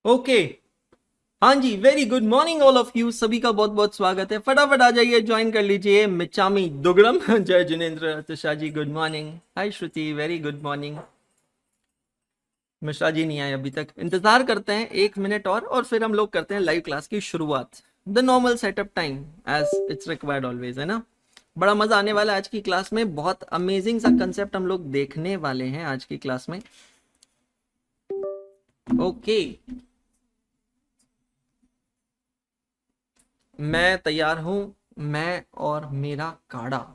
Okay. हाँ जी, very good morning all of you, सभी का बहुत बहुत स्वागत है। फटाफट आ जाइए, ज्वाइन कर लीजिए। मिचामी दुगड़म जय जिनेन्द्र तुषा जी, गुड मॉर्निंग। हाय श्रुति, very good morning. Mishra ji नहीं आए अभी तक, इंतजार करते हैं 1 मिनट और फिर हम लोग करते हैं लाइव क्लास की शुरुआत। The normal setup time as its required always, है ना। बड़ा मजा आने वाला है आज की क्लास में, बहुत अमेजिंग सा कंसेप्ट हम लोग देखने वाले हैं आज की क्लास में। ओके, मैं तैयार हूं। मैं और मेरा काढ़ा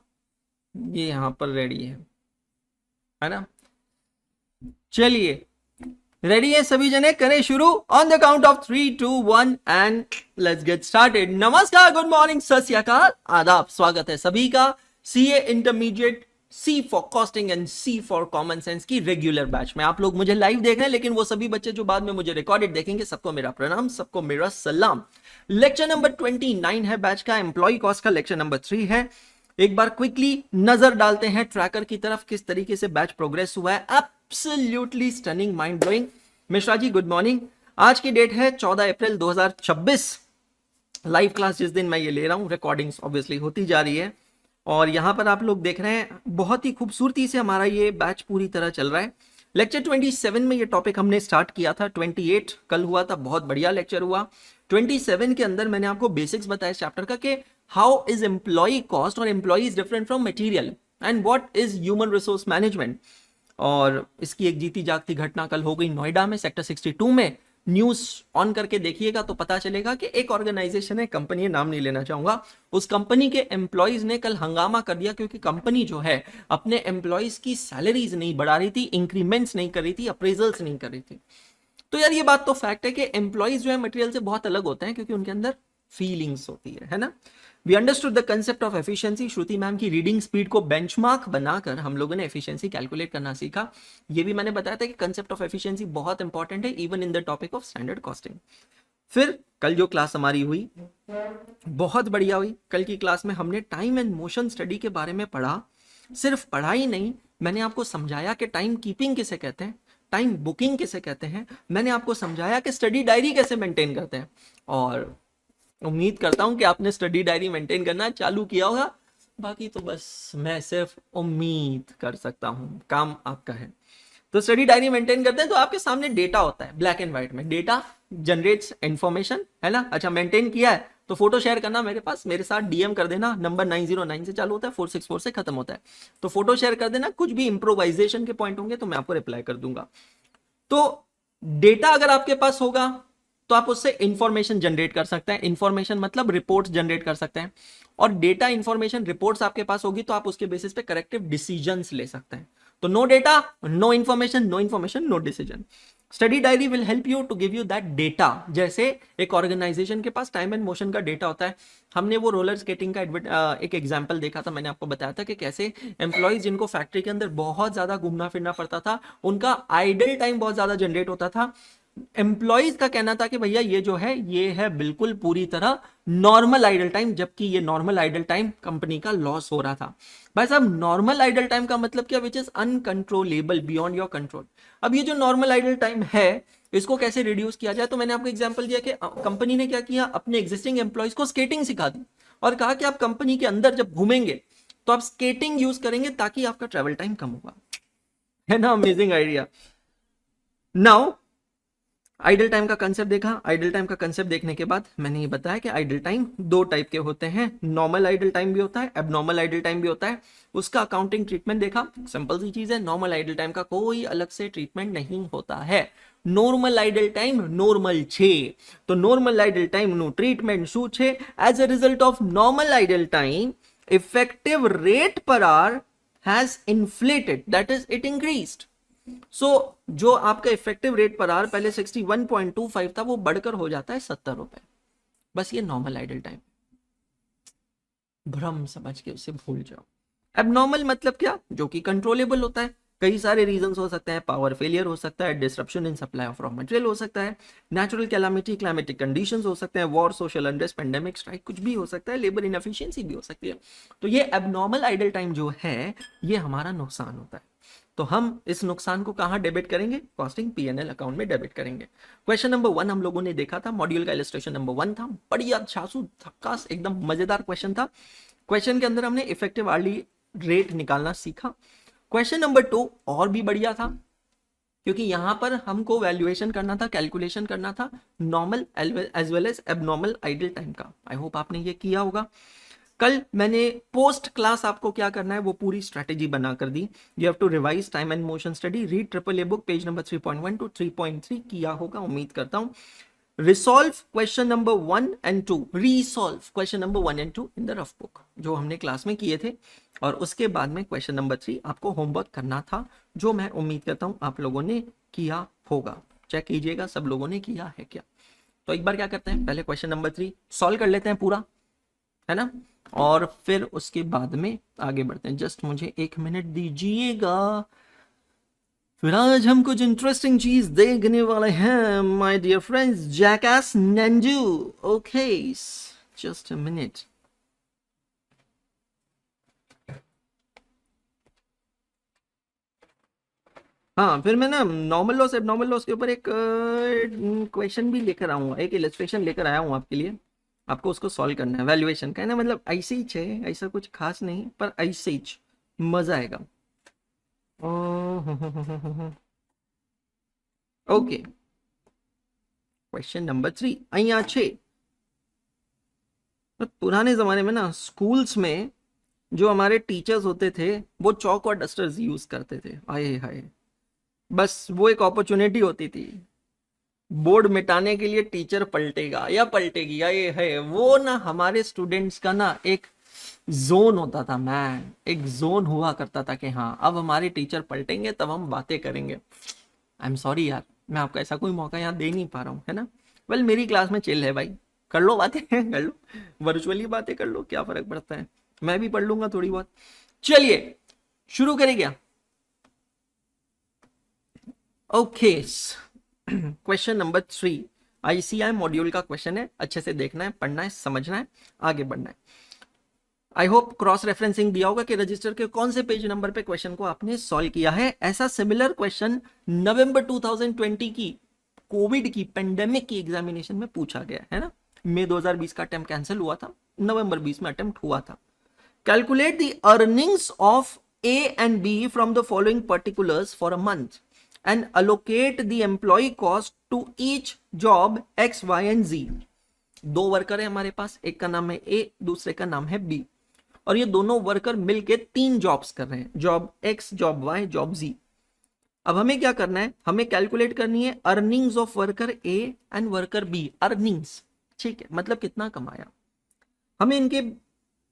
ये यहाँ पर रेडी है ना। चलिए, रेडी है सभी जने, करें शुरू। On the count of 3, 2, 1 and let's get started. नमस्कार, गुड मॉर्निंग, सत श्री अकाल, आदाब, स्वागत है सभी का CA intermediate, C for costing and C for common sense की रेगुलर बैच में। आप लोग मुझे लाइव देख रहे हैं, लेकिन वो सभी बच्चे जो बाद में मुझे रिकॉर्डेड देखेंगे, सबको मेरा प्रणाम, सबको मेरा सलाम। लेक्चर नंबर 29 है बैच का, एम्प्लॉय कॉस्ट का लेक्चर नंबर 3 है। एक बार क्विकली नजर डालते हैं ट्रैकर की तरफ, किस तरीके से बैच प्रोग्रेस हुआ है। Absolutely stunning, mind blowing. Mishra ji good morning. आज की डेट है 14 अप्रैल 2026। लाइव क्लास जिस दिन मैं ये ले रहा हूं, रिकॉर्डिंग्स ऑब्वियसली होती जा रही है, और यहां पर आप लोग देख रहे हैं बहुत ही खूबसूरती से हमारा ये बैच पूरी तरह चल रहा है। लेक्चर 27 में ये टॉपिक हमने स्टार्ट किया था, 28 कल हुआ था, बहुत बढ़िया लेक्चर हुआ। 27 के अंदर मैंने आपको बेसिक्स बताया चैप्टर का कि हाउ इज एम्प्लॉय कॉस्ट और employ is different from material and what is human resource management. और इसकी एक जीती जागती घटना कल हो गई नोएडा में, सेक्टर 62 में। न्यूज ऑन करके देखिएगा तो पता चलेगा कि एक ऑर्गेनाइजेशन है, कंपनी नाम नहीं लेना चाहूंगा, उस कंपनी के एम्प्लॉयज ने कल हंगामा कर दिया, क्योंकि कंपनी जो है अपने एम्प्लॉयज की सैलरीज नहीं बढ़ा रही थी, इंक्रीमेंट्स नहीं कर रही थी, अप्रेजल्स नहीं कर रही थी। तो यार ये बात तो फैक्ट है कि एम्प्लॉयज जो है मटेरियल से बहुत अलग होते हैं, क्योंकि उनके अंदर फीलिंग्स होती है ना। We understood the concept of efficiency. Shruti ma'am की रीडिंग स्पीड को बेंचमार्क बनाकर हम लोगों ने एफिशिएंसी कैलकुलेट करना सीखा। ये भी मैंने बताया था कि कंसेप्ट ऑफ एफिशिएंसी बहुत इंपॉर्टेंट है even in the topic of standard costing. फिर कल जो क्लास हमारी हुई बहुत बढ़िया हुई। कल की क्लास में हमने टाइम एंड मोशन स्टडी के बारे में पढ़ा। सिर्फ पढ़ा ही नहीं, मैंने आपको समझाया कि टाइम कीपिंग किसे कहते हैं, टाइम बुकिंग किसे कहते हैं। मैंने आपको समझाया कि स्टडी डायरी कैसे मेंटेन करते हैं, और उम्मीद करता हूं कि आपने स्टडी डायरी मेंटेन करना चालू किया होगा। बाकी तो बस मैं सिर्फ उम्मीद कर सकता हूं, काम आपका है। तो स्टडी डायरी मेंटेन करते हैं तो आपके सामने डेटा होता है, ब्लैक एंड व्हाइट में डेटा जनरेट्स इंफॉर्मेशन, है ना। अच्छा, मेंटेन किया है तो फोटो शेयर करना मेरे पास, मेरे साथ डीएम कर देना। नंबर 909 से चालू होता है, 464 से खत्म होता है। तो फोटो शेयर कर देना, कुछ भी इंप्रोवाइजेशन के पॉइंट होंगे तो मैं आपको रिप्लाई कर दूंगा। तो डेटा अगर आपके पास होगा तो आप उससे इंफॉर्मेशन जनरेट कर सकते हैं। इंफॉर्मेशन मतलब रिपोर्ट्स जनरेट कर सकते हैं, और डेटा इंफॉर्मेशन रिपोर्ट्स आपके पास होगी तो आप उसके बेसिस पे करेक्टिव डिसीजंस ले सकते हैं। तो no data no information, no information no decision. Study diary will help you to give you that data. जैसे एक ऑर्गेनाइजेशन के पास टाइम एंड मोशन का डेटा होता है। हमने वो रोलर स्केटिंग का एक एग्जांपल देखा था, मैंने आपको बताया था कि कैसे एम्प्लॉयज जिनको फैक्ट्री के अंदर बहुत ज्यादा घूमना फिरना पड़ता था, उनका आइडल टाइम बहुत ज्यादा जनरेट होता था। एम्प्लॉयज का कहना था कि भैया ये जो है ये है बिल्कुल पूरी तरह नॉर्मल आइडल टाइम, जबकि ये नॉर्मल आइडल टाइम कंपनी का लॉस हो रहा था। भाई साहब, नॉर्मल आइडल टाइम का मतलब क्या, which is uncontrollable, beyond your control. अब ये जो नॉर्मल आइडल टाइम है, इसको कैसे रिड्यूस किया जाए। तो मैंने आपको एग्जांपल दिया कि कंपनी ने क्या किया, अपने एग्जिस्टिंग एम्प्लॉयज को स्केटिंग सिखा दी, और कहा कि आप कंपनी के अंदर जब घूमेंगे तो आप स्केटिंग यूज करेंगे ताकि आपका ट्रेवल टाइम कम होगा। है ना, amazing idea. Now idol time का कंसेप्ट देखा। आइडल टाइम का कंसेप्ट देखने के बाद मैंने ये बताया कि आइडल टाइम दो टाइप के होते हैं, नॉर्मल आइडल टाइम भी होता है, एबनॉर्मल आइडल टाइम भी होता है। उसका अकाउंटिंग ट्रीटमेंट देखा, सिंपल सी चीज है, नॉर्मल आइडल टाइम का कोई अलग से ट्रीटमेंट नहीं होता है। नॉर्मल आइडल टाइम नॉर्मल छे, तो नॉर्मल आइडल टाइम नो ट्रीटमेंट शू छे। As a result of normal idle time, effective rate per hour has inflated, that is it increased. So जो आपका इफेक्टिव रेट पर आवर पहले 61.25 था, वो बढ़कर हो जाता है 70 रुपए। बस ये नॉर्मल आइडल टाइम, भ्रम समझ के उसे भूल जाओ। एबनॉर्मल मतलब क्या, जो कि कंट्रोलेबल होता है। कई सारे रीजंस हो सकते हैं, पावर फेलियर हो सकता है, disruption in supply of raw material हो सकता है, नेचुरल कैलामिटी, क्लाइमेटिक कंडीशंस हो सकते हैं, war, social unrest, pandemic, strike, कुछ भी हो सकता है, लेबर इनएफिशिएंसी भी हो सकती है। तो ये एबनॉर्मल आइडल टाइम जो है, ये हमारा नुकसान होता है। तो हम इस नुकसान को कहां डेबिट करेंगे? कॉस्टिंग P&L अकाउंट में डेबिट करेंगे। क्वेश्चन नंबर 1 हम लोगों ने देखा था, मॉड्यूल का इलस्ट्रेशन नंबर 1 था, बढ़िया छासू थक्कास एकदम मजेदार क्वेश्चन था। क्वेश्चन के अंदर हमने इफेक्टिव आवर्ली रेट निकालना सीखा। क्वेश्चन नंबर 2 और भी बढ़िया था, क्योंकि यहां पर हमको वैल्यूएशन करना था, कैलकुलेशन करना था normal as well as abnormal idle time का। आई होप आपने ये किया होगा। कल मैंने पोस्ट क्लास आपको क्या करना है वो पूरी स्ट्रेटेजी बना कर दी। You have to revise time and motion study, read triple A book, page number 3.1 to 3.3 किया होगा, उम्मीद करता हूं। Resolve question number 1 and 2, resolve question number 1 and 2 in the rough book, जो हमने क्लास में किए थे। और उसके बाद में क्वेश्चन नंबर 3 आपको होमवर्क करना था, जो मैं उम्मीद करता हूं आप लोगों ने किया होगा। चेक कीजिएगा सब लोगों ने किया है क्या। तो एक बार क्या करते हैं, पहले क्वेश्चन नंबर 3 सॉल्व कर लेते हैं पूरा, है ना, और फिर उसके बाद में आगे बढ़ते हैं। जस्ट मुझे 1 मिनट दीजिएगा, फिर आज हम कुछ इंटरेस्टिंग चीज देखने वाले हैं माय डियर फ्रेंड्स। जैकास नंजू, ओके जस्ट अ मिनट। हाँ, फिर मैं ना नॉर्मल लॉस एबनॉर्मल लॉस के ऊपर एक क्वेश्चन भी लेकर आऊंगा, एक इलस्ट्रेशन लेकर आया हूँ आपके लिए। आपको उसको सॉल्व करना है, वैल्यूएशन का है ना, मतलब ऐसे ही है, ऐसा कुछ खास नहीं, पर ऐसे ही मजा आएगा। ओके, क्वेश्चन नंबर 3 અહીંયા છે। पुराने जमाने में ना स्कूल्स में जो हमारे टीचर्स होते थे वो चौक और डस्टर्स यूज करते थे। आए हाय, बस वो एक अपॉर्चुनिटी होती थी, बोर्ड मिटाने के लिए टीचर पलटेगा या पलटेगी, या ये है वो ना, हमारे स्टूडेंट्स का ना एक जोन होता था मैन, एक जोन हुआ करता था कि हाँ अब हमारे टीचर पलटेंगे तब हम बातें करेंगे। आई एम सॉरी यार, मैं आपको ऐसा कोई मौका यहाँ दे नहीं पा रहा हूँ, है ना। वेल मेरी क्लास में चिल है भाई, कर लो बातें कर लो, वर्चुअली बातें कर लो, क्या फर्क पड़ता है, मैं भी पढ़ लूंगा थोड़ी बहुत। चलिए शुरू करें क्या? Okay, question number 3 ICI module का क्वेश्चन है, अच्छे से देखना है, पढ़ना है, समझना है, आगे बढ़ना है। आई होप क्रॉस रेफरेंसिंग दिया होगा कि रजिस्टर के कौन से पेज नंबर पे क्वेश्चन को आपने सॉल्व किया है। ऐसा सिमिलर क्वेश्चन नवंबर 2020 की कोविड की पेंडेमिक की एग्जामिनेशन में पूछा गया है ना। मई 2020 का अटेम्प्ट कैंसिल हुआ था, नवंबर 20 में अटेम्प्ट हुआ था। Calculate the earnings of A and B from the following particulars for a month and allocate the employee cost to each job X, Y and Z। दो वर्कर है हमारे पास, एक का नाम है A, दूसरे का नाम है B, और ये दोनों वर्कर मिलके 3 जॉब्स कर रहे हैं, job X, job Y, job Z। अब हमें क्या करना है, हमें कैलकुलेट करनी है earnings of worker A and worker B। Earnings, ठीक है, मतलब कितना कमाया। हमें इनके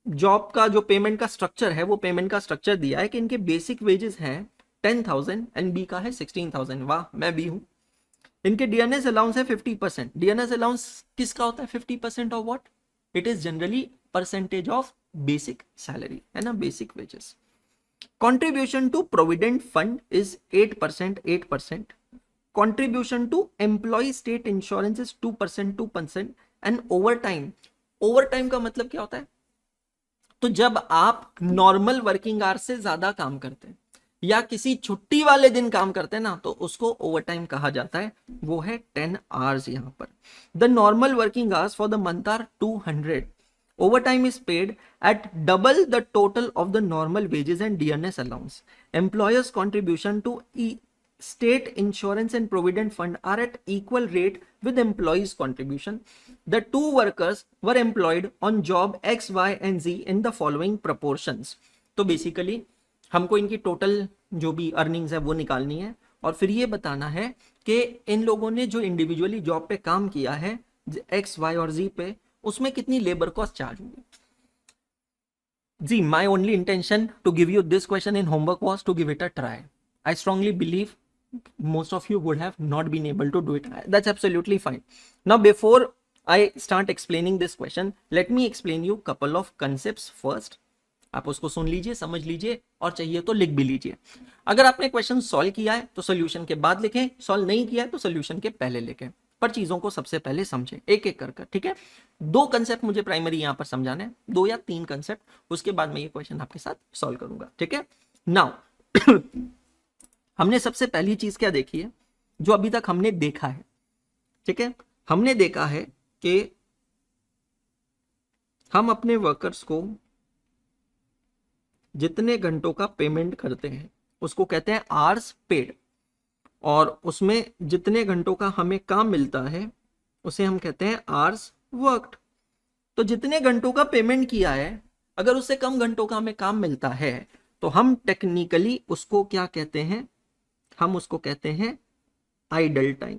जॉब का जो पेमेंट का स्ट्रक्चर है वो पेमेंट का स्ट्रक्चर दिया है कि इनके बेसिक वेजेस हैं 10,000 एंड बी का है 16,000। वाह, मैं भी हूं। इनके डीएनएस अलाउंस है 50%। डीएनएस अलाउंस किसका होता है? 50% of what? It is generally percentage of basic salary, है ना, basic wages. Contribution to provident fund is 8%, 8%। Contribution to employ state insurance is 2%, 2%। And over time का मतलब क्या होता है? तो जब आप नॉर्मल वर्किंग आवर्स से ज्यादा काम करते हैं या किसी छुट्टी वाले दिन काम करते हैं ना, तो उसको ओवरटाइम कहा जाता है, वो है 10 आवर्स। यहां पर the normal working hours for the month are 200। Overtime is paid at double the total of the normal wages and DNS allowance. Employers contribution to state insurance and provident fund are at equal rate with employees contribution. The two workers were employed on job X, Y and Z in the following proportions। तो basically हमको इनकी total जो भी earnings है वो निकालनी है, और फिर ये बताना है कि इन लोगों ने जो इंडिविजुअली जॉब पे काम किया है X, Y और Z पे, उसमें कितनी लेबर कॉस्ट चार्ज होगी। जी, my only intention to give you this question in homework was to give it a try. I strongly believe most of you would have not been able to do it. That's absolutely fine. Now before I start explaining this question, let me explain you couple of concepts first. आप उसको सुन लीजिए, समझ लीजिए, और चाहिए तो लिख भी लीजिए। अगर आपने क्वेश्चन सॉल्व किया है तो सोल्यूशन के बाद लिखें, सॉल्व नहीं किया है तो सोल्यूशन के पहले लिखें, पर चीजों को सबसे पहले समझें एक एक कर, ठीक है। 2 कंसेप्ट मुझे प्राइमरी यहां पर समझाना है, 2 या 3 कंसेप्ट, उसके बाद मैं ये क्वेश्चन आपके साथ सॉल्व करूंगा, ठीक है। नाउ हमने सबसे पहली चीज क्या देखी है, जो अभी तक हमने देखा है, ठीक है, हमने देखा है कि हम अपने वर्कर्स को जितने घंटों का पेमेंट करते हैं उसको कहते हैं आवर्स पेड, और उसमें जितने घंटों का हमें काम मिलता है उसे हम कहते हैं आवर्स वर्कड। तो जितने घंटों का पेमेंट किया है, अगर उससे कम घंटों का हमें काम मिलता है तो हम टेक्निकली उसको क्या कहते हैं, हम उसको कहते हैं आइडल टाइम।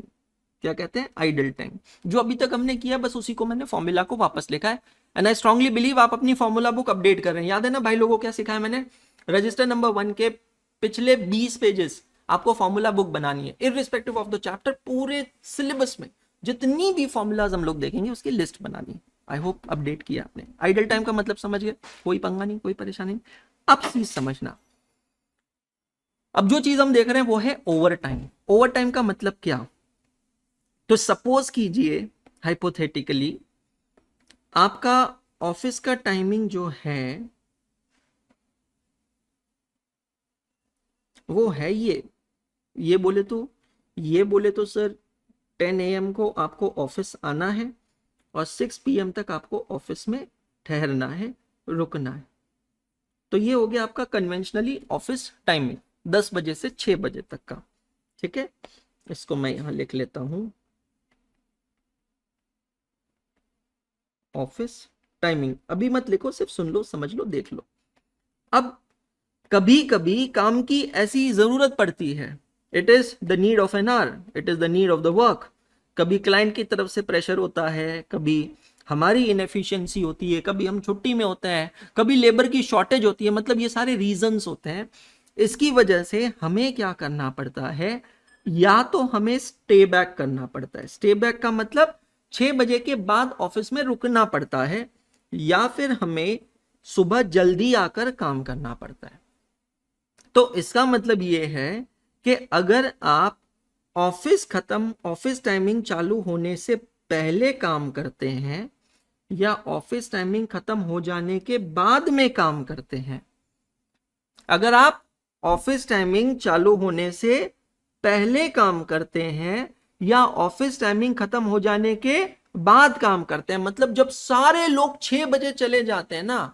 क्या कहते हैं? Idle time. जो अभी तक हमने किया बस उसी को मैंने फॉर्मूला को वापस लिखा है, एंड आई स्ट्रांगली बिलीव आप अपनी फॉर्मूला बुक अपडेट कर रहे हैं। याद है ना भाई लोगों क्या सिखाया मैंने? रजिस्टर नंबर 1 के पिछले 20 पेजेस आपको फॉर्मूला बुक बनानी है, इररिस्पेक्टिव ऑफ द चैप्टर। पूरे सिलेबस में जितनी भी फॉर्मूलाज हम लोग देखेंगे उसकी लिस्ट बनानी है। आई होप अपडेट किया आपने। आइडल टाइम का मतलब समझ गए, कोई पंगा नहीं, कोई परेशानी नहीं। अब चीज समझना, अब जो चीज हम देख रहे हैं वो है ओवर टाइम। ओवर टाइम का मतलब क्या? तो सपोज कीजिए हाइपोथेटिकली आपका ऑफिस का टाइमिंग जो है वो है ये बोले तो सर 10 AM को आपको ऑफिस आना है और 6 PM तक आपको ऑफिस में ठहरना है, रुकना है। तो ये हो गया आपका कन्वेंशनली ऑफिस टाइमिंग, 10 बजे से 6 बजे तक का। ठीक है, इसको मैं यहां लिख लेता हूं, ऑफिस टाइमिंग। अभी मत लिखो, सिर्फ सुन लो, समझ लो, देख लो। अब कभी कभी काम की ऐसी जरूरत पड़ती है, it is the need of an hour, it is the need of the work. कभी क्लाइंट की तरफ से प्रेशर होता है, कभी हमारी इनएफिशिएंसी होती है, कभी हम छुट्टी में होते हैं, कभी लेबर की शॉर्टेज होती है। मतलब ये सारे रीजंस होते हैं। इसकी वजह से हमें क्या करना पड़ता है, या तो हमें स्टे बैक करना पड़ता है। स्टे बैक का मतलब 6 बजे के बाद ऑफिस में रुकना पड़ता है, या फिर हमें सुबह जल्दी आकर काम करना पड़ता है। तो इसका मतलब ये है कि अगर आप ऑफिस टाइमिंग चालू होने से पहले काम करते हैं या ऑफिस टाइमिंग खत्म हो जाने के बाद में काम करते हैं, अगर आप ऑफिस टाइमिंग चालू होने से पहले काम करते हैं या ऑफिस टाइमिंग खत्म हो जाने के बाद काम करते हैं, मतलब जब सारे लोग 6 बजे चले जाते हैं ना,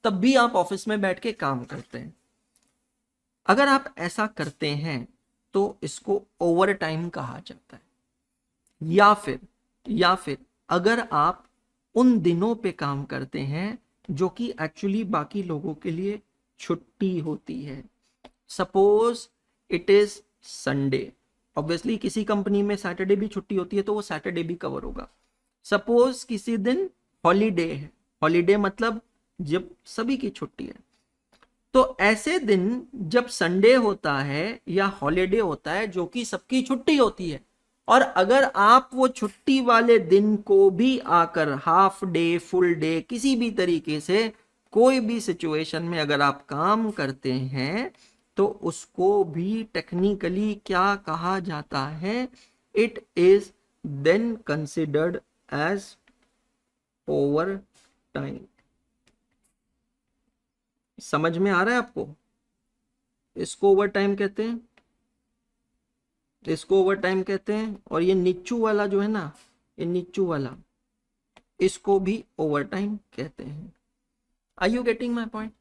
तब भी आप ऑफिस में बैठ के काम करते हैं, अगर आप ऐसा करते हैं तो इसको ओवर टाइम कहा जाता है। या फिर अगर आप उन दिनों पे काम करते हैं जो कि एक्चुअली बाकी लोगों के लिए छुट्टी होती है। Suppose it is Sunday, obviously किसी कंपनी में सैटरडे भी छुट्टी होती है तो वो सैटरडे भी कवर होगा। सपोज किसी दिन हॉलीडे है, हॉलीडे मतलब जब सभी की छुट्टी है, तो ऐसे दिन जब संडे होता है या हॉलीडे होता है जो कि सबकी छुट्टी होती है, और अगर आप वो छुट्टी वाले दिन को भी आकर हाफ डे, फुल डे, किसी भी तरीके से कोई भी सिचुएशन में अगर आप काम करते हैं तो उसको भी टेक्निकली क्या कहा जाता है? It is then considered as over time. समझ में आ रहा है आपको? इसको ओवर टाइम कहते हैं, इसको ओवर टाइम कहते हैं। और ये नीचू वाला जो है ना, ये नीचू वाला, इसको भी ओवर टाइम कहते हैं। Are you getting my point?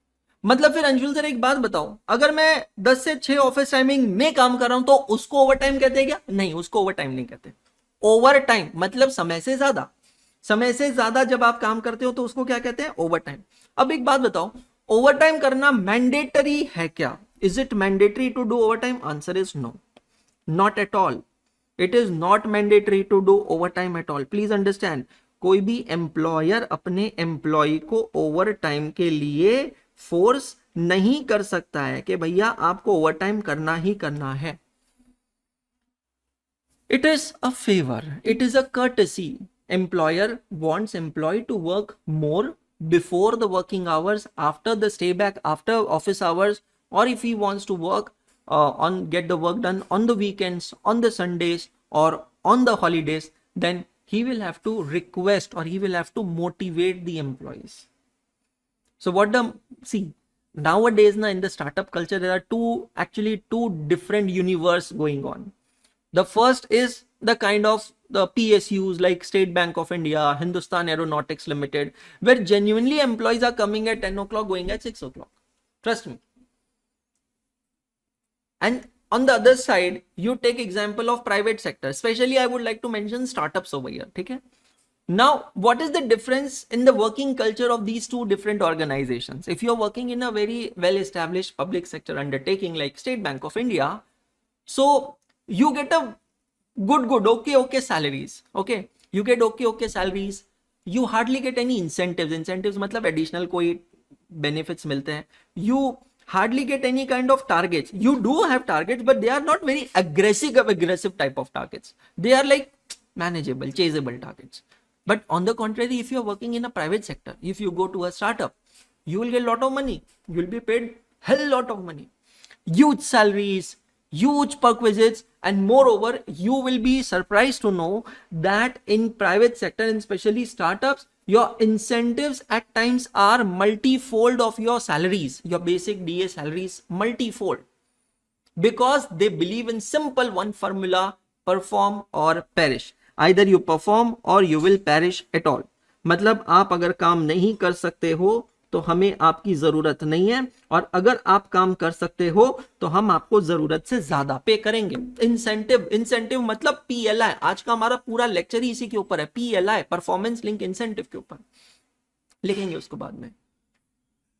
मतलब फिर अंशुल सर एक बात बताओ, अगर मैं 10 से 6 ऑफिस टाइमिंग में काम कर रहा हूं तो उसको ओवर टाइम कहते हैं क्या? नहीं, उसको ओवर टाइम नहीं कहते। ओवर टाइम मतलब समय से ज्यादा, समय से ज्यादा जब आप काम करते हो तो उसको क्या कहते हैं? Over time. अब एक बात बताओ, ओवर टाइम करना मैंडेटरी है क्या? Is it mandatory to do over time? Answer is no, not at all. It is not mandatory to do over time at all. Please understand, कोई भी एम्प्लॉयर अपने एम्प्लॉय को ओवर टाइम के लिए force नहीं कर सकता है कि भैया आपको ओवर टाइम करना ही करना है। It is a favour, it is a courtesy. Employer wants employee to work more before the working hours, after the stay back, after office hours, or if he wants to work get the work done on the weekends, on the Sundays, or on the holidays, then he will have to request or he will have to motivate the employees. So see, nowadays na in the startup culture there are two different universe going on. The first is the kind of the PSUs like State Bank of India, Hindustan Aeronautics Limited, where genuinely employees are coming at 10 o'clock, going at 6 o'clock. Trust me. And on the other side, you take example of private sector. Especially, I would like to mention startups over here. Okay? Now, what is the difference in the working culture of these two different organizations? If you're working in a very well-established public sector undertaking like State Bank of India, so you get a good okay salaries. Okay, you get okay salaries. You hardly get any incentives मतलब additional कोई benefits मिलते हैं. You hardly get any kind of targets. You do have targets, but they are not very aggressive type of targets. They are like manageable, chaseable targets. But on the contrary, if you are working in a private sector, if you go to a startup, you will get a lot of money. You will be paid hell lot of money, huge salaries, huge perk visits, and moreover, you will be surprised to know that in private sector and especially startups, your incentives at times are multifold of your salaries, your basic DA salaries multifold, because they believe in simple one formula: perform or perish. Either you perform or you will perish at all. मतलब आप अगर काम नहीं कर सकते हो तो हमें आपकी जरूरत नहीं है, और अगर आप काम कर सकते हो तो हम आपको जरूरत से ज्यादा पे करेंगे. इंसेंटिव मतलब PLI. आज का हमारा पूरा लेक्चर ही इसी के ऊपर है, PLI, परफॉर्मेंस लिंक इंसेंटिव के ऊपर. लिखेंगे उसको बाद में.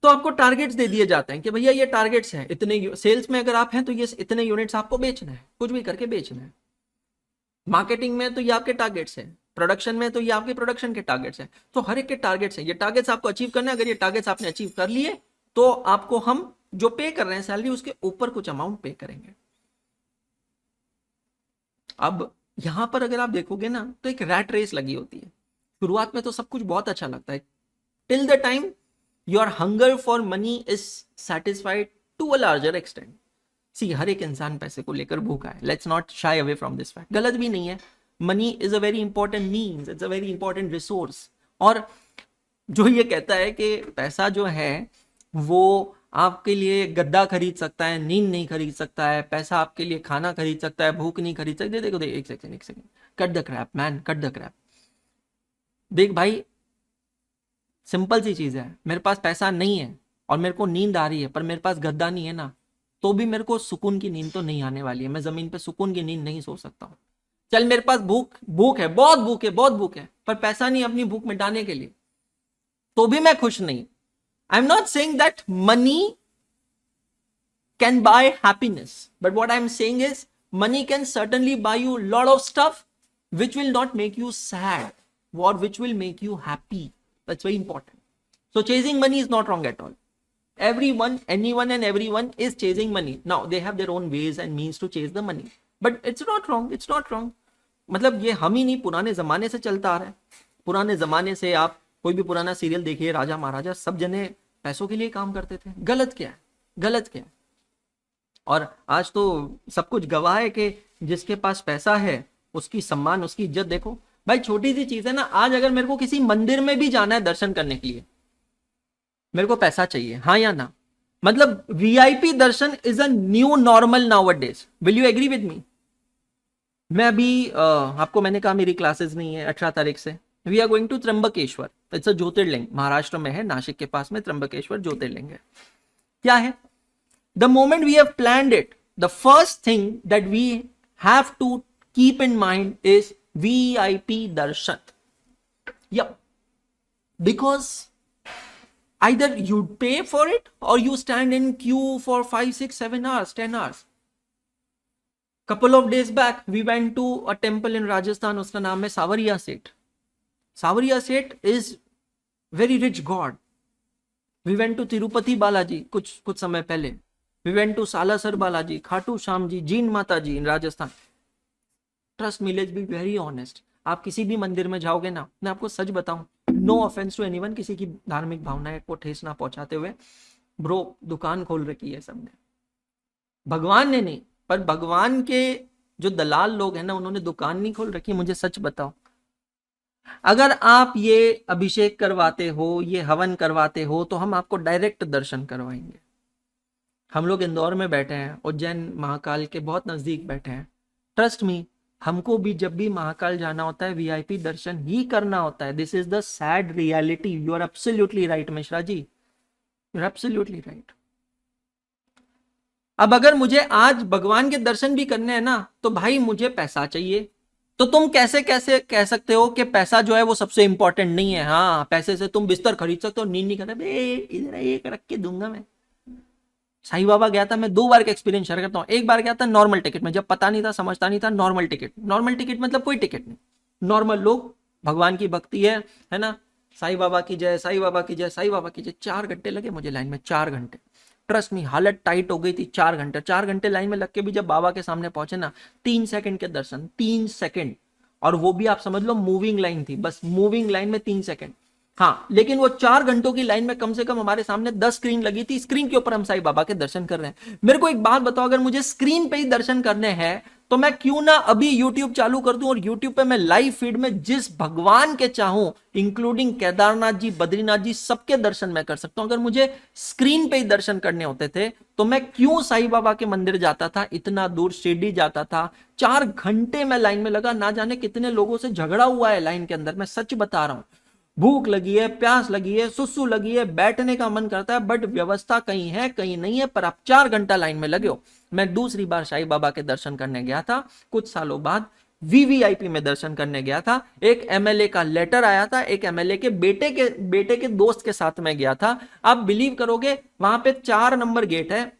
तो आपको टारगेट्स दे दिए जाते हैं कि भैया ये टारगेट्स हैं, इतने सेल्स में अगर आप हैं तो ये इतने यूनिट्स आपको बेचना है, कुछ भी करके बेचना है. मार्केटिंग में तो ये आपके टारगेट्स हैं, प्रोडक्शन में तो ये आपके प्रोडक्शन के टारगेट्स हैं. तो हर एक के टारगेट्स हैं. ये टारगेट्स आपको अचीव करना है. अगर ये टारगेट्स आपने अचीव कर लिए तो आपको हम जो पे कर रहे हैं सैलरी, उसके ऊपर कुछ अमाउंट पे करेंगे. अब यहां पर अगर आप देखोगे ना तो एक रैट रेस लगी होती है. शुरुआत में तो सब कुछ बहुत अच्छा लगता है, till the time your hunger for money is satisfied to a larger extent. See, हर एक इंसान पैसे को लेकर भूखा है. Let's not shy away from this fact. गलत भी नहीं है. Money is a very important means, it's a very important resource. और जो ये कहता है कि पैसा जो है वो आपके लिए गद्दा खरीद सकता है, नींद नहीं खरीद सकता है, पैसा आपके लिए खाना खरीद सकता है, भूख नहीं खरीद सकता. देखो एक second, cut the crap man, cut the crap. देख भाई, सिंपल सी चीज है. मेरे पास पैसा नहीं है और मेरे को नींद आ रही है, पर मेरे पास गद्दा नहीं है ना, तो भी मेरे को सुकून की नींद तो नहीं आने वाली है. मैं जमीन पे सुकून की नींद नहीं सो सकता हूं. चल, मेरे पास भूख है, बहुत भूख है, पर पैसा नहीं अपनी भूख मिटाने के लिए, तो भी मैं खुश नहीं. I am not saying that money can buy happiness, but what I am saying is money can certainly buy you lot of stuff which will not make you sad, or which will make you happy. That's very important. So chasing money is not wrong at all. Anyone and everyone is chasing money. Now they have their own ways and means to chase the money, but it's not wrong. It's not wrong. मतलब ये हम ही नहीं, पुराने जमाने से चलता आ रहा है. पुराने जमाने से आप कोई भी पुराना सीरियल देखिए, राजा महाराजा सब जने पैसों के लिए काम करते थे. गलत क्या है? गलत क्या है? और आज तो सब कुछ गवाह है कि जिसके पास पैसा है उसकी सम्मान, उसकी इज्जत देखो. भाई छोटी सी चीज है ना, आज अगर मेरे को किसी मंदिर में भी जाना है दर्शन करने के लिए, मेरे को पैसा चाहिए, हाँ या ना? मतलब VIP darshan is a new normal nowadays. Will you agree with me? मैं अभी आपको मैंने कहा मेरी क्लासेस नहीं है 18 तारीख से. We are going to Trimbakeshwar. It's a jyotirlinga, Maharashtra में है, नासिक के पास में त्र्यंबकेश्वर ज्योतिर्लिंग है. क्या है? The moment we have planned it, the first thing that we have to keep in mind is VIP darshan. Yep. Because either you pay for it or you stand in queue for 5, 6, 7 hours, 10 hours. Couple of days back, we went to a temple in Rajasthan. उसका नाम है सावरिया सेठ. सावरिया सेठ is very rich god. We went to Tirupati Balaji कुछ समय पहले. We went to Salasar Balaji, Khatu Shyam ji, Jeen Mata ji in Rajasthan. Trust me, let's be very honest. आप किसी भी मंदिर में जाओगे ना, मैं आपको सच बताऊं, नो ऑफेंस टू एनीवन, किसी की धार्मिक भावनाएं को ठेस ना पहुंचाते हुए, ब्रो दुकान खोल रखी है सबने. भगवान ने नहीं, पर भगवान के जो दलाल लोग हैं ना, उन्होंने दुकान नहीं खोल रखी. मुझे सच बताओ, अगर आप ये अभिषेक करवाते हो, ये हवन करवाते हो, तो हम आपको डायरेक्ट दर्शन करवाएंगे। हम लोग इंदौर में बैठे हैं, उज्जैन महाकाल के बहुत नजदीक बैठे हैं। ट्रस्ट मी, हमको भी जब भी महाकाल जाना होता है वीआईपी दर्शन ही करना होता है। This is the sad reality. You are absolutely right Mishra ji, you are absolutely right. अब अगर मुझे आज भगवान के दर्शन भी करने हैं ना, तो भाई मुझे पैसा चाहिए। तो तुम कैसे कैसे कह सकते हो कि पैसा जो है वो सबसे इंपॉर्टेंट नहीं है? हाँ, पैसे से तुम बिस्तर खरीद सकते हो, नींद नहीं करते, इधर एक रख के दूंगा मैं। साईं बाबा गया था, मैं 2 बार का एक्सपीरियंस शेयर करता हूँ। एक बार गया था नॉर्मल टिकट में, जब पता नहीं था, समझता नहीं था। नॉर्मल टिकट, नॉर्मल टिकट मतलब कोई टिकट नहीं, नॉर्मल लोग, भगवान की भक्ति है ना, साईं बाबा की जय, साईं बाबा की जय, साईं बाबा की जय। 4 घंटे लगे मुझे लाइन में, 4 घंटे। ट्रस्ट मी, हालत टाइट हो गई थी। 4 घंटे, 4 घंटे लाइन में लग के भी जब बाबा के सामने पहुंचे ना, 3 सेकंड के दर्शन, 3 सेकंड। और वो भी आप समझ लो मूविंग लाइन थी, बस मूविंग लाइन में 3 सेकंड। हाँ, लेकिन वो 4 घंटों की लाइन में कम से कम हमारे सामने 10 स्क्रीन लगी थी। स्क्रीन के ऊपर हम साईं बाबा के दर्शन कर रहे हैं। मेरे को एक बात बताओ, अगर मुझे स्क्रीन पे ही दर्शन करने हैं, तो मैं क्यों ना अभी YouTube चालू कर दूं और YouTube पे मैं लाइव फीड में जिस भगवान के चाहूं, इंक्लूडिंग केदारनाथ जी, बद्रीनाथ जी, सबके दर्शन मैं कर सकता हूं। अगर मुझे स्क्रीन पे ही दर्शन करने होते थे, तो मैं क्यों साईं बाबा के मंदिर जाता था, इतना दूर शिरडी जाता था। 4 घंटे में लाइन में लगा, ना जाने कितने लोगों से झगड़ा हुआ है लाइन के अंदर, मैं सच बता रहा हूं। भूख लगी है, प्यास लगी है, सुसु लगी है, बैठने का मन करता है, बट व्यवस्था कहीं है कहीं नहीं है, पर आप 4 घंटा लाइन में लगे हो। मैं दूसरी बार साईं बाबा के दर्शन करने गया था कुछ सालों बाद, वीवीआईपी में दर्शन करने गया था। एक एमएलए का लेटर आया था, एक एमएलए के बेटे के दोस्त के साथ में गया था। आप बिलीव करोगे, वहां पे 4 नंबर गेट है,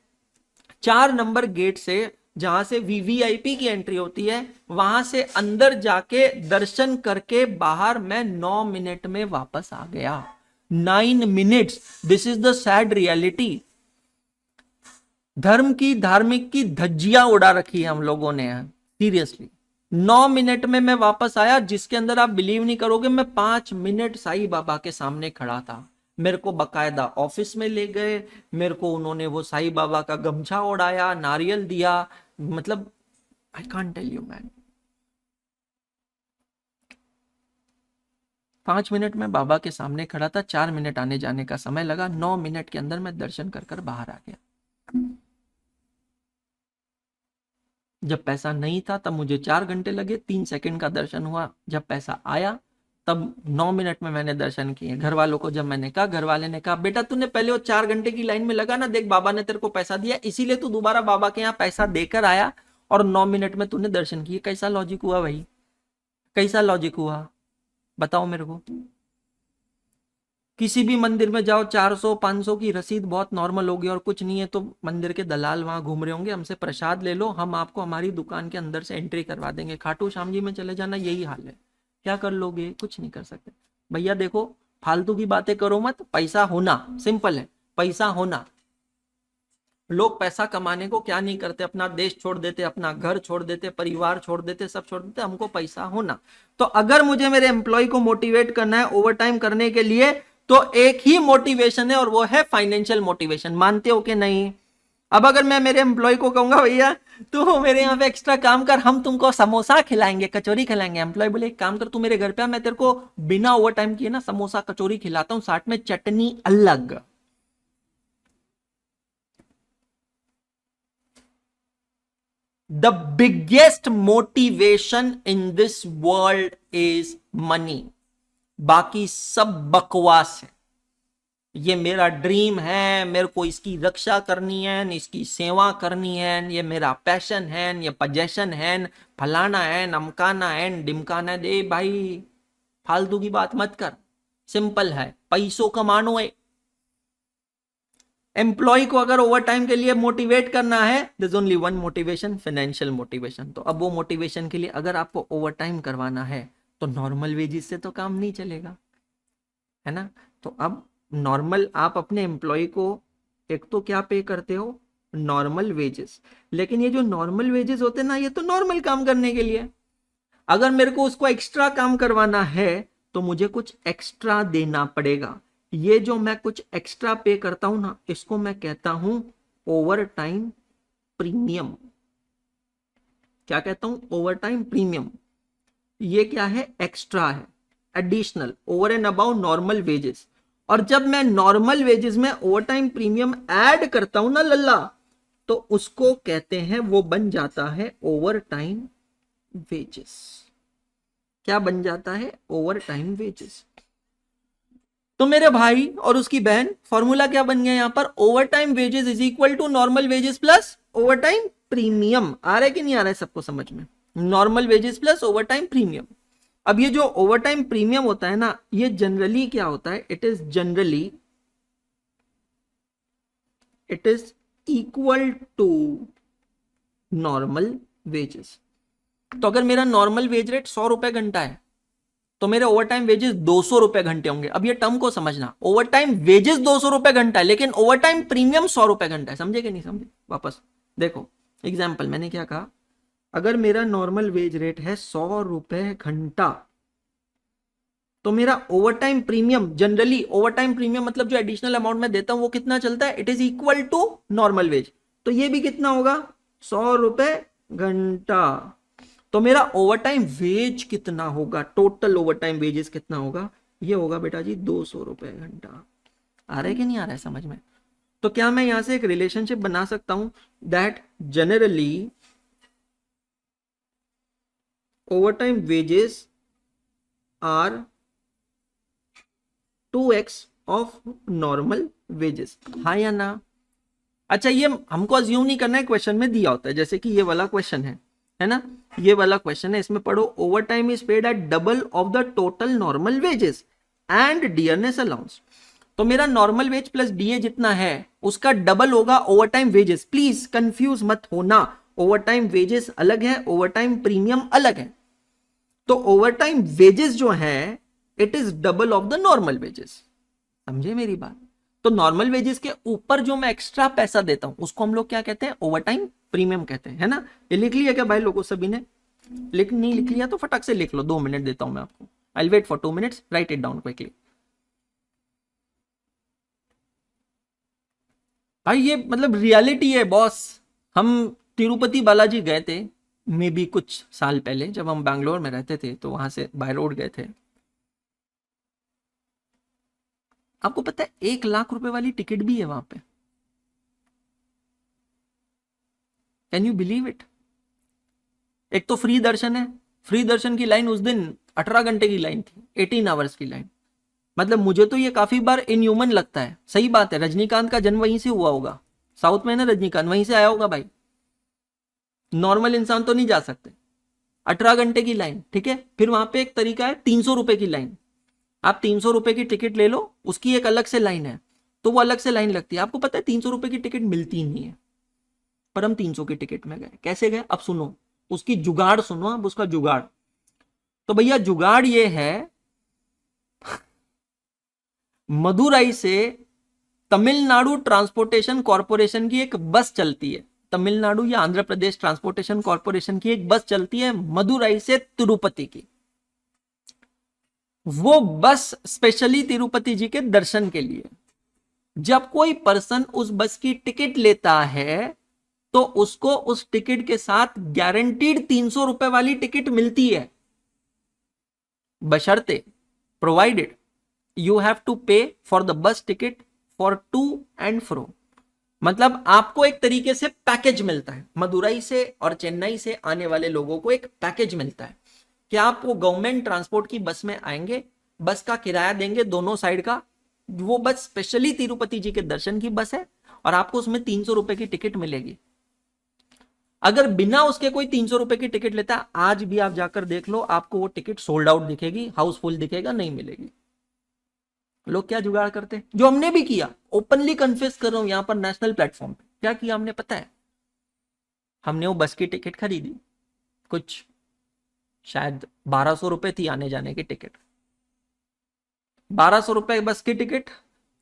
4 नंबर गेट से जहां से वीवीआईपी की एंट्री होती है, वहां से अंदर जाके दर्शन करके बाहर मैं 9 मिनट में वापस आ गया। 9 minutes. This is the sad reality. धर्म की, धार्मिक की धज्जियां उड़ा रखी है हम लोगों ने, सीरियसली। 9 मिनट में मैं वापस आया, जिसके अंदर आप बिलीव नहीं करोगे, मैं 5 मिनट साईं बाबा के सामने खड़ा था। मेरे को बकायदा ऑफिस में ले गए, मेरे को उन्होंने वो साईं बाबा का गमछा ओढ़ाया, नारियल दिया, मतलब I can't tell you man. 5 minute में बाबा के सामने खड़ा था, 4 मिनट आने जाने का समय लगा, 9 मिनट के अंदर मैं दर्शन कर कर बाहर आ गया। जब पैसा नहीं था तब मुझे 4 घंटे लगे, 3 सेकंड का दर्शन हुआ। जब पैसा आया तब 9 मिनट में मैंने दर्शन किए। घर वालों को जब मैंने कहा, घर वाले ने कहा, बेटा तूने पहले वो 4 घंटे की लाइन में लगा ना, देख बाबा ने तेरे को पैसा दिया, इसीलिए तू दोबारा बाबा के यहाँ पैसा देकर आया और 9 मिनट में तूने दर्शन किए। कैसा लॉजिक हुआ भाई, कैसा लॉजिक हुआ, बताओ मेरे को। किसी भी मंदिर में जाओ, 400-500 की रसीद बहुत नॉर्मल होगी, और कुछ नहीं है तो मंदिर के दलाल वहां घूम रहे होंगे, हमसे प्रसाद ले लो, हम आपको हमारी दुकान के अंदर से एंट्री करवा देंगे। खाटू श्याम जी में चले जाना, यही हाल है। क्या कर लोगे, कुछ नहीं कर सकते भैया। देखो, फालतू की बातें करो मत, पैसा होना सिंपल है, पैसा होना। लोग पैसा कमाने को क्या नहीं करते, अपना देश छोड़ देते, अपना घर छोड़ देते, परिवार छोड़ देते, सब छोड़ देते, हमको पैसा होना। तो अगर मुझे मेरे एम्प्लॉय को मोटिवेट करना है ओवर टाइम करने के लिए, तो एक ही मोटिवेशन है, और वो है फाइनेंशियल मोटिवेशन। मानते हो कि नहीं? अब अगर मैं मेरे एम्प्लॉय को कहूंगा, भैया तू मेरे यहाँ पे एक्स्ट्रा काम कर, हम तुमको समोसा खिलाएंगे, कचौरी खिलाएंगे, एम्प्लॉय बोले एक काम कर, तू मेरे घर पे आ, मैं तेरे को बिना ओवर टाइम किए ना समोसा कचौरी खिलाता हूँ, साथ में चटनी अलग। The biggest motivation in this world is money. बाकी सब बकवास है। ये मेरा ड्रीम है, मेरे को इसकी रक्षा करनी है, इसकी सेवा करनी है, ये मेरा पैशन है, ये पजेशन है, फलाना है, नमकाना है, डिमकाना है। दे भाई, फालतू की बात मत कर। सिंपल है, पैसों कमानो है। एम्प्लॉय को अगर ओवर टाइम के लिए मोटिवेट करना है, this only one motivation, financial motivation. तो अब वो मोटिवेशन के लिए अगर आपको ओवर टाइम करवाना है, तो नॉर्मल वेजेस से तो काम नहीं चलेगा, है ना। तो अब नॉर्मल आप अपने एम्प्लॉय को एक तो क्या पे करते हो, नॉर्मल वेजेस। लेकिन ये जो नॉर्मल वेजेस होते हैं ना, ये तो नॉर्मल काम करने के लिए। अगर मेरे को उसको एक्स्ट्रा काम करवाना है, तो मुझे कुछ एक्स्ट्रा देना पड़ेगा। ये जो मैं कुछ एक्स्ट्रा पे करता हूं ना, इसको मैं कहता हूं ओवर टाइम प्रीमियम। क्या कहता हूं? Over time premium. ये क्या है? एक्स्ट्रा है। Additional over and about normal wages. और जब मैं नॉर्मल वेजेस में ओवर टाइम प्रीमियम ऐड करता हूं ना लल्ला, तो उसको कहते हैं, वो बन जाता है ओवर टाइम वेजेस। क्या बन जाता है? Over time wages. तो मेरे भाई और उसकी बहन, फॉर्मूला क्या बन गया यहां पर? Over time wages is equal to normal wages plus overtime premium. आ रहा है कि नहीं आ रहा है सबको समझ में? Normal wages plus overtime premium. अब ये जो ओवर टाइम प्रीमियम होता है ना, ये जनरली क्या होता है? It is equal to normal wages. तो अगर मेरा नॉर्मल वेज रेट 100 रुपए घंटा है, तो मेरे ओवर टाइम वेजेस 200 रुपए घंटे होंगे। अब ये टर्म को समझना, ओवर टाइम वेजेस 200 रुपए घंटा है, लेकिन ओवर टाइम प्रीमियम 100 रुपए घंटा है। समझे कि नहीं समझे? वापस देखो एग्जाम्पल, मैंने क्या कहा? अगर मेरा नॉर्मल वेज रेट है 100 रुपए घंटा, तो मेरा over time premium, generally over time premium मतलब जो एडिशनल अमाउंट मैं देता हूं वो कितना चलता है? It is equal to normal wage. तो ये भी कितना होगा? 100 रुपए घंटा। तो मेरा ओवर टाइम वेज कितना होगा? टोटल ओवर टाइम वेजेस कितना होगा? ये होगा बेटा जी 200 रुपए घंटा। आ रहा है कि नहीं आ रहा है समझ में? तो क्या मैं यहां से एक रिलेशनशिप बना सकता हूं that generally over time wages are 2x of normal wages? हाँ या ना? अच्छा, ये हमको अज्यूम नहीं करना है, क्वेश्चन में दिया होता है। जैसे कि ये वाला क्वेश्चन है ना, ये वाला क्वेश्चन है, इसमें पढ़ो, over time is paid at double of the total normal wages and dearness allowance. तो मेरा नॉर्मल वेज प्लस डीए जितना है उसका डबल होगा over time wages. Please confuse मत होना, ओवर टाइम वेजेस अलग है, ओवर टाइम प्रीमियम अलग है। तो ओवर टाइम वेजेस जो है it is double of the normal wages. समझे मेरी बात? तो नॉर्मल वेजेस के ऊपर जो मैं एक्स्ट्रा पैसा देता हूं उसको हम लोग क्या कहते हैं? ओवर टाइम प्रीमियम कहते हैं, है ना? ये लिख लिया क्या भाई लोगों सभी ने? नहीं लिख लिया तो फटाक से लिख लो, 2 मिनट देता हूं मैं आपको। I wait for 2 minutes, write it down quickly. भाई ये मतलब रियलिटी है बॉस। हम तिरुपति बालाजी गए थे मे बी कुछ साल पहले, जब हम बैंगलोर में रहते थे, तो वहां से बाय रोड गए थे। आपको पता है 1 लाख रुपए वाली टिकट भी है वहां पे। Can you believe it? एक तो फ्री दर्शन है, फ्री दर्शन की लाइन उस दिन 18 घंटे की लाइन थी, 18 आवर्स की लाइन। मतलब मुझे तो ये काफी बार इनह्यूमन लगता है। सही बात है, रजनीकांत का जन्म वहीं से हुआ होगा, साउथ में है ना रजनीकांत, वहीं से आया होगा भाई। नॉर्मल इंसान तो नहीं जा सकते। 18 घंटे की लाइन, ठीक है। फिर वहां पे एक तरीका है 300 रुपए की लाइन। आप 300 रुपए की टिकट ले लो, उसकी एक अलग से लाइन है, तो वो अलग से लाइन लगती है। आपको पता है 300 रुपए की टिकट मिलती ही नहीं है, पर हम 300 की टिकट में गए। कैसे गए? अब सुनो उसकी जुगाड़, सुनो अब उसका जुगाड़। तो भैया जुगाड़ ये है, मदुरई से तमिलनाडु ट्रांसपोर्टेशन कॉरपोरेशन की एक बस चलती है। तमिलनाडु या आंध्र प्रदेश ट्रांसपोर्टेशन कॉरपोरेशन की एक बस चलती है मदुरई से तिरुपति की। वो बस स्पेशली तिरुपति जी के दर्शन के लिए। जब कोई पर्सन उस बस की टिकट लेता है तो उसको उस टिकट के साथ गारंटीड 300 रुपए वाली टिकट मिलती है, बशर्ते provided you have to pay for the bus ticket for to and fro. मतलब आपको एक तरीके से पैकेज मिलता है, मदुरई से और चेन्नई से आने वाले लोगों को एक पैकेज मिलता है कि आप वो गवर्नमेंट ट्रांसपोर्ट की बस में आएंगे, बस का किराया देंगे दोनों साइड का, वो बस स्पेशली तिरुपति जी के दर्शन की बस है और आपको उसमें 300 रुपए की टिकट मिलेगी। अगर बिना उसके कोई 300 रुपए की टिकट लेता है, आज भी आप जाकर देख लो, आपको वो टिकट सोल्ड आउट दिखेगी, हाउसफुल दिखेगा, नहीं मिलेगी। लोग क्या जुगाड़ करते हैं, जो हमने भी किया, ओपनली कन्फेस कर रहा हूं यहां पर नेशनल प्लेटफॉर्म पे। क्या किया हमने पता है? हमने वो बस की टिकट खरीदी, कुछ शायद 1200 रुपए थी आने जाने की टिकट। 1200 रुपए बस की टिकट,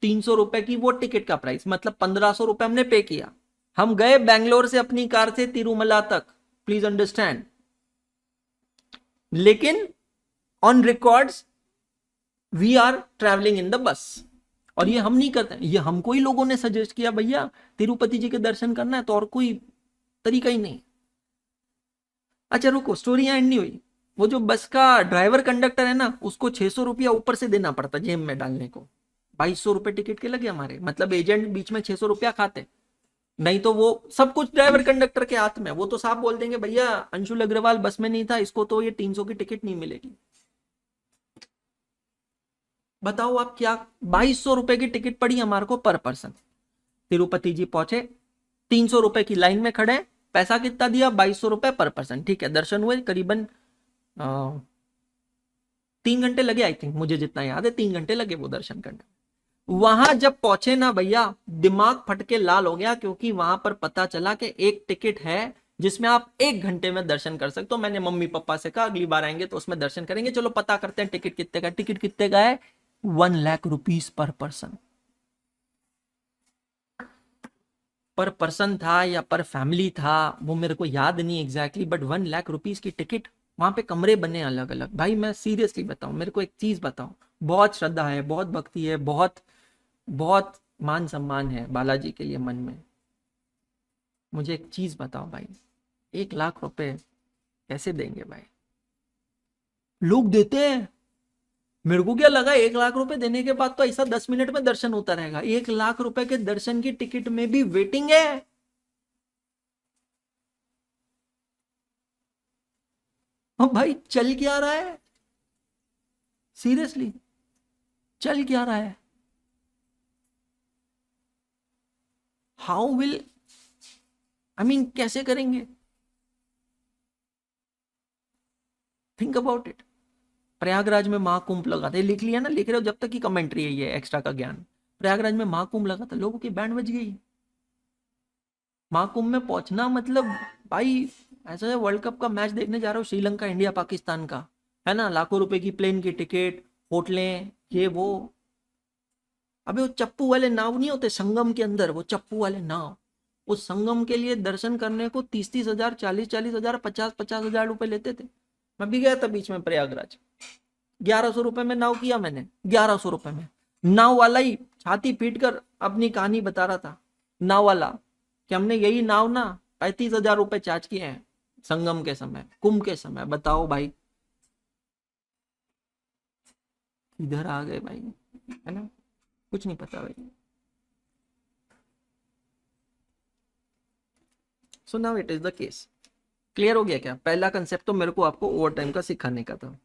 300 रुपए की वो टिकट का प्राइस, मतलब 1500 रुपए हमने पे किया। हम गए बैंगलोर से अपनी कार से तिरुमला तक, प्लीज अंडरस्टैंड। लेकिन on records we are travelling in the bus. और ये हम नहीं करते, ये हमको ही लोगों ने सजेस्ट किया, भैया तिरुपति जी के दर्शन करना है तो और कोई तरीका ही नहीं। अच्छा रुको, स्टोरी एंड नहीं हुई। वो जो बस का ड्राइवर कंडक्टर है ना, उसको 600 रुपया ऊपर से देना पड़ता जेब में डालने को। 2200 रुपए टिकट के लगे हमारे, मतलब एजेंट बीच में 600 रुपया खाते। नहीं तो वो सब कुछ ड्राइवर कंडक्टर के हाथ में। वो तो साफ बोल देंगे भैया अंशुल अग्रवाल बस में नहीं था, इसको तो ये 300 की टिकट नहीं मिलेगी। बताओ आप क्या, 2200 रुपए की टिकट पड़ी हमारे को पर पर्सन। तिरुपति जी पहुंचे, 300 रुपए की लाइन में खड़े, पैसा कितना दिया, 2200 रुपए पर पर्सन। ठीक है, दर्शन हुए करीबन 3 घंटे लगे, आई थिंक, मुझे जितना याद है 3 घंटे लगे वो दर्शन करने। वहां जब पहुंचे ना भैया, दिमाग फटके लाल हो गया, क्योंकि वहां पर पता चला कि एक टिकट है जिसमें आप 1 घंटे में दर्शन कर सकते हो। मैंने मम्मी पापा से कहा अगली बार आएंगे तो उसमें दर्शन करेंगे, चलो पता करते हैं टिकट कितने का। टिकट कितने का है, 1 लाख रुपीज पर पर्सन। पर पर्सन था या पर फैमिली था वो मेरे को याद नहीं एग्जैक्टली, बट 1 लाख रुपीज की टिकट। वहां पे कमरे बने अलग अलग। भाई मैं सीरियसली बताऊं, मेरे को एक चीज बताओ, बहुत श्रद्धा है, बहुत भक्ति है, बहुत बहुत मान सम्मान है बालाजी के लिए मन में। मुझे एक चीज बताओ भाई, 1 लाख रुपए कैसे देंगे भाई? लोग देते हैं। मेरे को क्या लगा 1 लाख रुपए देने के बाद तो ऐसा 10 मिनट में दर्शन होता रहेगा। 1 लाख रुपए के दर्शन की टिकट में भी वेटिंग है। और भाई चल क्या रहा है, सीरियसली चल क्या रहा है? हाउ विल, आई मीन कैसे करेंगे? Think about it. प्रयागराज में महाकुंभ लगा था, लिख लिया ना, लिख रहे हो जब तक की कमेंट्री है ये एक्स्ट्रा का ज्ञान। प्रयागराज में महाकुंभ लगा था, लोगों की बैंड बज गई। महाकुंभ में पहुंचना मतलब भाई ऐसा है वर्ल्ड कप का मैच देखने जा रहे हो, श्रीलंका इंडिया पाकिस्तान का, है ना, लाखों रुपए की प्लेन की टिकट, होटलें, ये वो। अबे वो चप्पू वाले नाव नहीं होते संगम के अंदर, वो चप्पू वाले नाव, उस संगम के लिए दर्शन करने को 30-30 हजार, 40-40 हजार, 50-50 हजार रुपए लेते थे। मैं भी गया था बीच में प्रयागराज, 1100 रुपए में नाव किया मैंने, 1100 रुपए में। नाव वाला ही छाती पीट कर अपनी कहानी बता रहा था, नाव वाला, कि हमने यही नाव ना 35,000 रुपए चार्ज किए हैं संगम के समय, कुंभ के समय। बताओ भाई, इधर आ गए भाई, है ना, कुछ नहीं पता भाई। So now it is the case. Clear हो गया क्या? पहला कंसेप्ट तो मेरे को आपको ओवर टाइम का सिखाने का था।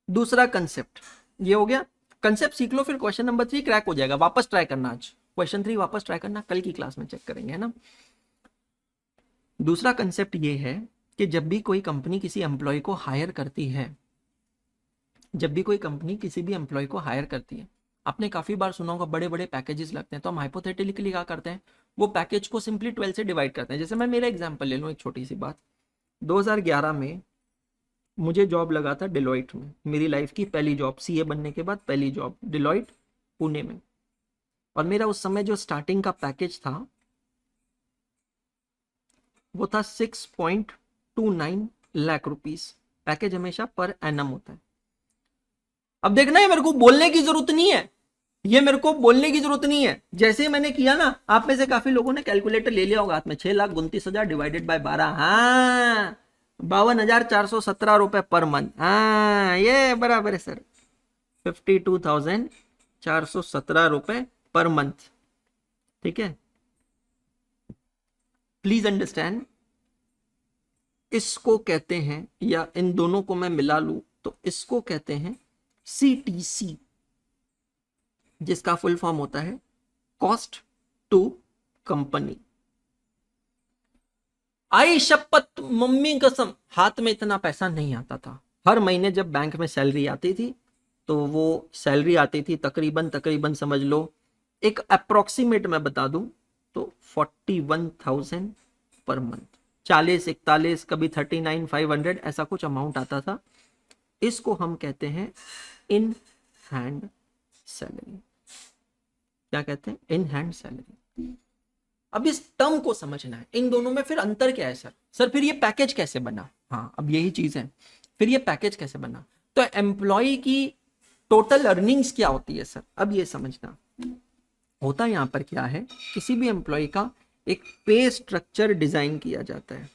दूसरा कंसेप्ट ये हो गया, कंसेप्ट सीख लो, फिर क्वेश्चन नंबर 3 क्रैक हो जाएगा। वापस ट्राई करना, आज क्वेश्चन 3 वापस ट्राई करना, कल की क्लास में चेक करेंगे, है ना। दूसरा कंसेप्ट ये है कि जब भी कोई कंपनी किसी एम्प्लॉय को हायर करती है, जब भी कोई कंपनी किसी भी एम्प्लॉय को हायर करती है, आपने काफी बार सुना होगा बड़े बड़े पैकेजेस लगते हैं, तो हम हाइपोथेटिकली क्या करते हैं, वो पैकेज को सिंपली 12 से डिवाइड करते हैं। जैसे मैं मेरा एग्जांपल ले लूँ, एक छोटी सी बात, 2011 में मुझे जॉब लगा था डिलॉइट में, मेरी लाइफ की पहली जॉब, सीए बनने के बाद पहली जॉब डिलॉइट पुणे में। और मेरा उस समय जो स्टार्टिंग का पैकेज था वो था 6.29 लाख रुपीस। पैकेज हमेशा पर एनम होता है। अब देखना है, मेरे को बोलने की जरूरत नहीं है, ये मेरे को बोलने की जरूरत नहीं है। जैसे ही मैंने किया ना, आप में से काफी लोगों ने कैलकुलेटर ले लिया होगा हाथ में, 6,29,000 डिवाइडेड बाय 12, हाँ 52,417 रुपए पर मंथ, हाँ ये बराबर है सर, 52,417 रुपए पर मंथ। ठीक है, प्लीज अंडरस्टैंड, इसको कहते हैं, या इन दोनों को मैं मिला लूं तो इसको कहते हैं सीटीसी, जिसका फुल फॉर्म होता है कॉस्ट टू कंपनी। आई शपथ, मम्मी कसम, हाथ में इतना पैसा नहीं आता था। हर महीने जब बैंक में सैलरी आती थी, तो वो सैलरी आती थी तकरीबन समझ लो, एक अप्रोक्सीमेट मैं बता दूं तो 41,000 पर मंथ, 40-41, कभी 39,500, ऐसा कुछ अमाउंट आता था। इसको हम कहते हैं इन हैंड सैलरी। क्या कहते हैं? In hand salary. अब इस टर्म को समझना है, इन दोनों में फिर अंतर क्या है सर फिर ये पैकेज कैसे बना? हाँ, अब यही चीज है, फिर ये पैकेज कैसे बना? तो एम्प्लॉय की टोटल अर्निंग्स क्या होती है सर, अब ये समझना होता। यहां पर क्या है, किसी भी एम्प्लॉय का एक पे स्ट्रक्चर डिजाइन किया जाता है।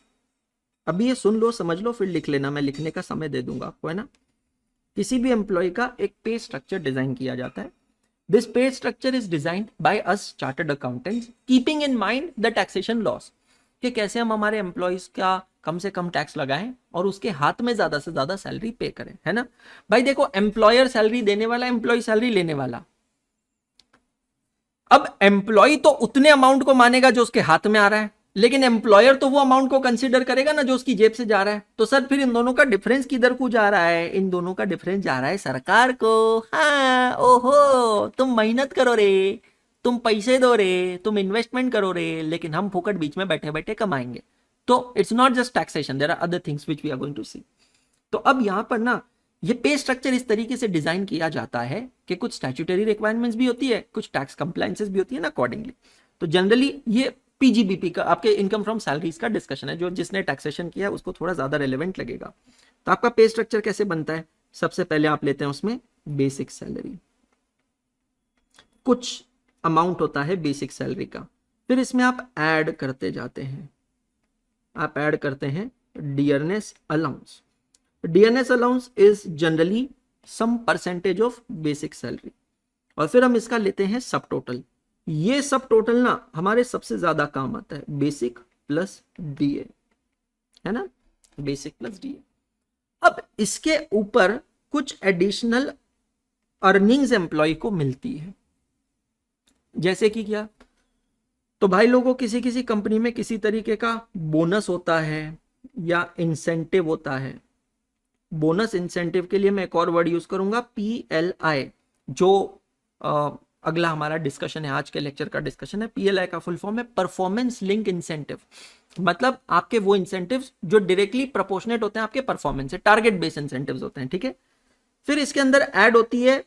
अभी ये सुन लो, समझ लो, फिर लिख लेना, मैं लिखने का समय दे दूंगा आपको, है ना। किसी भी एम्प्लॉय का एक पे स्ट्रक्चर डिजाइन किया जाता है। दिस पे structure is designed by us chartered accountants keeping in mind the taxation loss, कि कैसे हम हमारे एम्प्लॉयज का कम से कम टैक्स लगाएं और उसके हाथ में ज्यादा से ज्यादा सैलरी पे करें, है ना। भाई देखो, एम्प्लॉयर सैलरी देने वाला, एम्प्लॉय सैलरी लेने वाला। अब एम्प्लॉय तो उतने अमाउंट को मानेगा जो उसके हाथ में आ रहा है, लेकिन एम्प्लॉयर तो वो अमाउंट को कंसीडर करेगा ना जो उसकी जेब से जा रहा है। तो सर फिर इन दोनों का डिफरेंस किधर को जा रहा है? इन दोनों का डिफरेंस जा रहा है सरकार को। हाँ, ओहो, तुम मेहनत करो रे, तुम पैसे दो रे, तुम इन्वेस्टमेंट करो रे, लेकिन हम फुकट बीच में बैठे बैठे कमाएंगे। तो it's not just taxation, there are other things which we are going to see. तो अब यहां पर ना ये पे स्ट्रक्चर इस तरीके से डिजाइन किया जाता है कि कुछ स्टैट्यूटरी रिक्वायरमेंट्स भी होती है, कुछ टैक्स कंप्लायंसेस भी होती है ना अकॉर्डिंगली। तो जनरली ये पीजीबीपी का, आपके इनकम फ्रॉम सैलरीज का डिस्कशन है, जो जिसने टैक्सेशन किया है उसको थोड़ा ज्यादा रेलेवेंट लगेगा। तो आपका पे स्ट्रक्चर कैसे बनता है? सबसे पहले आप लेते हैं उसमें बेसिक सैलरी, कुछ अमाउंट होता है बेसिक सैलरी का, फिर इसमें आप ऐड करते जाते हैं, आप ऐड करते हैं dearness allowance. Dearness allowance is generally some percentage of basic salary, और फिर हम इसका लेते हैं सब टोटल। ये सब टोटल ना हमारे सबसे ज्यादा काम आता है, बेसिक प्लस डीए, है ना, बेसिक प्लस डीए। अब इसके ऊपर कुछ एडिशनल अर्निंग्स एम्प्लॉय को मिलती है, जैसे कि क्या? तो भाई लोगों, किसी किसी कंपनी में किसी तरीके का बोनस होता है या इंसेंटिव होता है। बोनस इंसेंटिव के लिए मैं एक और वर्ड यूज करूंगा, PLI, जो अगला हमारा डिस्कशन है, आज के लेक्चर का डिस्कशन है। PLI का फुल फॉर्म है परफॉर्मेंस लिंक इंसेंटिव, मतलब आपके वो इंसेंटिव्स जो डायरेक्टली प्रोपोर्शनेट होते हैं आपके परफॉर्मेंस से, टारगेट बेस्ड इंसेंटिव्स होते हैं, ठीक है। फिर इसके अंदर ऐड होती है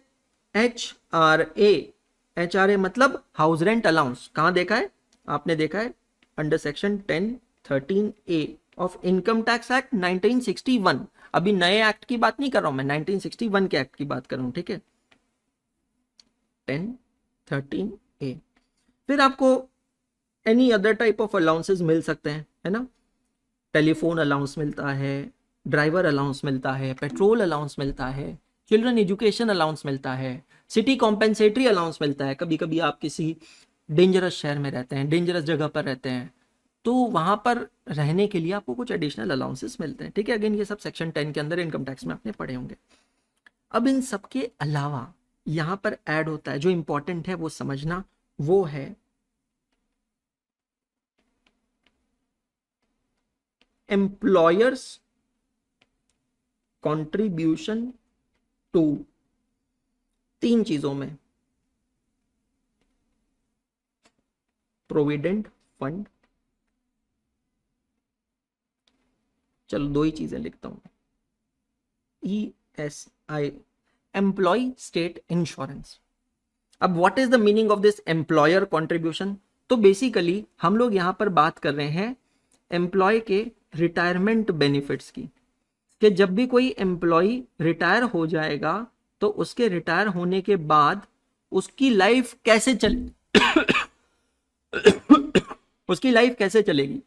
HRA। HRA मतलब हाउस रेंट अलाउंस। कहां देखा है आपने? देखा है under section 10(13)A of income tax act 1961। अभी नए एक्ट की बात नहीं कर रहा हूं मैं, 1961 के एक्ट की बात कर रहा हूं, ठीक है, 10(13)A। फिर आपको any other type of allowances मिल सकते हैं, है ना। टेलीफोन अलाउंस मिलता है, ड्राइवर अलाउंस मिलता है, पेट्रोल अलाउंस मिलता है, चिल्ड्रन एजुकेशन अलाउंस मिलता है, सिटी कॉम्पेंसेटरी अलाउंस मिलता है। कभी कभी आप किसी डेंजरस शहर में रहते हैं, डेंजरस जगह पर रहते हैं, तो वहां पर रहने के लिए आपको कुछ एडिशनल अलाउंसेस मिलते हैं, ठीक है। अगेन ये सब सेक्शन 10 के अंदर इनकम टैक्स में आपने पढ़े होंगे। अब इन सब के अलावा यहां पर ऐड होता है, जो इंपॉर्टेंट है वो समझना, वो है एम्प्लॉयर्स कंट्रीब्यूशन टू, 3 चीजों में, प्रोविडेंट फंड, चलो 2 ही चीजें लिखता हूं, ESI, एम्प्लॉय स्टेट इंश्योरेंस। अब what is the meaning of this employer contribution? तो बेसिकली हम लोग यहां पर बात कर रहे हैं एम्प्लॉय के रिटायरमेंट बेनिफिट्स की, कि जब भी कोई एम्प्लॉय रिटायर हो जाएगा तो उसके रिटायर होने के बाद उसकी लाइफ कैसे उसकी लाइफ कैसे चलेगी।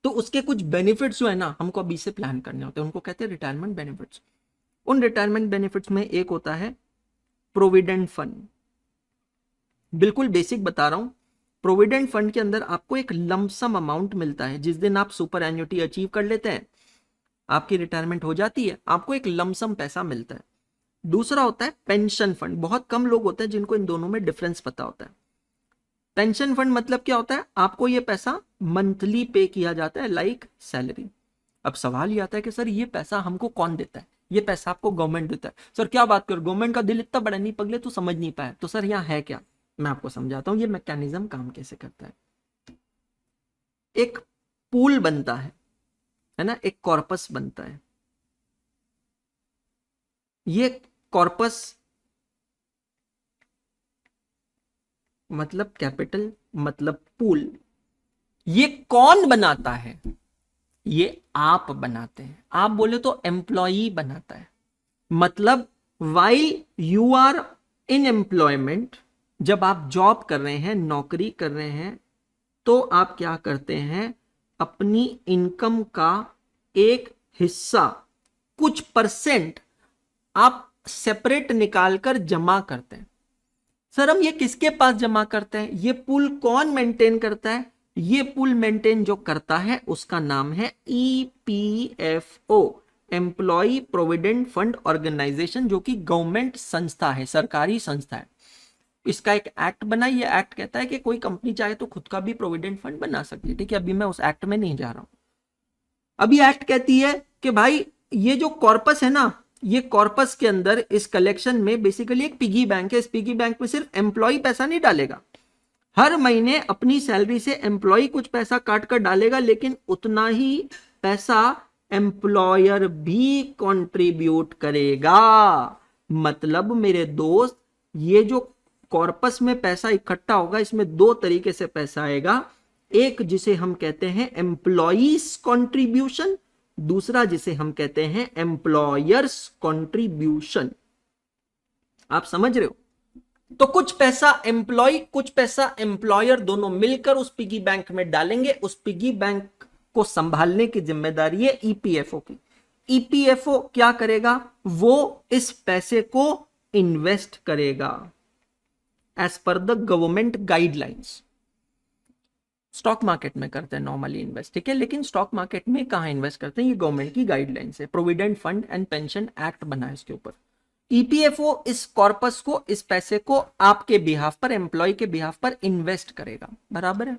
तो उसके कुछ बेनिफिट्स जो है ना, हमको अभी से प्लान करने होते हैं, उनको कहते हैं रिटायरमेंट बेनिफिट्स। उन रिटायरमेंट बेनिफिट्स में एक होता है प्रोविडेंट फंड। बिल्कुल बेसिक बता रहा हूं, प्रोविडेंट फंड के अंदर आपको एक लमसम अमाउंट मिलता है। जिस दिन आप सुपर एन्युटी अचीव कर लेते हैं, आपकी रिटायरमेंट हो जाती है, आपको एक लमसम पैसा मिलता है। दूसरा होता है पेंशन फंड। बहुत कम लोग होते हैं जिनको इन दोनों में डिफरेंस पता होता है। पेंशन फंड मतलब क्या होता है? आपको ये पैसा मंथली पे किया जाता है, लाइक सैलरी। अब सवाल ये आता है कि सर ये पैसा हमको कौन देता है? ये पैसा आपको गवर्नमेंट देता है। सर क्या बात कर, गवर्नमेंट का दिल इतना बड़ा नहीं पगले, तो समझ नहीं पाया। तो सर यहाँ है क्या, मैं आपको समझाता हूं ये मैकेनिज्म काम कैसे करता है। एक पूल बनता है ना, एक कॉर्पस बनता है। ये कॉर्पस मतलब कैपिटल, मतलब पूल। ये कौन बनाता है? ये आप बनाते हैं। आप बोले तो एम्प्लॉई बनाता है। मतलब while you are in employment, जब आप जॉब कर रहे हैं, नौकरी कर रहे हैं, तो आप क्या करते हैं, अपनी इनकम का एक हिस्सा, कुछ परसेंट आप सेपरेट निकालकर जमा करते हैं। सर हम ये किसके पास जमा करते हैं? ये पूल कौन मेंटेन करता है? ये पूल मेंटेन जो करता है उसका नाम है EPFO, employ provident fund organisation, जो कि गवर्नमेंट संस्था है, सरकारी संस्था है। इसका एक एक्ट बना, ये एक्ट कहता है कि कोई कंपनी चाहे तो खुद का भी प्रोविडेंट फंड बना सकती है। ठीक है, अभी मैं उस एक्ट में नहीं जा रहा हूं। अभी एक्ट कहती है कि भाई ये जो कॉर्पस है ना, ये कॉर्पस के अंदर इस कलेक्शन में बेसिकली एक पिगी बैंक है। इस पिगी बैंक में सिर्फ एम्प्लॉय पैसा नहीं डालेगा, हर महीने अपनी सैलरी से एम्प्लॉय कुछ पैसा काट कर डालेगा, लेकिन उतना ही पैसा एम्प्लॉयर भी कंट्रीब्यूट करेगा। मतलब मेरे दोस्त, ये जो कॉर्पस में पैसा इकट्ठा होगा, इसमें दो तरीके से पैसा आएगा। एक जिसे हम कहते हैं एम्प्लॉइज कंट्रीब्यूशन, दूसरा जिसे हम कहते हैं एम्प्लॉयर्स कंट्रीब्यूशन। आप समझ रहे हो? तो कुछ पैसा एम्प्लॉय, कुछ पैसा एम्प्लॉयर, दोनों मिलकर उस पिगी बैंक में डालेंगे। उस पिगी बैंक को संभालने की जिम्मेदारी है ईपीएफओ की। ईपीएफओ क्या करेगा? वो इस पैसे को इन्वेस्ट करेगा as per the government guidelines. Stock market में करते हैं नॉर्मली इन्वेस्ट, ठीक है, लेकिन स्टॉक मार्केट में कहां इन्वेस्ट करते हैं? ये गवर्नमेंट की गाइडलाइंस है, provident fund and pension act बना है इसके ऊपर। ईपीएफओ इस कॉर्पस को, इस पैसे को आपके बिहाफ पर, एम्प्लॉय के बिहाफ पर इन्वेस्ट करेगा, बराबर है।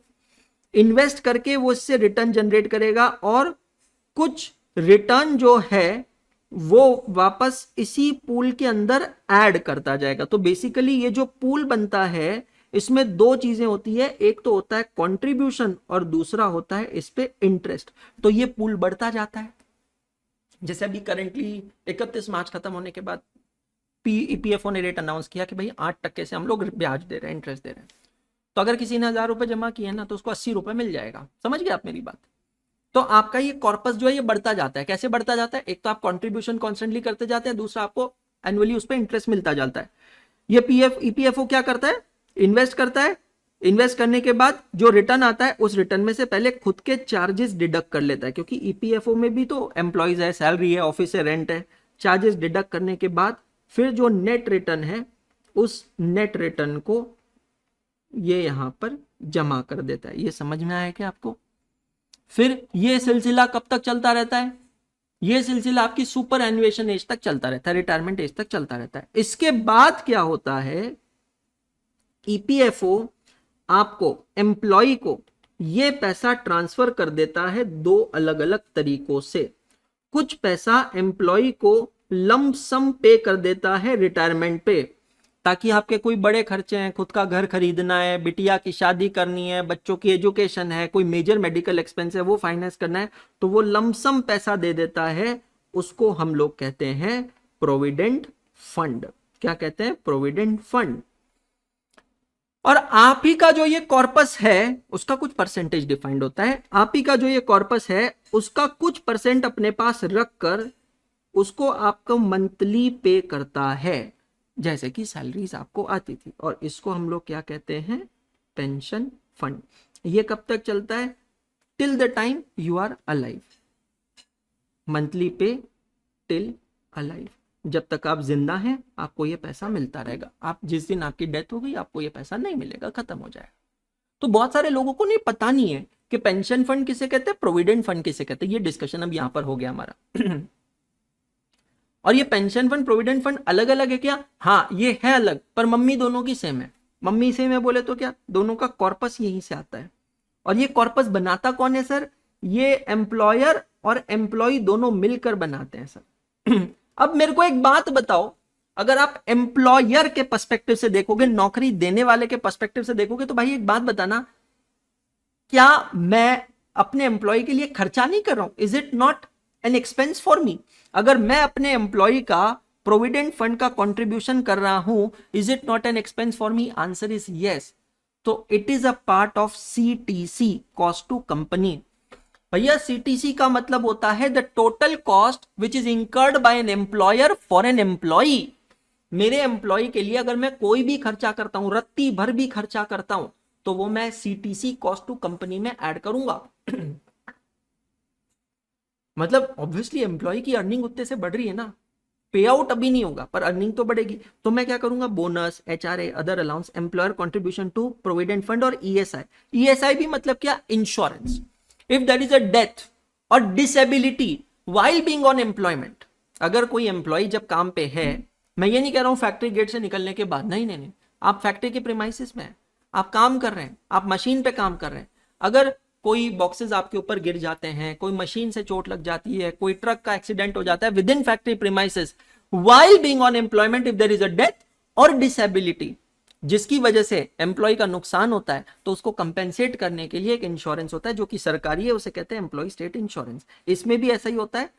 इन्वेस्ट करके वो इससे रिटर्न जनरेट करेगा और कुछ रिटर्न जो है वो वापस इसी पूल के अंदर ऐड करता जाएगा। तो बेसिकली ये जो पूल बनता है इसमें दो चीजें होती है, एक तो होता है कंट्रीब्यूशन और दूसरा होता है इस पे इंटरेस्ट। तो ये पूल बढ़ता जाता है। जैसे अभी करंटली 31 मार्च खत्म होने के बाद ईपीएफओ ने रेट अनाउंस किया कि भाई 8% से हम लोग ब्याज दे रहे हैं, इंटरेस्ट दे रहे हैं। तो अगर किसी ने 1000 रुपए जमा किए ना तो उसको 80 रुपए मिल जाएगा। समझ गए आप मेरी बात? तो आपका ये कॉर्पस जो है ये बढ़ता जाता है। कैसे बढ़ता जाता है? एक तो आप कंट्रीब्यूशन कॉन्स्टेंटली करते जाते हैं, दूसरा आपको एनुअली उस पर इंटरेस्ट मिलता जाता है। ये ईपीएफओ क्या करता है? इन्वेस्ट करता है। इन्वेस्ट करने के बाद जो रिटर्न आता है उस रिटर्न में से पहले खुद के चार्जेस डिडक्ट कर लेता है, क्योंकि ईपीएफओ में भी तो एम्प्लॉइज है, सैलरी है, ऑफिस है, रेंट है। चार्जेस डिडक्ट करने के बाद फिर जो नेट रिटर्न है उस नेट रिटर्न को ये यहां पर जमा कर देता है। ये समझ में आया क्या आपको? फिर ये सिलसिला कब तक चलता रहता है? ये सिलसिला आपकी सुपर एनुएशन एज तक चलता रहता है, रिटायरमेंट एज तक चलता रहता है। इसके बाद क्या होता है? ईपीएफओ आपको, एम्प्लॉय को ये पैसा ट्रांसफर कर देता है दो अलग अलग तरीकों से। कुछ पैसा एम्प्लॉय को लंप सम पे कर देता है रिटायरमेंट पे, ताकि आपके कोई बड़े खर्चे हैं, खुद का घर खरीदना है, बिटिया की शादी करनी है, बच्चों की एजुकेशन है, कोई मेजर मेडिकल एक्सपेंस है वो फाइनेंस करना है, तो वो लमसम पैसा दे देता है। उसको हम लोग कहते हैं प्रोविडेंट फंड। क्या कहते हैं? Provident fund. और आप ही का जो ये कॉर्पस है उसका कुछ परसेंटेज डिफाइंड होता है। आप ही का जो ये कॉर्पस है उसका कुछ परसेंट अपने पास रखकर उसको आपको मंथली पे करता है, जैसे कि सैलरीज आपको आती थी। और इसको हम लोग क्या कहते हैं? Pension fund. ये कब तक चलता है? Till the time you are alive. Monthly pay till alive. जब तक आप जिंदा हैं आपको ये पैसा मिलता रहेगा। आप जिस दिन आपकी डेथ हो गई आपको ये पैसा नहीं मिलेगा, खत्म हो जाएगा। तो बहुत सारे लोगों को नहीं पता नहीं है कि पेंशन फंड किसे कहते हैं, प्रोविडेंट फंड किसे कहते हैं। ये डिस्कशन अब यहां पर हो गया हमारा। और ये पेंशन फंड, प्रोविडेंट फंड अलग अलग है क्या? हाँ ये है अलग, पर मम्मी दोनों की सेम है। मम्मी से मैं बोले तो क्या, दोनों का कॉर्पस यहीं से आता है। और ये कॉर्पस बनाता कौन है सर? ये एम्प्लॉयर और एम्प्लॉय दोनों मिलकर बनाते हैं सर। अब मेरे को एक बात बताओ, अगर आप एम्प्लॉयर के पर्सपेक्टिव से देखोगे, नौकरी देने वाले के पर्सपेक्टिव से देखोगे, तो भाई एक बात बताना, क्या मैं अपने एम्प्लॉय के लिए खर्चा नहीं कर रहा हूं? Is it not an expense for मी? अगर मैं अपने एम्प्लॉय का प्रोविडेंट फंड का कंट्रीब्यूशन कर रहा हूं, is it not an expense for me? Answer is yes. तो it is a part of CTC, cost to company. भैया सीटीसी का मतलब होता है the total cost which is incurred by an employer for an employee. मेरे employee के लिए अगर मैं कोई भी खर्चा करता हूं, रत्ती भर भी खर्चा करता हूं, तो वो मैं सीटीसी, कॉस्ट टू कंपनी में ऐड करूंगा। मतलब ऑब्वियसली एम्प्लॉय की अर्निंग उतने से बढ़ रही है ना, पे आउट अभी नहीं होगा पर अर्निंग तो बढ़ेगी। तो मैं क्या करूंगा, bonus, HRA, other allowance, employer contribution to provident fund और ईएसआई। ईएसआई भी मतलब क्या, insurance. If there is a death और disability while being on employment, अगर कोई एम्प्लॉय जब काम पे है, मैं ये नहीं कह रहा हूं फैक्ट्री गेट से निकलने के बाद, नहीं नहीं नहीं, आप फैक्ट्री के प्रीमाइसिस में हैं, आप काम कर रहे हैं, आप मशीन पे काम कर रहे हैं, अगर कोई बॉक्सेस आपके ऊपर गिर जाते हैं, कोई मशीन से चोट लग जाती है, कोई ट्रक का एक्सीडेंट हो जाता है within factory premises while being on employment, if there is a death और डिसेबिलिटी, जिसकी वजह से एम्प्लॉय का नुकसान होता है, तो उसको कंपेंसेट करने के लिए एक इंश्योरेंस होता है जो कि सरकारी है, उसे कहते हैं एम्प्लॉय स्टेट इंश्योरेंस। इसमें भी ऐसा ही होता है,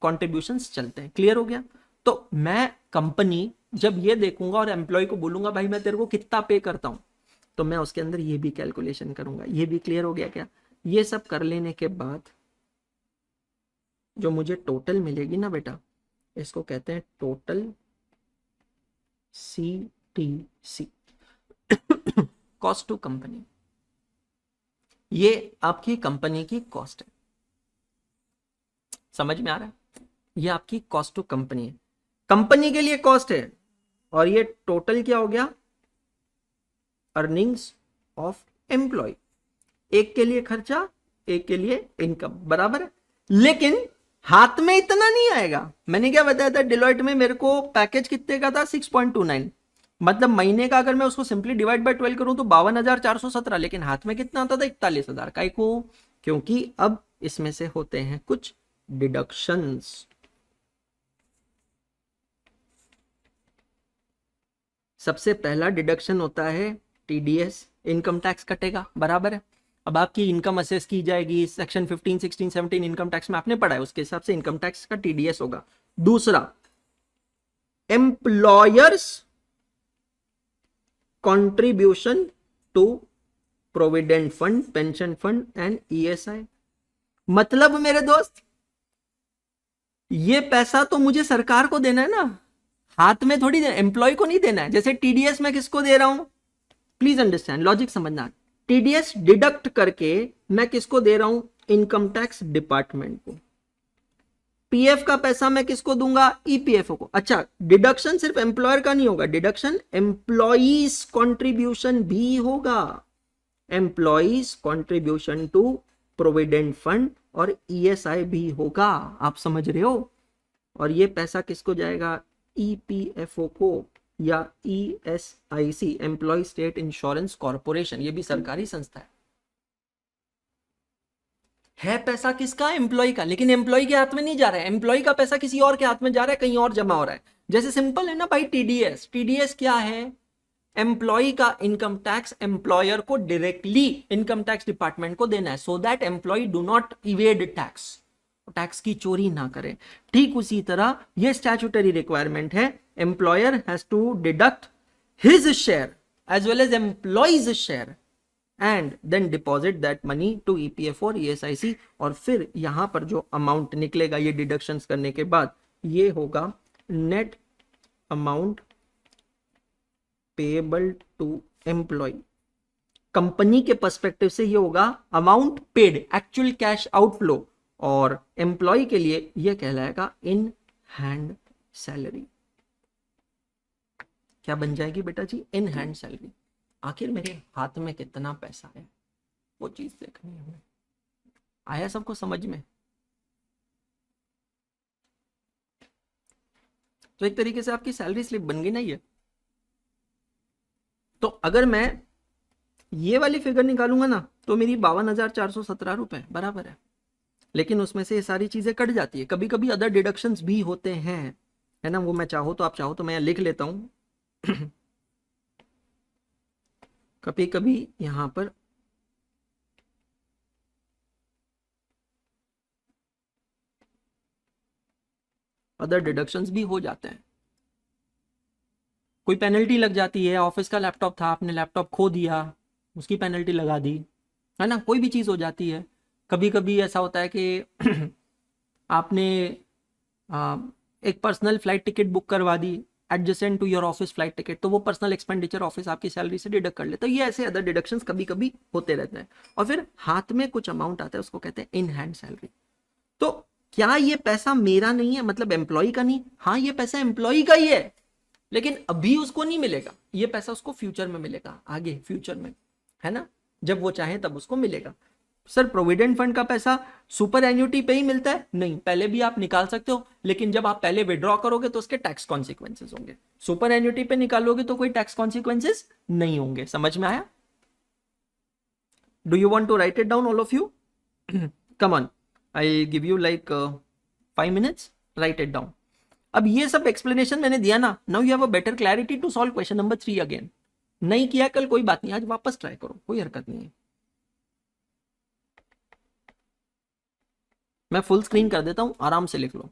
कॉन्ट्रीब्यूशंस चलते हैं। क्लियर हो गया? तो मैं कंपनी जब ये देखूंगा और एम्प्लॉय को बोलूंगा भाई मैं तेरे को कितना पे करता हूं, तो मैं उसके अंदर ये भी कैलकुलेशन करूंगा। ये भी क्लियर हो गया क्या? ये सब कर लेने के बाद जो मुझे टोटल मिलेगी ना बेटा, इसको कहते हैं total CTC, cost to company. ये आपकी कंपनी की कॉस्ट है, समझ में आ रहा है? ये आपकी कॉस्ट टू कंपनी है, कंपनी के लिए कॉस्ट है, और ये टोटल क्या हो गया, अर्निंग्स ऑफ एम्प्लॉय। एक के लिए खर्चा, एक के लिए इनकम, बराबर है। लेकिन हाथ में इतना नहीं आएगा। मैंने क्या बताया था, डिलॉयट में मेरे को पैकेज कितने का था, 6.29, मतलब महीने का अगर मैं उसको सिंपली डिवाइड बाय 12 करूं तो 52,417, लेकिन हाथ में कितना आता था, 41,000 का। क्योंकि अब इसमें से होते हैं कुछ डिडक्शंस। सबसे पहला डिडक्शन होता है टीडीएस, इनकम टैक्स कटेगा, बराबर है। अब आपकी इनकम असेस की जाएगी, सेक्शन 15, 16, 17 इनकम टैक्स में आपने पढ़ा है, उसके हिसाब से इनकम टैक्स का टीडीएस होगा। दूसरा, employers contribution to provident fund, pension fund and ESI. मतलब मेरे दोस्त, ये पैसा तो मुझे सरकार को देना है ना, हाथ में थोड़ी देना, एम्प्लॉय को नहीं देना है। जैसे टीडीएस मैं किसको दे रहा हूं, प्लीज अंडरस्टैंड, लॉजिक समझना। टीडीएस डिडक्ट करके मैं किसको दे रहा हूं, इनकम टैक्स डिपार्टमेंट को। पीएफ का पैसा मैं किसको दूंगा, ईपीएफओ को। अच्छा, डिडक्शन सिर्फ एम्प्लॉयर का नहीं होगा, डिडक्शन एम्प्लॉइज कंट्रीब्यूशन भी होगा, employees contribution to provident fund और ईएसआई भी होगा। आप समझ रहे हो? और ये पैसा किसको जाएगा, ईपीएफओ को या ESIC, employ state insurance corporation, ये भी सरकारी संस्था है पैसा किसका, एम्प्लॉय का। लेकिन एम्प्लॉय के हाथ में नहीं जा रहा है, एम्प्लॉय का पैसा किसी और के हाथ में जा रहा है, कहीं और जमा हो रहा है। जैसे सिंपल है ना भाई, टीडीएस, टीडीएस क्या है, एम्प्लॉय का इनकम टैक्स एम्प्लॉयर को डायरेक्टली इनकम टैक्स डिपार्टमेंट को देना है, so that employee do not evade tax, tax की चोरी ना करें। ठीक उसी तरह ये स्टैट्यूटरी रिक्वायरमेंट है, employer has to deduct his share as well as employee's share and then deposit that money to EPFO और ईएसआईसी। और फिर यहां पर जो अमाउंट निकलेगा ये डिडक्शंस करने के बाद, ये होगा net amount payable to employee. Company के पर्सपेक्टिव से ये होगा amount paid, actual cash outflow, और एम्प्लॉय के लिए यह कहलाएगा इन हैंड सैलरी। क्या बन जाएगी बेटा जी, इन हैंड सैलरी। आखिर मेरे हाथ में कितना पैसा है वो चीज देखनी है हमें। आया सबको समझ में? तो एक तरीके से आपकी सैलरी स्लिप बन गई ना ये। तो अगर मैं ये वाली फिगर निकालूंगा ना, तो मेरी 52,417 रुपए बराबर है। लेकिन उसमें से ये सारी चीजें कट जाती है, कभी कभी अदर डिडक्शंस भी होते हैं, है ना। वो मैं चाहो तो, आप चाहो तो मैं लिख लेता हूं। कभी कभी यहां पर अदर डिडक्शंस भी हो जाते हैं। कोई पेनल्टी लग जाती है, ऑफिस का लैपटॉप था, आपने लैपटॉप खो दिया, उसकी पेनल्टी लगा दी, है ना। कोई भी चीज हो जाती है। कभी कभी ऐसा होता है कि आपने एक पर्सनल फ्लाइट टिकट बुक करवा दी adjacent to your office flight ticket, तो वो पर्सनल एक्सपेंडिचर ऑफिस आपकी सैलरी से डिडक्ट कर लेता है। ये ऐसे अदर डिडक्शंस कभी कभी होते रहते हैं। और फिर हाथ में कुछ अमाउंट आता है, उसको कहते हैं इन हैंड सैलरी। तो क्या ये पैसा मेरा नहीं है, मतलब एम्प्लॉय का नहीं? हाँ, ये पैसा एम्प्लॉय का ही है, लेकिन अभी उसको नहीं मिलेगा, ये पैसा उसको फ्यूचर में मिलेगा, आगे फ्यूचर में, है ना, जब वो चाहे तब उसको मिलेगा। सर प्रोविडेंट फंड का पैसा सुपर एन्युटी पे ही मिलता है? नहीं, पहले भी आप निकाल सकते हो, लेकिन जब आप पहले विड्रॉ करोगे तो उसके टैक्स कॉन्सिक्वेंसेस होंगे। सुपर एन्युटी पे निकालोगे तो कोई टैक्स कॉन्सिक्वेंसेस नहीं होंगे। समझ में आया? Do you want to write it down all of you? Come on, I give you like 5 minutes, write it down. अब ये सब एक्सप्लेनेशन मैंने दिया ना, now you have a better clarity to solve question number 3 again. नहीं किया कल, कोई बात नहीं, आज वापस ट्राई करो, कोई हरकत नहीं है। मैं फुल स्क्रीन कर देता हूं, आराम से लिख लो।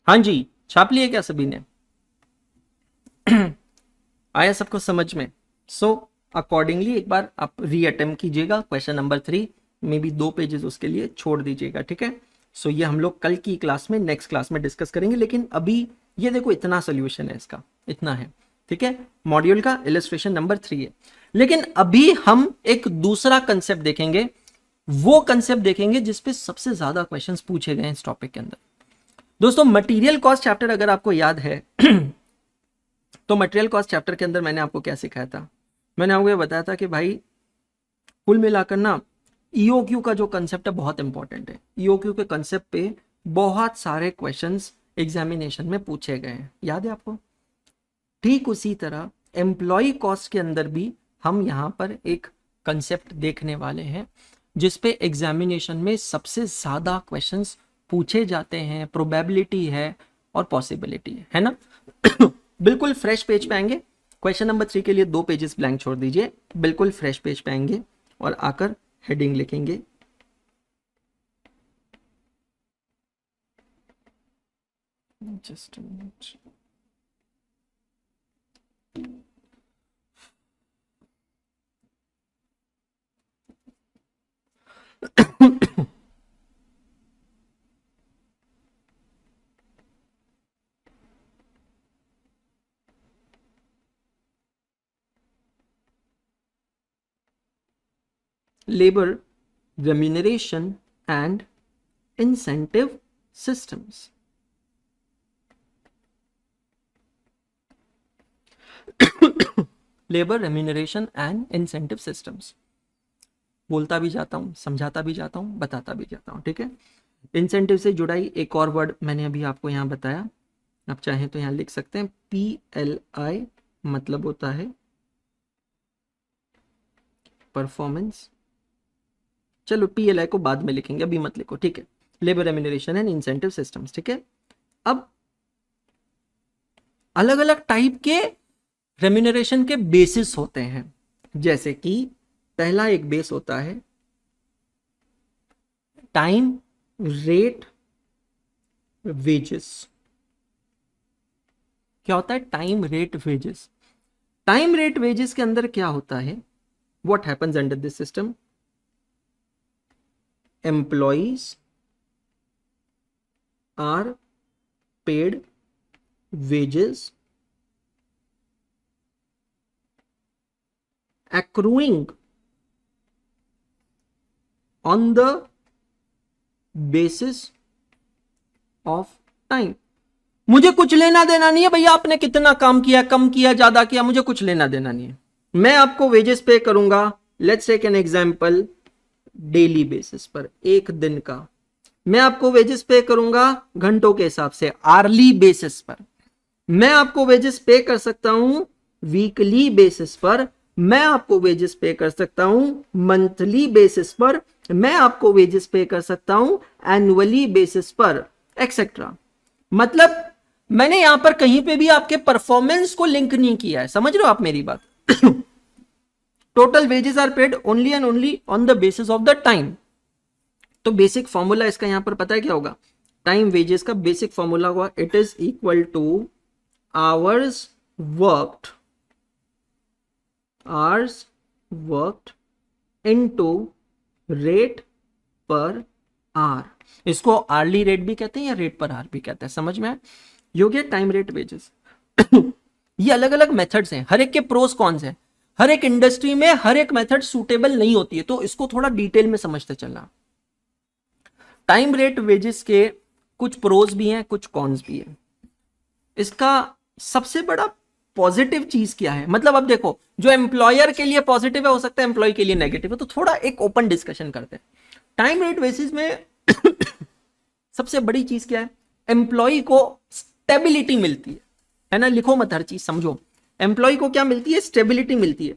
हाँ जी, छाप लिए क्या सभी ने? आया सबको समझ में? सो अकॉर्डिंगली एक बार आप रीअटेम्प्ट कीजिएगा question number 3, may be 2 pages उसके लिए छोड़ दीजिएगा, ठीक है? सो ये हम लोग कल की क्लास में, नेक्स्ट क्लास में डिस्कस करेंगे, लेकिन अभी ये देखो इतना सोल्यूशन है इसका, इतना है, ठीक है? मॉड्यूल का इलस्ट्रेशन नंबर 3 है। लेकिन अभी हम एक दूसरा कंसेप्ट देखेंगे, वो कंसेप्ट देखेंगे जिसपे सबसे ज्यादा क्वेश्चंस पूछे गए इस टॉपिक के अंदर। दोस्तों मटेरियल कॉस्ट चैप्टर अगर आपको याद है तो मटेरियल कॉस्ट चैप्टर के अंदर मैंने आपको क्या सिखाया था? मैंने आपको ये बताया था कि भाई कुल मिलाकर ना ईओक्यू का जो कंसेप्ट है बहुत इंपॉर्टेंट है। ईओक्यू के कंसेप्ट पे बहुत सारे क्वेश्चंस एग्जामिनेशन में पूछे गए हैं, याद है आपको? ठीक उसी तरह एम्प्लॉय कॉस्ट के अंदर भी हम यहाँ पर एक कंसेप्ट देखने वाले हैं जिसपे एग्जामिनेशन में सबसे ज्यादा क्वेश्चंस पूछे जाते हैं, प्रोबेबिलिटी है और पॉसिबिलिटी है ना? बिल्कुल फ्रेश पेज पे आएंगे। क्वेश्चन नंबर 3 के लिए 2 पेजेस ब्लैंक छोड़ दीजिए, बिल्कुल फ्रेश पेज पे आएंगे और आकर हेडिंग लिखेंगे just labor remuneration and incentive systems. Labour remuneration and incentive systems, बोलता भी जाता हूं, समझाता भी जाता हूं, बताता भी जाता हूं, ठीक है? इंसेंटिव से जुड़ा ही एक और वर्ड मैंने अभी आपको यहां बताया, आप चाहें तो यहां लिख सकते हैं PLI, मतलब होता है परफॉर्मेंस। चलो PLI को बाद में लिखेंगे, अभी मत लिखो, ठीक है? Labour remuneration and incentive systems, ठीक है? अब अलग अलग टाइप के रेम्यूनरेशन के बेसिस होते हैं, जैसे कि पहला एक बेस होता है टाइम रेट वेजेस। क्या होता है time rate wages? Time rate wages के अंदर क्या होता है? What happens under this system? Employees are paid wages accruing on the basis of time। मुझे कुछ लेना देना नहीं है भैया, आपने कितना काम किया, कम किया, ज्यादा किया, मुझे कुछ लेना देना नहीं है। मैं आपको वेजेस पे करूंगा, let's take an example, daily basis पर, एक दिन का। मैं आपको वेजेस पे करूंगा घंटों के हिसाब से, आर्ली बेसिस पर। मैं आपको वेजेस पे कर सकता हूं वीकली बेसिस पर, मैं आपको वेजेस पे कर सकता हूं मंथली बेसिस पर, मैं आपको वेजेस पे कर सकता हूं एनुअली बेसिस पर, एक्सेट्रा। मतलब मैंने यहां पर कहीं पे भी आपके परफॉर्मेंस को लिंक नहीं किया है, समझ रहे हो आप मेरी बात? Total wages are paid only and only on the basis of the time. तो बेसिक फॉर्मूला इसका यहां पर पता है क्या होगा? टाइम वेजेस का बेसिक फॉर्मूला हुआ it is equal to hours worked, hours worked into rate per hour। इसको आर्ली रेट भी कहते हैं या रेट पर आवर भी कहते हैं, समझ में आया? ये हो गया टाइम रेट वेजेस। ये अलग अलग मेथड्स हैं, हर एक के प्रोस कॉन्स हैं, हर एक इंडस्ट्री में हर एक मेथड सूटेबल नहीं होती है, तो इसको थोड़ा डिटेल में समझते चलना। टाइम रेट वेजेस के कुछ प्रोस भी हैं, कुछ कॉन्स भी हैं। इसका सबसे बड़ा पॉजिटिव चीज क्या है? मतलब अब देखो, जो एम्प्लॉयर के लिए पॉजिटिव है हो सकता है एम्प्लॉय के लिए नेगेटिव है, तो थोड़ा एक ओपन डिस्कशन करते हैं। टाइम रेट बेसिस में सबसे बड़ी चीज क्या है? एम्प्लॉय को स्टेबिलिटी मिलती है ना? लिखो मत हर चीज, समझो। एम्प्लॉय को क्या मिलती है? स्टेबिलिटी मिलती है।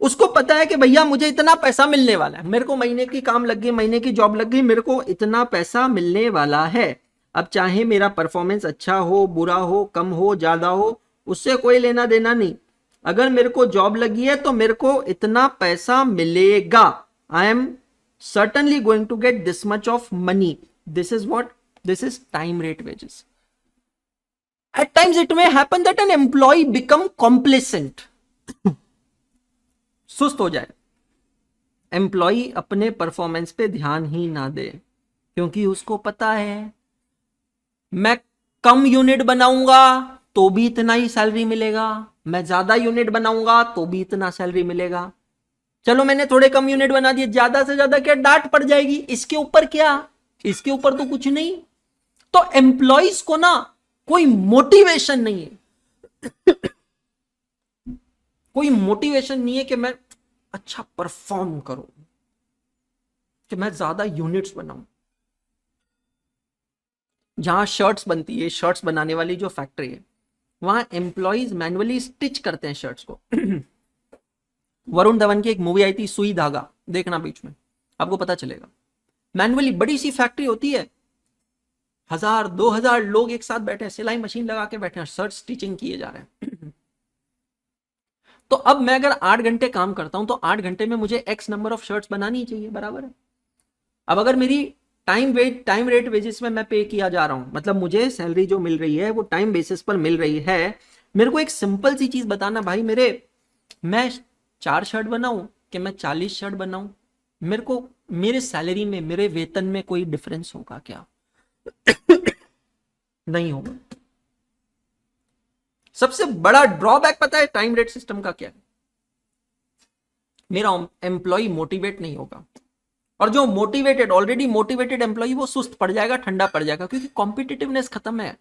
उसको पता है कि भैया मुझे इतना पैसा मिलने वाला है, मेरे को महीने की काम लग गई, महीने की जॉब लग गई, मेरे को इतना पैसा मिलने वाला है। अब चाहे मेरा परफॉर्मेंस अच्छा हो, बुरा हो, कम हो, ज्यादा हो, उससे कोई लेना देना नहीं। अगर मेरे को जॉब लगी है तो मेरे को इतना पैसा मिलेगा, I am certainly going to get this much of money। this is what This is time rate wages. At times it may happen that an employee become complacent. सुस्त हो जाए, एम्प्लॉई अपने परफॉर्मेंस पे ध्यान ही ना दे, क्योंकि उसको पता है मैं कम यूनिट बनाऊंगा तो भी इतना ही सैलरी मिलेगा, मैं ज्यादा यूनिट बनाऊंगा तो भी इतना सैलरी मिलेगा। चलो मैंने थोड़े कम यूनिट बना दिए, ज्यादा से ज्यादा क्या डांट पड़ जाएगी, इसके ऊपर क्या, इसके ऊपर तो कुछ नहीं। तो एम्प्लॉइज को ना कोई मोटिवेशन नहीं है, कोई मोटिवेशन नहीं है कि मैं अच्छा परफॉर्म करूं, कि मैं ज्यादा यूनिट्स बनाऊं। जहां शर्ट्स बनती है, शर्ट्स बनाने वाली जो फैक्ट्री है, वहां एम्प्लॉइज मैनुअली स्टिच करते हैं शर्ट्स को। वरुण धवन की एक मूवी आई थी सुई धागा, देखना बीच में, आपको पता चलेगा। मैनुअली बड़ी सी फैक्ट्री होती है, 1000-2000 लोग एक साथ बैठे हैं, सिलाई मशीन लगा के बैठे हैं, शर्ट स्टिचिंग किए जा रहे हैं। तो अब मैं अगर 8 घंटे काम करता हूं तो 8 घंटे में मुझे एक्स नंबर ऑफ शर्ट्स बनानी चाहिए, बराबर है। अब अगर मेरी टाइम रेट बेसिस में मैं पे किया जा रहा हूं, मतलब मुझे सैलरी जो मिल रही है वो टाइम बेसिस पर मिल रही है, मेरे को एक सिंपल सी चीज बताना भाई, मैं 4 शर्ट बनाऊं कि मैं 40 शर्ट बनाऊं, मेरे को मेरे सैलरी में, मेरे वेतन में कोई डिफरेंस होगा क्या? नहीं होगा। सबसे बड़ा ड्रॉबैक पता है टाइम रेट सिस्टम का क्या है? मेरा एम्प्लॉय मोटिवेट नहीं होगा, और जो ऑलरेडी मोटिवेटेड एम्प्लॉय वो सुस्त पड़ जाएगा, ठंडा पड़ जाएगा, क्योंकि कॉम्पिटिटिवनेस खत्म है।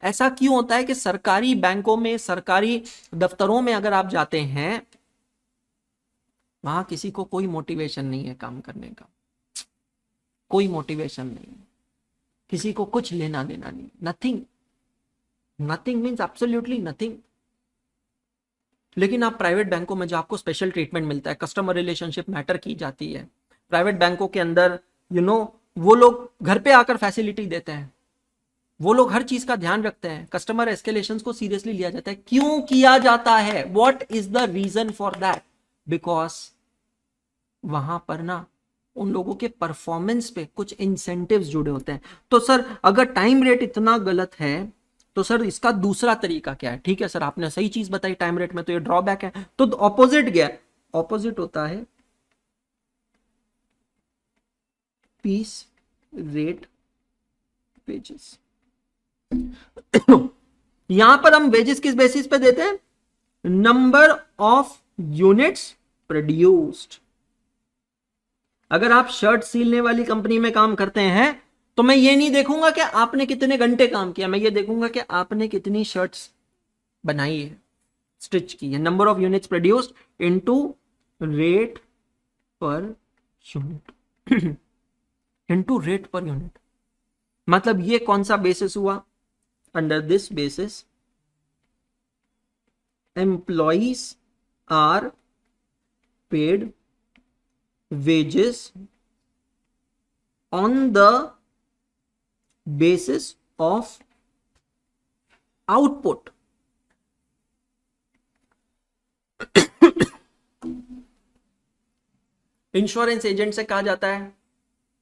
ऐसा क्यों होता है कि सरकारी बैंकों में, सरकारी दफ्तरों में अगर आप जाते हैं, वहां किसी को कोई मोटिवेशन नहीं है काम करने का, कोई मोटिवेशन नहीं है, किसी को कुछ लेना देना नहीं, नथिंग मीन्स एब्सोल्युटली नथिंग। लेकिन आप प्राइवेट बैंकों में, जो आपको स्पेशल ट्रीटमेंट मिलता है, कस्टमर रिलेशनशिप मैटर की जाती है, प्राइवेट बैंकों के अंदर वो लोग घर पे आकर फैसिलिटी देते हैं, वो लोग हर चीज का ध्यान रखते हैं, कस्टमर एस्केलेशंस को सीरियसली लिया जाता है। क्यों किया जाता है? What is the reason for that? Because वहां पर ना उन लोगों के परफॉर्मेंस पे कुछ इंसेंटिव्स जुड़े होते हैं। तो सर अगर टाइम रेट इतना गलत है तो सर इसका दूसरा तरीका क्या है? ठीक है सर, आपने सही चीज बताई, टाइम रेट में तो ये ड्रॉबैक है, तो ऑपोजिट गया, ऑपोजिट होता है पीस रेट वेजेस। यहां पर हम वेजेस किस बेसिस पे देते हैं? Number of units produced. अगर आप शर्ट सीलने वाली कंपनी में काम करते हैं तो मैं ये नहीं देखूंगा कि आपने कितने घंटे काम किया, मैं ये देखूंगा कि आपने कितनी शर्ट्स बनाई है, स्टिच की है। Number of units produced into rate per unit, into rate per unit. मतलब ये कौन सा बेसिस हुआ? Under this basis employees are paid wages on the basis of output। Insurance agent से कहा जाता है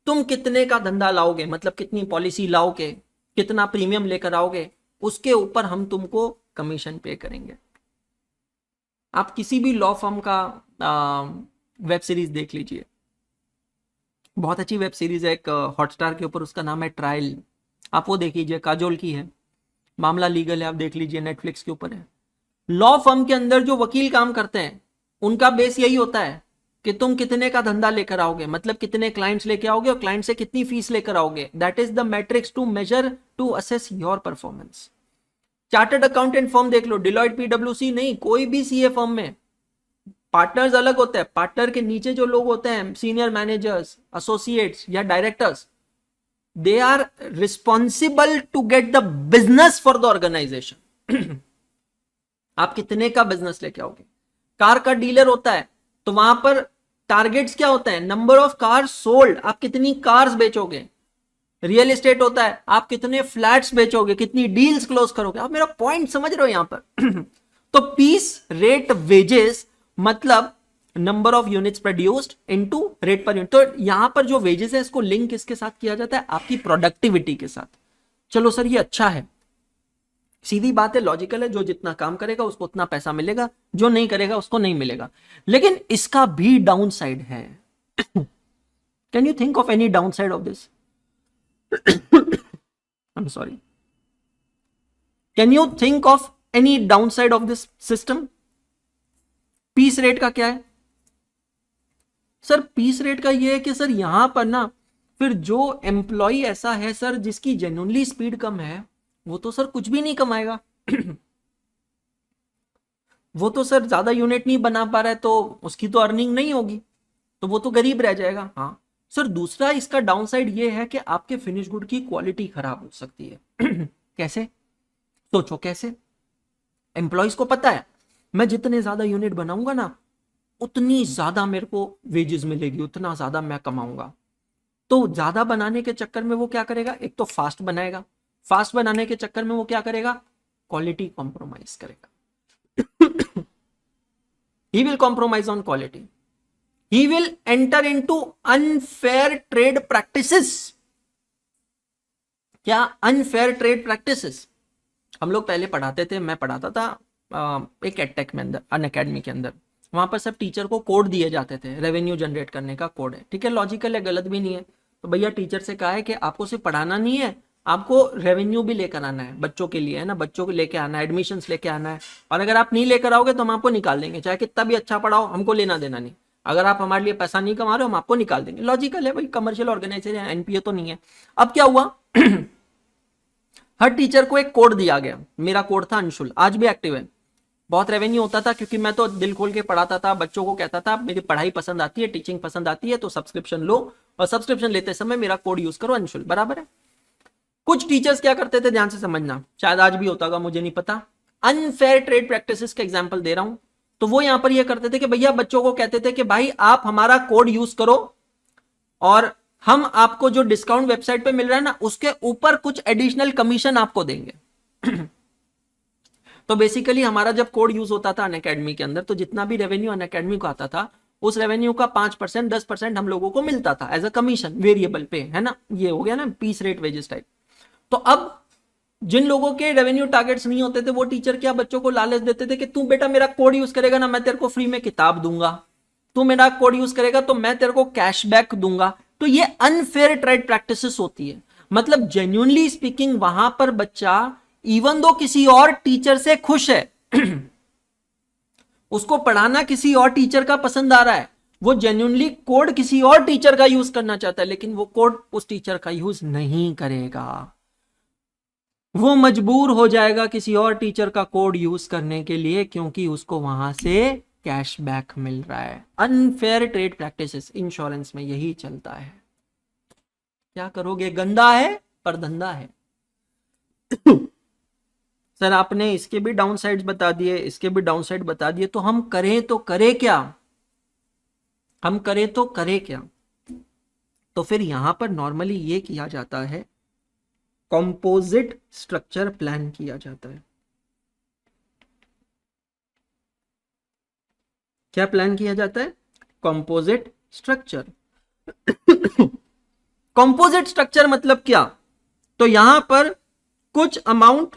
तुम कितने का धंधा लाओगे, मतलब कितनी पॉलिसी लाओगे, कितना प्रीमियम लेकर आओगे, उसके ऊपर हम तुमको कमीशन पे करेंगे। आप किसी भी लॉ फर्म का वेब सीरीज देख लीजिए, बहुत अच्छी वेब सीरीज है एक हॉटस्टार के ऊपर, उसका नाम है ट्रायल, आप वो देख लीजिए, काजोल की है, मामला लीगल है, आप देख लीजिए, नेटफ्लिक्स के ऊपर है। लॉ फर्म के अंदर जो वकील काम करते हैं उनका बेस यही होता है कि तुम कितने का धंधा लेकर आओगे, मतलब कितने क्लाइंट्स लेके आओगे और क्लाइंट से कितनी फीस लेकर आओगे। That is the matrix to measure, to assess your performance. Chartered accountant firm देख लो, डिलॉयट, पीडब्ल्यूसी, नहीं कोई भी सीए फर्म में पार्टनर्स अलग होते हैं, पार्टनर के नीचे जो लोग होते हैं, सीनियर मैनेजर्स, एसोसिएट्स या directors, they are responsible to get the business for the organisation. आप कितने का बिजनेस लेके आओगे। कार का डीलर होता है तो वहां पर टारगेट्स क्या होता है? नंबर ऑफ कार सोल्ड, आप कितनी कार्स बेचोगे। रियल एस्टेट होता है, आप कितने फ्लैट्स बेचोगे, कितनी डील्स क्लोज करोगे। आप मेरा पॉइंट समझ रहे हो यहां पर? तो पीस रेट वेजेस मतलब number of units produced into rate per unit. तो यहां पर जो वेजेस है इसको लिंक किसके साथ किया जाता है? आपकी प्रोडक्टिविटी के साथ। चलो सर ये अच्छा है, सीधी बात है, लॉजिकल है, जो जितना काम करेगा उसको उतना पैसा मिलेगा, जो नहीं करेगा उसको नहीं मिलेगा। लेकिन इसका भी डाउन साइड है। Can you think of any downside of this? I am sorry, can you think of any downside of this system? Piece rate का क्या है सर? पीस रेट का ये है कि सर यहां पर ना फिर जो एम्प्लॉय ऐसा है सर जिसकी जेन्युइनली स्पीड कम है, वो तो सर कुछ भी नहीं कमाएगा। वो तो सर ज्यादा यूनिट नहीं बना पा रहा है, तो उसकी तो अर्निंग नहीं होगी, तो वो तो गरीब रह जाएगा। हाँ सर, दूसरा इसका डाउन साइड ये है कि आपके फिनिश गुड की क्वालिटी खराब हो सकती है। कैसे? सोचो कैसे। एम्प्लॉयज को पता है मैं जितने ज्यादा यूनिट बनाऊंगा ना उतनी ज्यादा मेरे को वेजेस मिलेगी, उतना ज्यादा मैं कमाऊंगा। तो ज्यादा बनाने के चक्कर में वो क्या करेगा, एक तो फास्ट बनाएगा, फास्ट बनाने के चक्कर में वो क्या करेगा, क्वालिटी कॉम्प्रोमाइज करेगा। he will compromise on quality, he will enter into unfair trade practices। क्या अनफेयर ट्रेड प्रैक्टिसेस? हम लोग पहले पढ़ाते थे, मैं पढ़ाता था एक एडटेक में अंदर, अन अकेडमी के अंदर। वहां पर सब टीचर को कोड दिए जाते थे, रेवेन्यू जनरेट करने का कोड है, ठीक है, लॉजिकल है, गलत भी नहीं है। तो भैया टीचर से कहा है कि आपको सिर्फ पढ़ाना नहीं है, आपको रेवेन्यू भी लेकर आना है बच्चों के लिए, है ना, बच्चों को लेकर आना है, एडमिशंस लेके आना है। और अगर आप नहीं लेकर आओगे तो हम आपको निकाल देंगे, चाहे कितना भी अच्छा पढ़ाओ, हमको लेना देना नहीं। अगर आप हमारे लिए पैसा नहीं कमा रहे हो हम आपको निकाल देंगे। लॉजिकल है भाई, कमर्शियल ऑर्गेनाइजेशन है, एनपीए तो नहीं है। अब क्या हुआ? हर टीचर को एक कोड दिया गया, मेरा कोड था अंशुल, आज भी एक्टिव है। बहुत रेवेन्यू होता था क्योंकि मैं तो दिल खोल के पढ़ाता था, बच्चों को कहता था मेरी पढ़ाई पसंद आती है, टीचिंग पसंद आती है, तो सब्सक्रिप्शन लो, और सब्सक्रिप्शन लेते समय मेरा कोड यूज करो अंशुल, बराबर है। कुछ टीचर्स क्या करते थे, ध्यान से समझना, शायद आज भी होता होगा मुझे नहीं पता, अनफेयर ट्रेड प्रैक्टिसेस का एग्जांपल दे रहा हूं। तो वो यहां पर ये करते थे कि भैया बच्चों को कहते थे कि भाई आप हमारा कोड यूज करो और हम आपको जो डिस्काउंट वेबसाइट पे मिल रहा है ना उसके ऊपर कुछ एडिशनल कमीशन आपको देंगे। तो बेसिकली हमारा जब कोड यूज होता था अनअकैडमी के अंदर, तो जितना भी रेवेन्यू अनअकैडमी को आता था उस रेवेन्यू का 5% 10% हम लोगों को मिलता था एज अ कमीशन, वेरिएबल पे, है ना, ये हो गया ना पीस रेट वेजेस टाइप। तो अब जिन लोगों के रेवेन्यू टारगेट्स नहीं होते थे वो टीचर क्या बच्चों को लालच देते थे कि तू बेटा मेरा कोड यूज करेगा ना मैं तेरे को फ्री में किताब दूंगा, तू मेरा कोड यूज करेगा तो मैं तेरे को कैशबैक दूंगा। तो ये अनफेयर ट्रेड प्रैक्टिसेस होती है। मतलब जेन्युइनली स्पीकिंग वहां पर बच्चा इवन दो किसी और टीचर से खुश है, उसको पढ़ाना किसी और टीचर का पसंद आ रहा है, वो जेन्युइनली कोड किसी और टीचर का यूज करना चाहता है, लेकिन वो कोड उस टीचर का यूज नहीं करेगा, वो मजबूर हो जाएगा किसी और टीचर का कोड यूज करने के लिए क्योंकि उसको वहां से कैशबैक मिल रहा है। अनफेयर ट्रेड प्रैक्टिसेस इंश्योरेंस में यही चलता है। क्या करोगे, गंदा है पर धंधा है। सर आपने इसके भी डाउन साइड बता दिए, इसके भी डाउन साइड बता दिए, तो हम करें तो करें क्या, हम करें तो करें क्या? तो फिर यहां पर नॉर्मली ये किया जाता है, कंपोजिट स्ट्रक्चर प्लान किया जाता है। क्या प्लान किया जाता है? Composite structure. कंपोजिट स्ट्रक्चर मतलब क्या? तो यहां पर कुछ amount,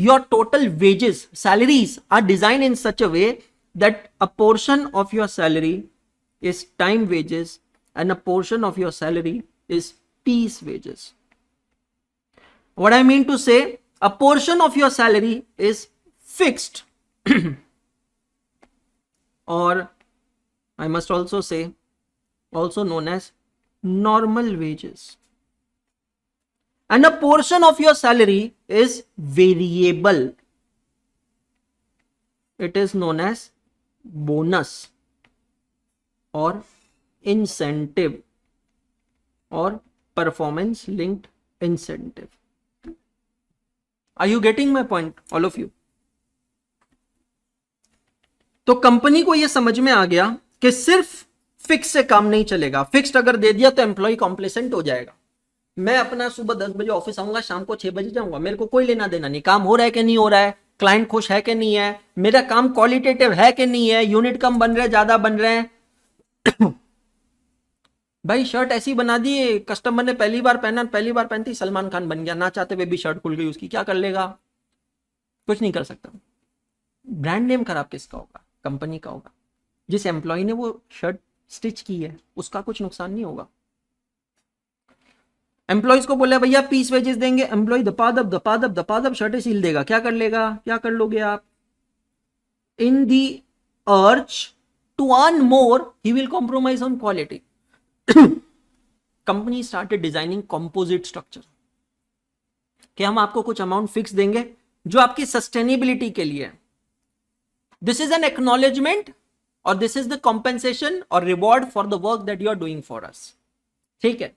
your total wages, salaries are designed in such a way that a portion of your salary is time wages and a portion of your salary is piece wages. What I mean to say, a portion of your salary is fixed or I must also say also known as normal wages, and a portion of your salary is variable, it is known as bonus or incentive or performance linked incentive. Are you getting my point, all of you? तो company को यह समझ में आ गया कि सिर्फ fix से काम नहीं चलेगा, फिक्स्ड अगर दे दिया तो एम्प्लॉय कॉम्प्लेसेंट हो जाएगा। मैं अपना सुबह 10 बजे ऑफिस आऊंगा, शाम को 6 बजे जाऊंगा, मेरे को कोई लेना देना नहीं, काम हो रहा है कि नहीं हो रहा है, क्लाइंट खुश है कि नहीं है, मेरा काम क्वालिटेटिव है कि नहीं है, यूनिट कम बन रहे हैं ज्यादा बन रहे हैं। भाई शर्ट ऐसी बना दी, कस्टमर ने पहली बार पहना, पहली बार पहनती सलमान खान बन गया, ना चाहते हुए भी शर्ट खुल गई उसकी, क्या कर लेगा? कुछ नहीं कर सकता। ब्रांड नेम खराब किसका होगा? कंपनी का होगा। जिस एम्प्लॉय ने वो शर्ट स्टिच की है उसका कुछ नुकसान नहीं होगा। एम्प्लॉयज को बोला भैया पीस वेजेस देंगे, एम्प्लॉय दपादप शर्टें सील देगा, क्या कर लेगा? क्या कर लोगे आप? In the urge to earn more he will compromise on quality. Company started designing composite structure, कि हम आपको कुछ अमाउंट फिक्स देंगे जो आपकी सस्टेनेबिलिटी के लिए है। दिस इज एन एक्नॉलेजमेंट और दिस इज द कॉम्पेंसेशन और reward for the work that you are doing for us. ठीक है,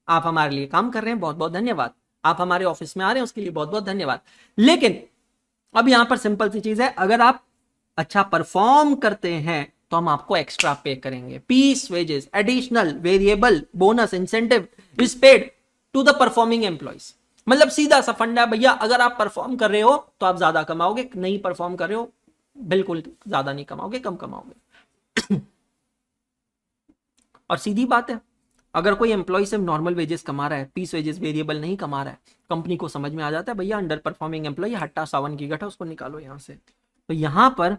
आप हमारे लिए काम कर रहे हैं, बहुत बहुत धन्यवाद। आप हमारे ऑफिस में आ रहे हैं, उसके लिए बहुत बहुत धन्यवाद। लेकिन अब यहां पर सिंपल सी चीज है, अगर आप अच्छा परफॉर्म करते हैं तो हम आपको एक्स्ट्रा पे करेंगे। Piece wages, additional, variable, bonus, incentive is paid to the performing employees. मतलब सीधा सा फंडा है भैया, अगर आप परफॉर्म कर रहे हो तो आप ज्यादा कमाओगे, नहीं परफॉर्म कर रहे हो बिल्कुल ज्यादा नहीं कमाओगे, कम कमाओगे। और सीधी बात है, अगर कोई एम्प्लॉय सिर्फ नॉर्मल वेजेस कमा रहा है, पीस वेजेस वेरिएबल नहीं कमा रहा है, कंपनी को समझ में आ जाता है भैया अंडर परफॉर्मिंग एम्प्लॉय, हट्टा सावन की गठा, उसको निकालो यहां से। तो यहां पर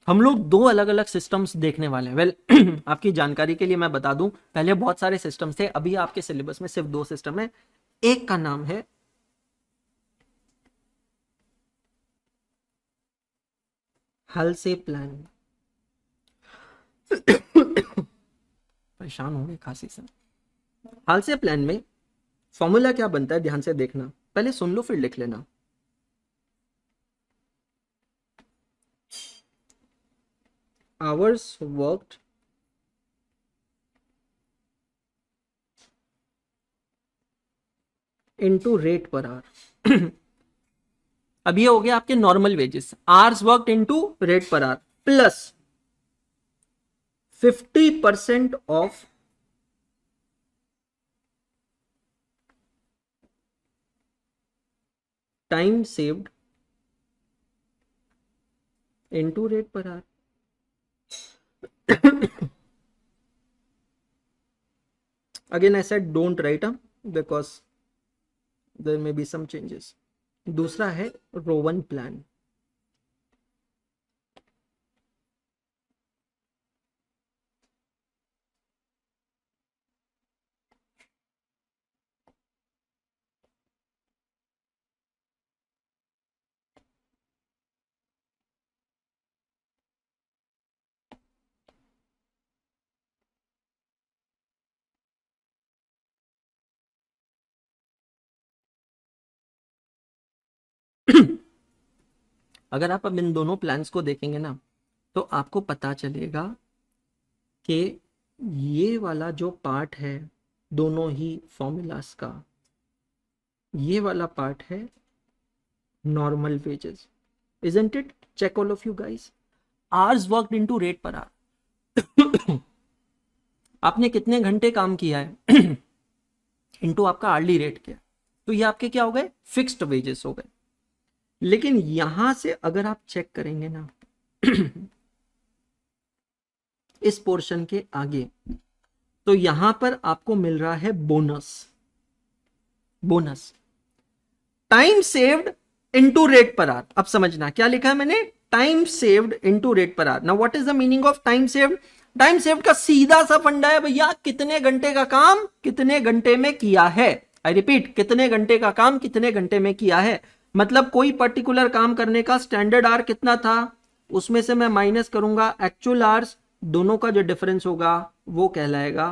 हम लोग दो अलग अलग सिस्टम्स देखने वाले हैं। वेल आपकी जानकारी के लिए मैं बता दूं, पहले बहुत सारे सिस्टम्स थे, अभी आपके सिलेबस में सिर्फ दो सिस्टम है। एक का नाम है हाल्से प्लान। परेशान हो गए खांसी से। हाल्से प्लान में फॉर्मूला क्या बनता है, ध्यान से देखना, पहले सुन लो फिर लिख लेना। Hours worked into rate per our. अब ये हो गया आपके normal wages, hours worked into rate per our plus 50% of time saved into rate per our. Again I said don't write because there may be some changes. दूसरा है Rowan plan. अगर आप अब इन दोनों प्लान्स को देखेंगे ना तो आपको पता चलेगा कि ये वाला जो पार्ट है दोनों ही फॉर्मूलास का, ये वाला पार्ट है normal wages, isn't it? Check all of you guys, hours worked into rate per hour. आपने कितने घंटे काम किया है इनटू आपका आर्ली रेट क्या, तो ये आपके क्या हो गए? फिक्स्ड वेजेस हो गए। लेकिन यहां से अगर आप चेक करेंगे ना इस पोर्शन के आगे, तो यहां पर आपको मिल रहा है bonus. Bonus time saved into rate per our. अब समझना क्या लिखा है मैंने, time saved into rate per our. Now what is the meaning of time saved? Time saved का सीधा सा फंडा है भैया, कितने घंटे का काम कितने घंटे में किया है। आई रिपीट, कितने घंटे का काम कितने घंटे में किया है। मतलब कोई पर्टिकुलर काम करने का स्टैंडर्ड आवर कितना था, उसमें से मैं माइनस करूंगा एक्चुअल आवर्स, दोनों का जो डिफरेंस होगा वो कहलाएगा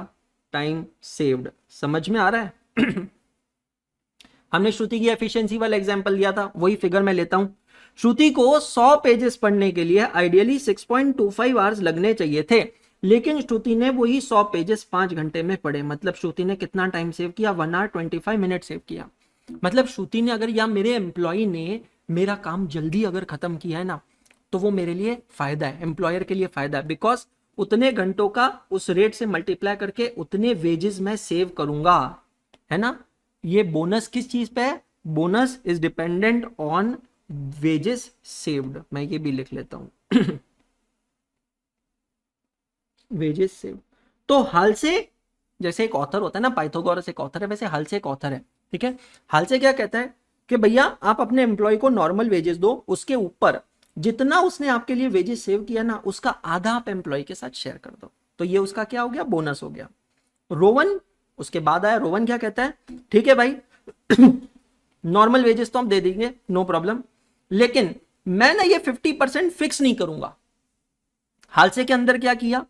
टाइम सेव्ड। समझ में आ रहा है? हमने श्रुति की एफिशिएंसी वाला एग्जांपल दिया था, वही फिगर मैं लेता हूं। श्रुति को 100 पेजेस पढ़ने के लिए आइडियली 6.25 आवर्स लगने चाहिए थे, लेकिन श्रुति ने वही 100 पेजेस 5 घंटे में पढ़े। मतलब श्रुति ने कितना टाइम सेव किया? 1 आवर 25 मिनट सेव किया। मतलब श्रुति ने अगर, या मेरे एम्प्लॉय ने मेरा काम जल्दी अगर खत्म किया है ना, तो वो मेरे लिए फायदा है, एम्प्लॉयर के लिए फायदा है, बिकॉज उतने घंटों का उस रेट से मल्टीप्लाई करके उतने वेजेस मैं सेव करूंगा, है ना। ये बोनस किस चीज पे है? Bonus is dependent on wages saved. मैं ये भी लिख लेता हूं वेजेस सेव्ड। तो हाल से जैसे एक ऑथर होता है ना, पाइथागोरस एक ऑथर है, वैसे हाल्से एक ऑथर है, ठीक है। हाल्से क्या कहता है कि भैया आप अपने एम्प्लॉय को नॉर्मल वेजेस दो, उसके ऊपर जितना उसने आपके लिए वेजेस सेव किया ना, उसका आधा आप एम्प्लॉय के साथ शेयर कर दो, तो ये उसका क्या हो गया, बोनस हो गया। रोवन उसके बाद आया, रोवन क्या कहता है, ठीक है भाई नॉर्मल वेजेस तो हम दे देंगे, नो प्रॉब्लम, लेकिन मैं ना ये 50% फिक्स नहीं करूंगा। हालसे के अंदर क्या किया,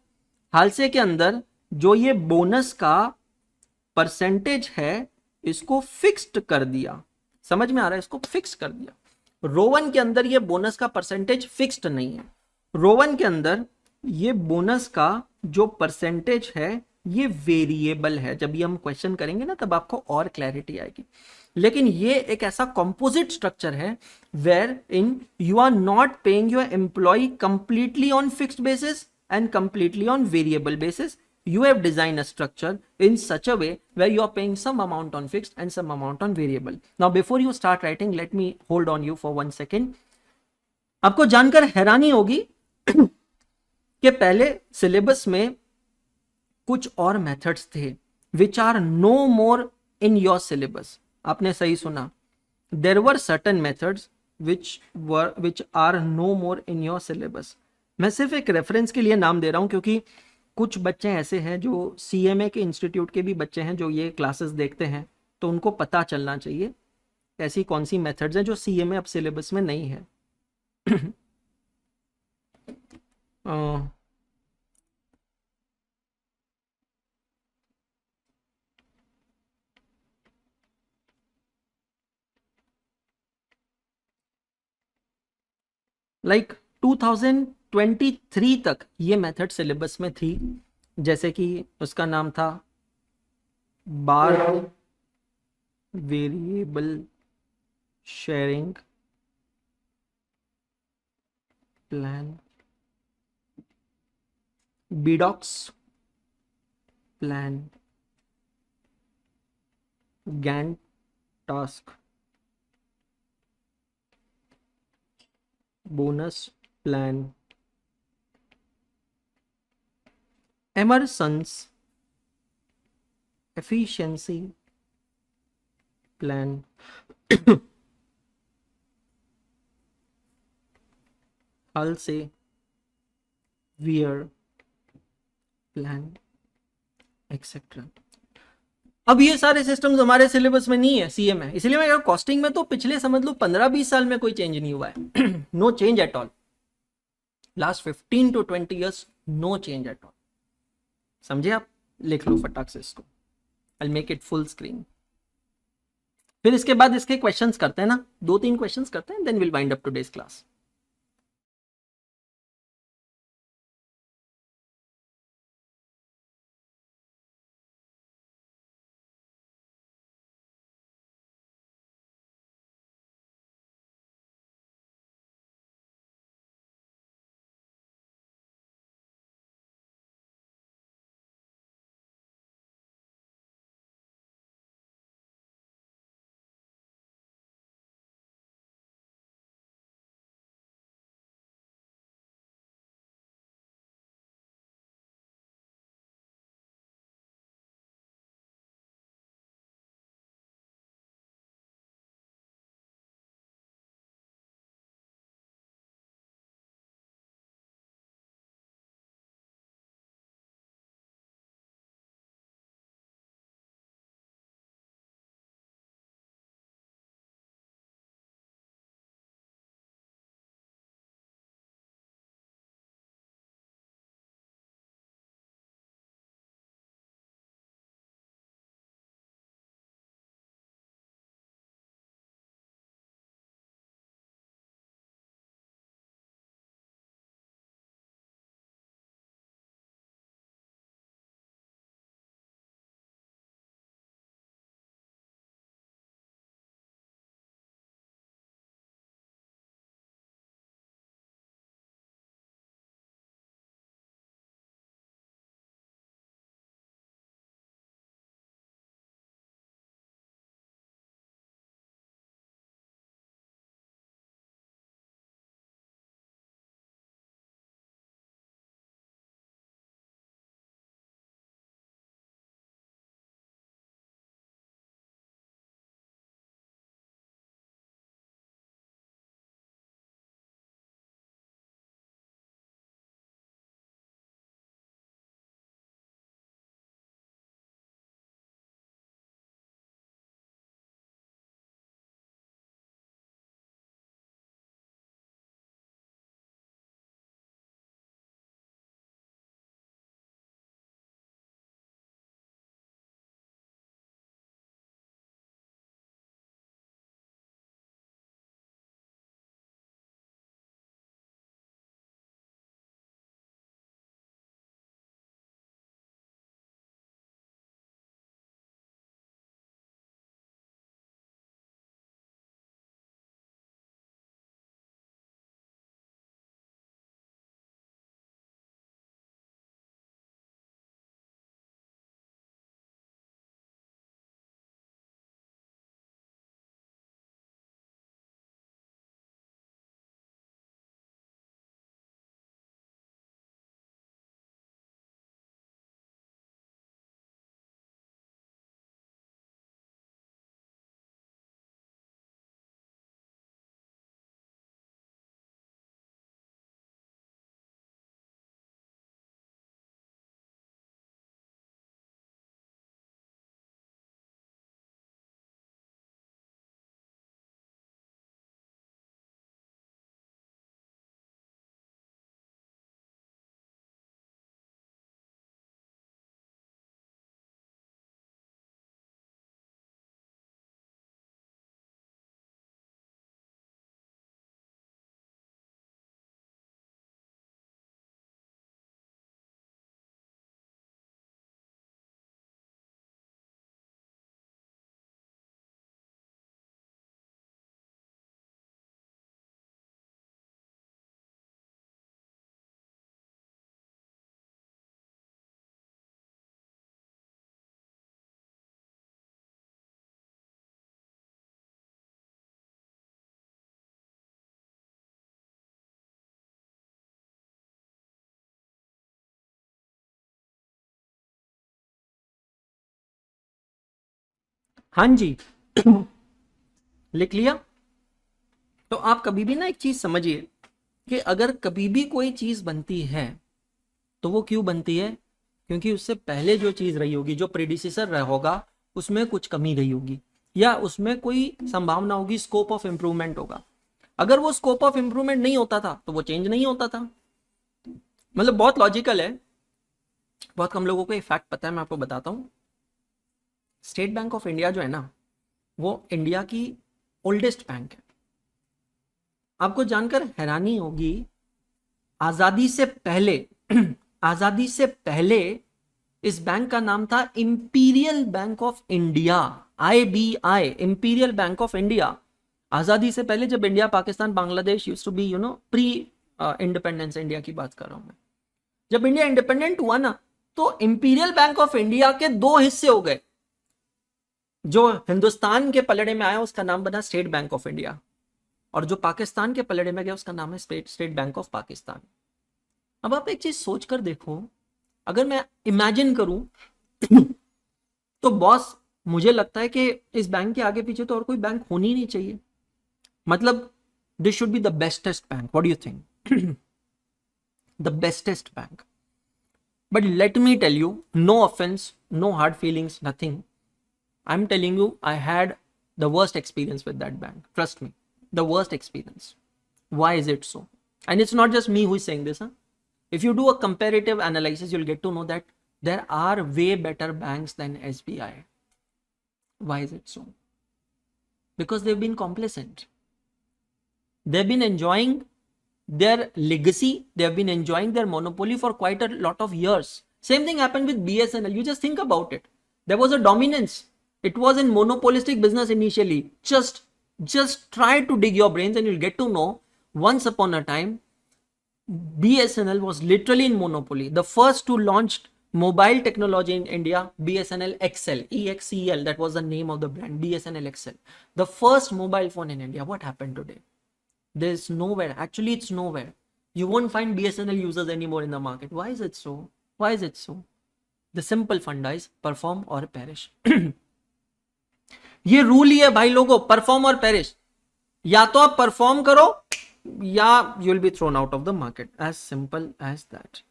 हालसे के अंदर जो ये बोनस का परसेंटेज है इसको फिक्स्ड कर दिया, समझ में आ रहा है, इसको फिक्स कर दिया। रोवन के अंदर ये बोनस का परसेंटेज फिक्स्ड नहीं है, रोवन के अंदर ये बोनस का जो परसेंटेज है ये वेरिएबल है। जब ये हम क्वेश्चन करेंगे ना तब आपको और क्लैरिटी आएगी। लेकिन ये एक ऐसा कंपोजिट स्ट्रक्चर है wherein you are not paying your employee completely on fixed basis and completely on variable basis. You have designed a structure in such a way where you are paying some amount on fixed and some amount on variable. Now before you start writing, let me hold on you for 1 second. आपको जानकर हैरानी होगी कि पहले syllabus में कुछ और methods थे which are no more in your syllabus. आपने सही सुना, there were certain methods which are no more in your syllabus. मैं सिर्फ एक रेफरेंस के लिए नाम दे रहा हूं क्योंकि कुछ बच्चे ऐसे हैं जो सीएमए के इंस्टीट्यूट के भी बच्चे हैं जो ये क्लासेस देखते हैं, तो उनको पता चलना चाहिए ऐसी कौन सी मेथड्स हैं जो सीएमए अब सिलेबस में नहीं है। लाइक 2023 तक ये मेथड सिलेबस में थी, जैसे कि उसका नाम था Barth variable sharing plan, Bedaux plan, Gantt task, bonus plan, Emerson's efficiency plan, Halsey Weir plan etcetera. अब ये सारे सिस्टम्स हमारे सिलेबस में नहीं है, सीएम है, इसलिए मैं कॉस्टिंग में तो पिछले समझ लो 15-20 साल में कोई चेंज नहीं हुआ है। No change at all, last 15 to 20 years no change at all. समझे आप, लिख लो फटाक से इसको, I make it full screen. फिर इसके बाद इसके क्वेश्चंस करते हैं ना, 2-3 क्वेश्चंस करते हैं, then will wind up today's class. हाँ जी लिख लिया। तो आप कभी भी ना एक चीज समझिए कि अगर कभी भी कोई चीज बनती है तो वो क्यों बनती है, क्योंकि उससे पहले जो चीज रही होगी, जो प्रीडिसेसर रहा होगा, उसमें कुछ कमी रही होगी या उसमें कोई संभावना होगी, स्कोप ऑफ इंप्रूवमेंट होगा। अगर वो स्कोप ऑफ इंप्रूवमेंट नहीं होता था तो वो चेंज नहीं होता था। मतलब बहुत लॉजिकल है। बहुत कम लोगों को ये फैक्ट पता है, मैं आपको बताता हूं। स्टेट बैंक ऑफ इंडिया जो है ना, वो इंडिया की ओल्डेस्ट बैंक है। आपको जानकर हैरानी होगी, आजादी से पहले आजादी से पहले इस बैंक का नाम था Imperial Bank of India, IBI, Imperial Bank of India. आजादी से पहले, जब India, Pakistan, Bangladesh used to be pre independence, India की बात कर रहा हूं मैं। जब इंडिया इंडिपेंडेंट हुआ ना, तो इंपीरियल बैंक ऑफ इंडिया के दो हिस्से हो गए। जो हिंदुस्तान के पलड़े में आया उसका नाम बना स्टेट बैंक ऑफ इंडिया, और जो पाकिस्तान के पलड़े में गया उसका नाम है स्टेट बैंक ऑफ पाकिस्तान। अब आप एक चीज सोच कर देखो, अगर मैं इमेजिन करूं तो बॉस, मुझे लगता है कि इस बैंक के आगे पीछे तो और कोई बैंक होनी नहीं चाहिए। मतलब this should be the bestest bank, what do you think? The bestest bank. But let me tell you, no offence, no hard feelings, nothing, I'm telling you, I had the worst experience with that bank. Trust me, the worst experience. Why is it so? And it's not just me who is saying this. Huh? If you do a comparative analysis, you'll get to know that there are way better banks than SBI. Why is it so? Because they've been complacent. They've been enjoying their legacy. They've been enjoying their monopoly for quite a lot of years. Same thing happened with BSNL. You just think about it. There was a dominance. It was in monopolistic business initially. Just try to dig your brains and you'll get to know, once upon a time, BSNL was literally in monopoly. The first to launch mobile technology in India, BSNL XL, EXEL, that was the name of the brand, BSNL XL. The first mobile phone in India. What happened today? There's nowhere. Actually, it's nowhere. You won't find BSNL users anymore in the market. Why is it so? Why is it so? The simple funda is perform or perish. ये rule ही है भाई लोगों, perform और perish. या तो आप perform करो या you will be thrown out of the market, as simple as that.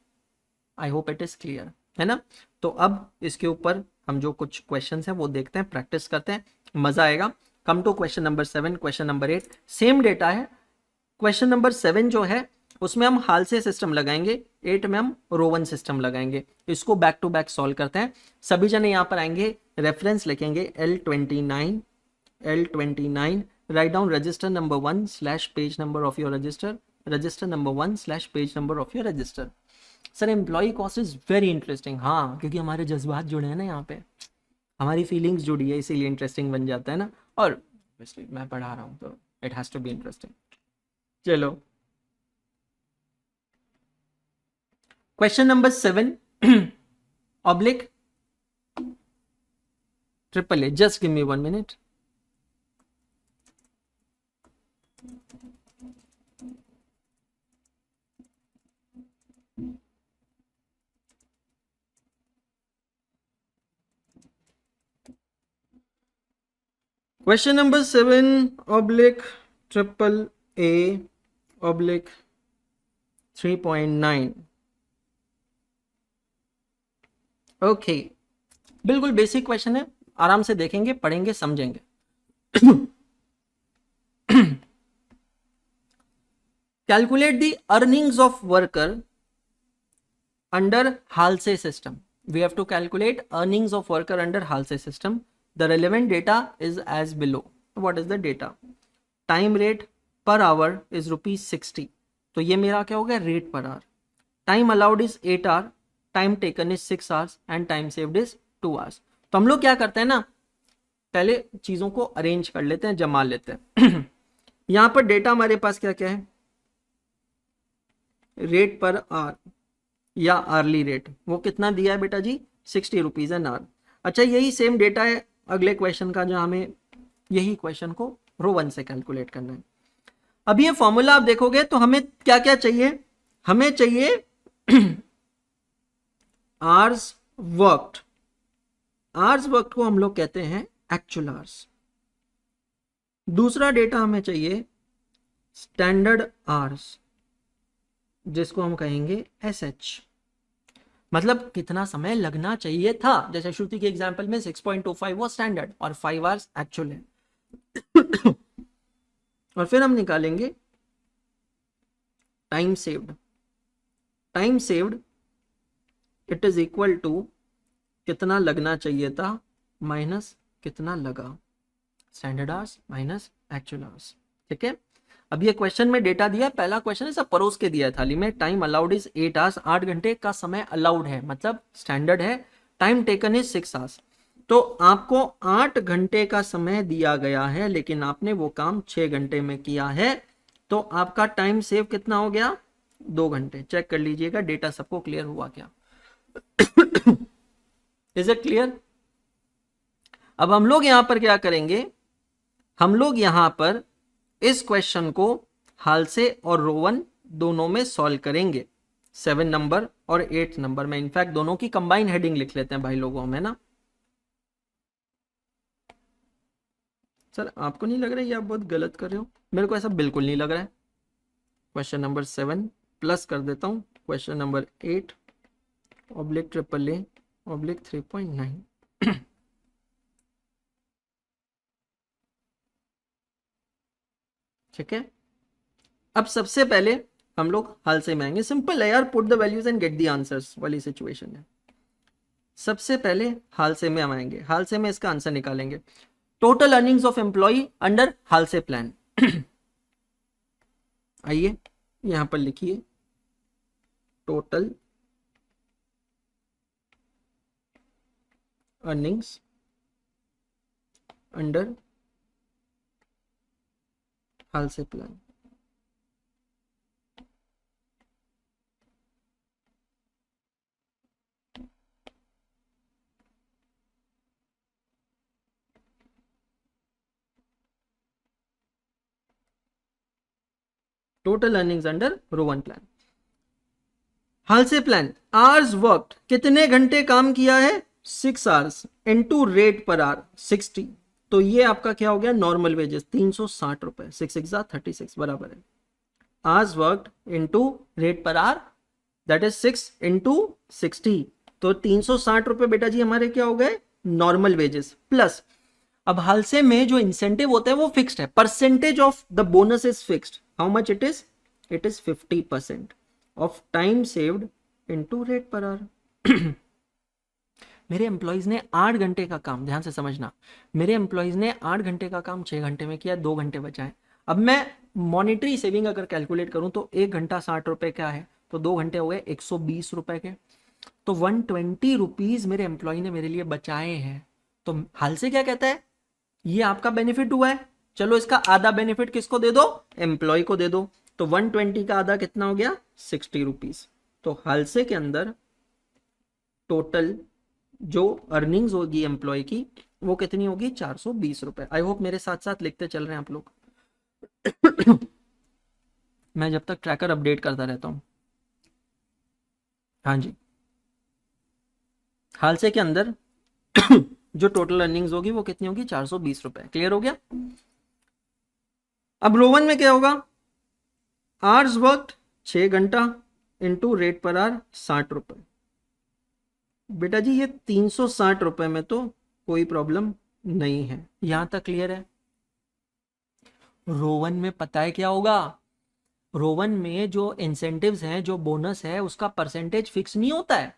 I hope it is clear, है ना? तो अब इसके ऊपर हम जो कुछ क्वेश्चंस हैं वो देखते हैं, प्रैक्टिस करते हैं, मजा आएगा। Come to question number 7, question number 8 same data है। क्वेश्चन नंबर 7 जो है उसमें हम हाल से सिस्टम लगाएंगे, 8 में हम रोवन सिस्टम लगाएंगे। इसको बैक टू बैक सॉल्व करते हैं। सभी जने यहां पर आएंगे, रेफरेंस लिखेंगे L29, write down register number 1 slash page number of your register, register number 1 slash page number of your register. Sir employee cost is very interesting. हाँ, क्योंकि हमारे जज्बात जुड़े हैं ना, यहाँ पे हमारी फीलिंग्स जुड़ी है, इसीलिए इंटरेस्टिंग बन जाता है ना। और मैं पढ़ा रहा हूँ तो it has to be interesting. चलो question number 7 oblique AAA, just give me 1 minute. Question number 7 oblique AAA oblique 3.9. Okay, बिल्कुल बेसिक क्वेश्चन है, आराम से देखेंगे, पढ़ेंगे, समझेंगे। Calculate the earnings of worker under Halsey system. We have to calculate earnings of worker under Halsey system. The relevant data is as below. What is the data? Time rate per hour is ₹60। तो ये मेरा क्या हो गया? Rate per hour. Time allowed is 8 hour, time taken is 6 hours and time saved is 2 hours. तो हम लोग क्या करते हैं ना, पहले चीजों को अरेंज कर लेते हैं, जमा लेते हैं। यहां पर डेटा हमारे पास क्या क्या है? रेट पर आवर या आर्ली रेट, वो कितना दिया है बेटा जी? 60 रुपीज एन आवर। अच्छा, यही सेम डेटा है अगले क्वेश्चन का, जहां हमें यही क्वेश्चन को रो 1 से कैलकुलेट करना है। अब ये फॉर्मूला आप देखोगे तो हमें क्या क्या चाहिए? हमें चाहिए आवर्स वर्कड। आवर्स वर्कड को हम लोग कहते हैं एक्चुअल आवर्स। दूसरा डेटा हमें चाहिए स्टैंडर्ड आवर्स, जिसको हम कहेंगे SH, मतलब कितना समय लगना चाहिए था। जैसे श्रुति के एग्जांपल में 6.25 वो स्टैंडर्ड और 5 आवर्स एक्चुअल है। और फिर हम निकालेंगे time saved. Time saved it is equal to कितना लगना चाहिए था माइनस कितना लगा, standard hours minus actual hours. ठीक है, अब ये क्वेश्चन में डेटा दिया है, पहला क्वेश्चन है सब परोस के दिया है थाली में। टाइम अलाउड इज 8 आवर्स, 8 घंटे का समय अलाउड है, मतलब स्टैंडर्ड है। टाइम टेकन इज 6 आवर्स, तो आपको 8 घंटे का समय दिया गया है, लेकिन आपने वो काम 6 घंटे में किया है, तो आपका टाइम सेव कितना हो गया, 2 घंटे। चेक कर लीजिएगा डेटा सबको क्लियर हुआ क्या। Is it clear? अब हम लोग यहां पर क्या करेंगे, हम लोग यहां पर इस क्वेश्चन को हालसे और रोवन दोनों में सॉल्व करेंगे, 7 नंबर और 8 नंबर में। इनफैक्ट दोनों की कंबाइन हेडिंग लिख लेते हैं भाई लोगों में ना। सर आपको नहीं लग रहा है ये आप बहुत गलत कर रहे हो? मेरे को ऐसा बिल्कुल नहीं लग रहा है। क्वेश्चन नंबर 7 प्लस कर देता हूं question number 8 oblique AAA oblique 3.9। ठीक है, अब सबसे पहले हम लोग हाल से में आएंगे। सिंपल है यार, put the values and get the answers वाली सिचुएशन है। सबसे पहले हाल से में हम आएंगे, हाल से में इसका आंसर निकालेंगे। Total earnings of employee under Halsey plan. आइए यहां पर लिखिए total earnings under Halsey plan. Total earnings under Rowan plan. Halsey plan, hours worked, कितने घंटे काम किया है, 6 hours, into rate per our 60। तो ये आपका क्या हो गया, नॉर्मल वेजेस 360 रुपए, 6 6 36 बराबर है hours worked into rate per our, that is 6 into 60। तो 360 रुपए बेटा जी हमारे क्या हो गए, नॉर्मल वेजेस प्लस। अब हाल से में जो इंसेंटिव होता है वो फिक्स्ड है, percentage of the bonus is fixed. How much it is 50% of time saved into rate per our. मेरे एम्प्लॉइज ने 8 घंटे का काम, ध्यान से समझना, मेरे एम्प्लॉइज ने 8 घंटे का काम 6 घंटे में किया, 2 घंटे बचाए। अब मैं मॉनिटरी सेविंग अगर कैलकुलेट करूं तो 1 घंटा 60 रुपए क्या है, तो 2 घंटे हो गए 120 रुपए के, तो 120 रुपीज मेरे एम्प्लॉय ने मेरे लिए बचाए हैं। तो हाल से क्या कहता है, ये आपका बेनिफिट हुआ है, चलो इसका आधा बेनिफिट किसको दे दो, एम्प्लॉय को दे दो। तो 120 का आधा कितना हो गया, 60 रुपीज। तो हाल से के अंदर टोटल जो अर्निंग्स होगी एम्प्लॉय की वो कितनी होगी, 420 रुपए। आई होप मेरे साथ साथ लिखते चल रहे हैं आप लोग। मैं जब तक ट्रैकर अपडेट करता रहता हूं। हाँ जी, हाल से के अंदर जो टोटल अर्निंग्स होगी वो कितनी होगी, 420 रुपए। क्लियर हो गया? अब रोवन में क्या होगा, आवर्स वर्कड 6 घंटा इंटू रेट पर आवर 60 रुपए। बेटा जी ये 360 रुपए में तो कोई प्रॉब्लम नहीं है, यहां तक क्लियर है? रोवन में पता है क्या होगा, रोवन में जो इंसेंटिव्स हैं, जो बोनस है, उसका परसेंटेज फिक्स नहीं होता है,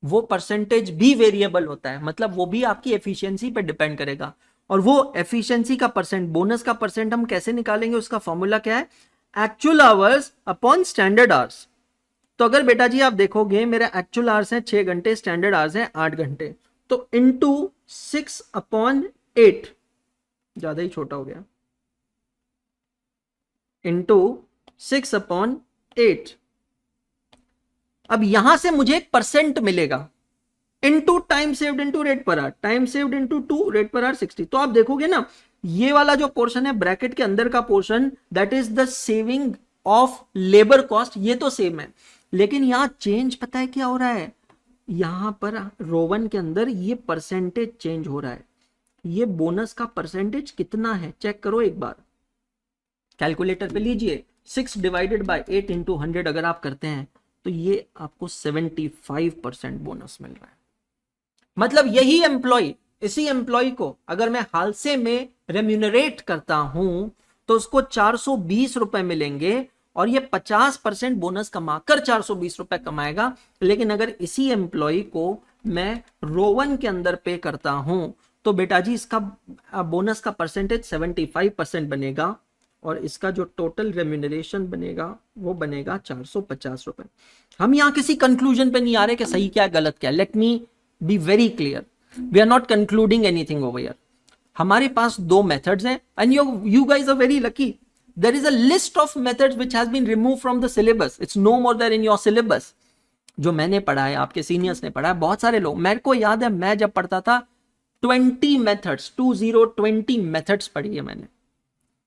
वो परसेंटेज भी वेरिएबल होता है, मतलब वो भी आपकी एफिशिएंसी पे डिपेंड करेगा। और वो एफिशिएंसी का परसेंट, बोनस का परसेंट हम कैसे निकालेंगे, उसका फॉर्मूला क्या है, actual hours upon standard hours. तो अगर बेटा जी आप देखोगे मेरा एक्चुअल आवर्स है 6 घंटे, स्टैंडर्ड आवर्स है 8 घंटे, तो इंटू 6/8, ज्यादा ही छोटा हो गया, इंटू 6/8। अब यहां से मुझे एक परसेंट मिलेगा, into time saved into rate per hour, time saved into 2, rate per our 60। तो आप देखोगे ना ये वाला जो पोर्शन है ब्रैकेट के अंदर का portion, that is the saving of labour cost, ये तो सेम है, लेकिन यहां चेंज पता है क्या हो रहा है, यहां पर रोवन के अंदर ये परसेंटेज चेंज हो रहा है। ये बोनस का परसेंटेज कितना है चेक करो एक बार, कैलकुलेटर पे लीजिए। 6 डिवाइडेड बाय 8 इंटू 100 अगर आप करते हैं तो ये आपको 75% बोनस मिल रहा है। मतलब यही एम्प्लॉय, इसी एम्प्लॉय को अगर मैं हाल से में रेम्यूनरेट करता हूं तो उसको 420 रुपए मिलेंगे और ये 50% बोनस कमाकर 420 रुपए कमाएगा। लेकिन अगर इसी एम्प्लॉय को मैं रो 1 के अंदर पे करता हूं तो बेटा जी इसका बोनस का परसेंटेज 75% बनेगा और इसका जो टोटल रेम्यूनरेशन बनेगा वो बनेगा 450 रुपए। हम यहां किसी कंक्लूजन पे नहीं आ रहे कि सही क्या है गलत क्या है। Let me be very clear, we are not concluding anything over here. हमारे पास दो मेथड्स हैं and you guys are very lucky, there is a list of methods which has been removed from the syllabus, it's no more there in your syllabus। जो मैंने पढ़ा है, आपके seniors ने पढ़ा है, बहुत सारे लोग, मेरे को याद है मैं जब पढ़ता था 20 मेथड्स 20 मेथड्स पढ़ी है मैंने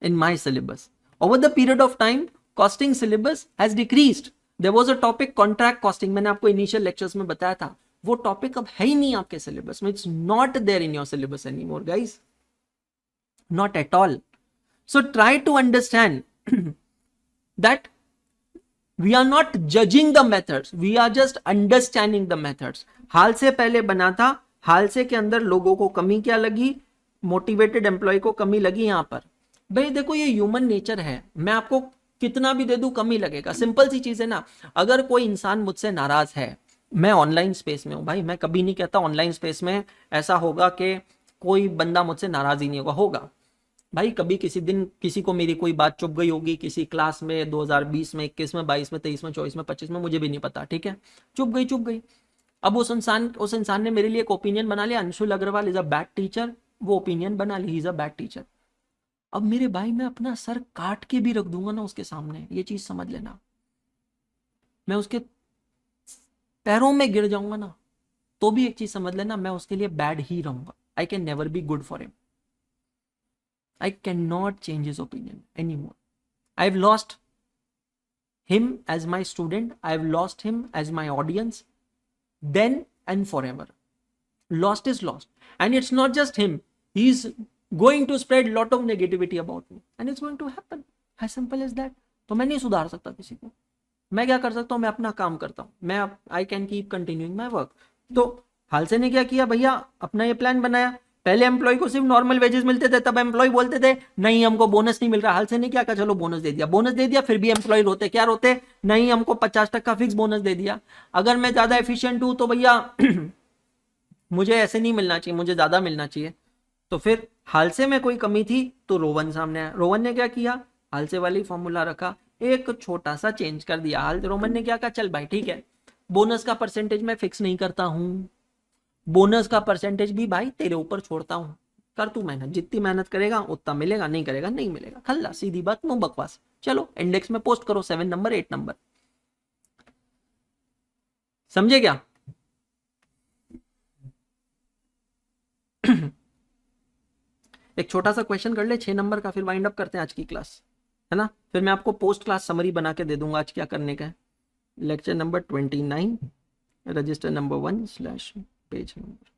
in my syllabus। over the period of time costing syllabus has decreased। there was a topic contract costing, मैंने आपको इनिशियल लेक्चर्स में बताया था, वो टॉपिक अब है ही नहीं आपके सिलेबस में। It's not there in your syllabus anymore guys, not at all. So try to understand that we are not judging the methods, we are just understanding the methods। हाल से पहले बना था, हाल से के अंदर लोगों को कमी क्या लगी, मोटिवेटेड एम्प्लॉय को कमी लगी। यहां पर भाई देखो ये ह्यूमन नेचर है, मैं आपको कितना भी दे दूं कमी लगेगा। सिंपल सी चीज है ना, अगर कोई इंसान मुझसे नाराज है, मैं ऑनलाइन स्पेस में हूं भाई, मैं कभी नहीं कहता ऑनलाइन स्पेस में ऐसा होगा कि कोई बंदा मुझसे नाराज ही नहीं होगा भाई। कभी किसी दिन किसी को मेरी कोई बात चुप गई होगी किसी क्लास में 2020 में 21 में 22 में 23 में 24 में 25 में, मुझे भी नहीं पता, ठीक है, चुप गई। अब उस इंसान ने मेरे लिए एक ओपिनियन बना लिया, Anshul Agarwal is a bad teacher, वो ओपिनियन बना ली, इज अ बैड टीचर। अब मेरे भाई मैं अपना सर काट के भी रख दूंगा ना उसके सामने, ये चीज समझ लेना, मैं उसके पैरों में गिर जाऊंगा ना तो भी एक चीज समझ लेना, मैं उसके लिए बैड ही रहूंगा। I can never be good for him, I cannot change his opinion anymore। I've lost him as my student, I've lost him as my audience, then and forever। Lost is lost, and it's not just him, he's going to spread lot of negativity about me and it's going to happen, as simple as that। तो मैं नहीं सुधार सकता किसी को, मैं क्या कर सकता हूं, मैं अपना काम करता हूं, मैं I can keep continuing my work. तो हाल से ने क्या किया भैया, अपना ये प्लान बनाया। पहले एम्प्लॉय को सिर्फ नॉर्मल वेजेस मिलते थे, तब एम्प्लॉय बोलते थे नहीं हमको बोनस नहीं मिल रहा। हाल से ने क्या कहा, चलो बोनस दे दिया, बोनस दे दिया, फिर भी एम्प्लॉय रोते, क्या रोते, नहीं हमको 50% फिक्स बोनस दे दिया। अगर मैं ज्यादा एफिशिएंट हूं तो भैया मुझे ऐसे नहीं मिलना चाहिए, मुझे ज्यादा मिलना चाहिए। तो फिर हाल से में कोई कमी थी तो रोवन सामने आया, रोवन ने क्या किया, हाल से वाली फॉर्मूला रखा, एक छोटा सा चेंज कर दिया। हाल रोमन ने क्या कहा, चल भाई ठीक है, बोनस का परसेंटेज मैं फिक्स नहीं करता हूं, बोनस का परसेंटेज भी भाई तेरे ऊपर छोड़ता हूं, कर तू मेहनत, जितनी मेहनत करेगा उतना मिलेगा, नहीं करेगा नहीं मिलेगा, खल्ला सीधी बात, नो बकवास। चलो इंडेक्स में पोस्ट करो 7 नंबर 8 नंबर, समझे क्या? एक छोटा सा क्वेश्चन कर ले 6 नंबर का, फिर वाइंड अप करते हैं आज की क्लास, है ना। फिर मैं आपको पोस्ट क्लास समरी बना के दे दूंगा आज क्या करने का है। Lecture number 29, register number 1 / page number.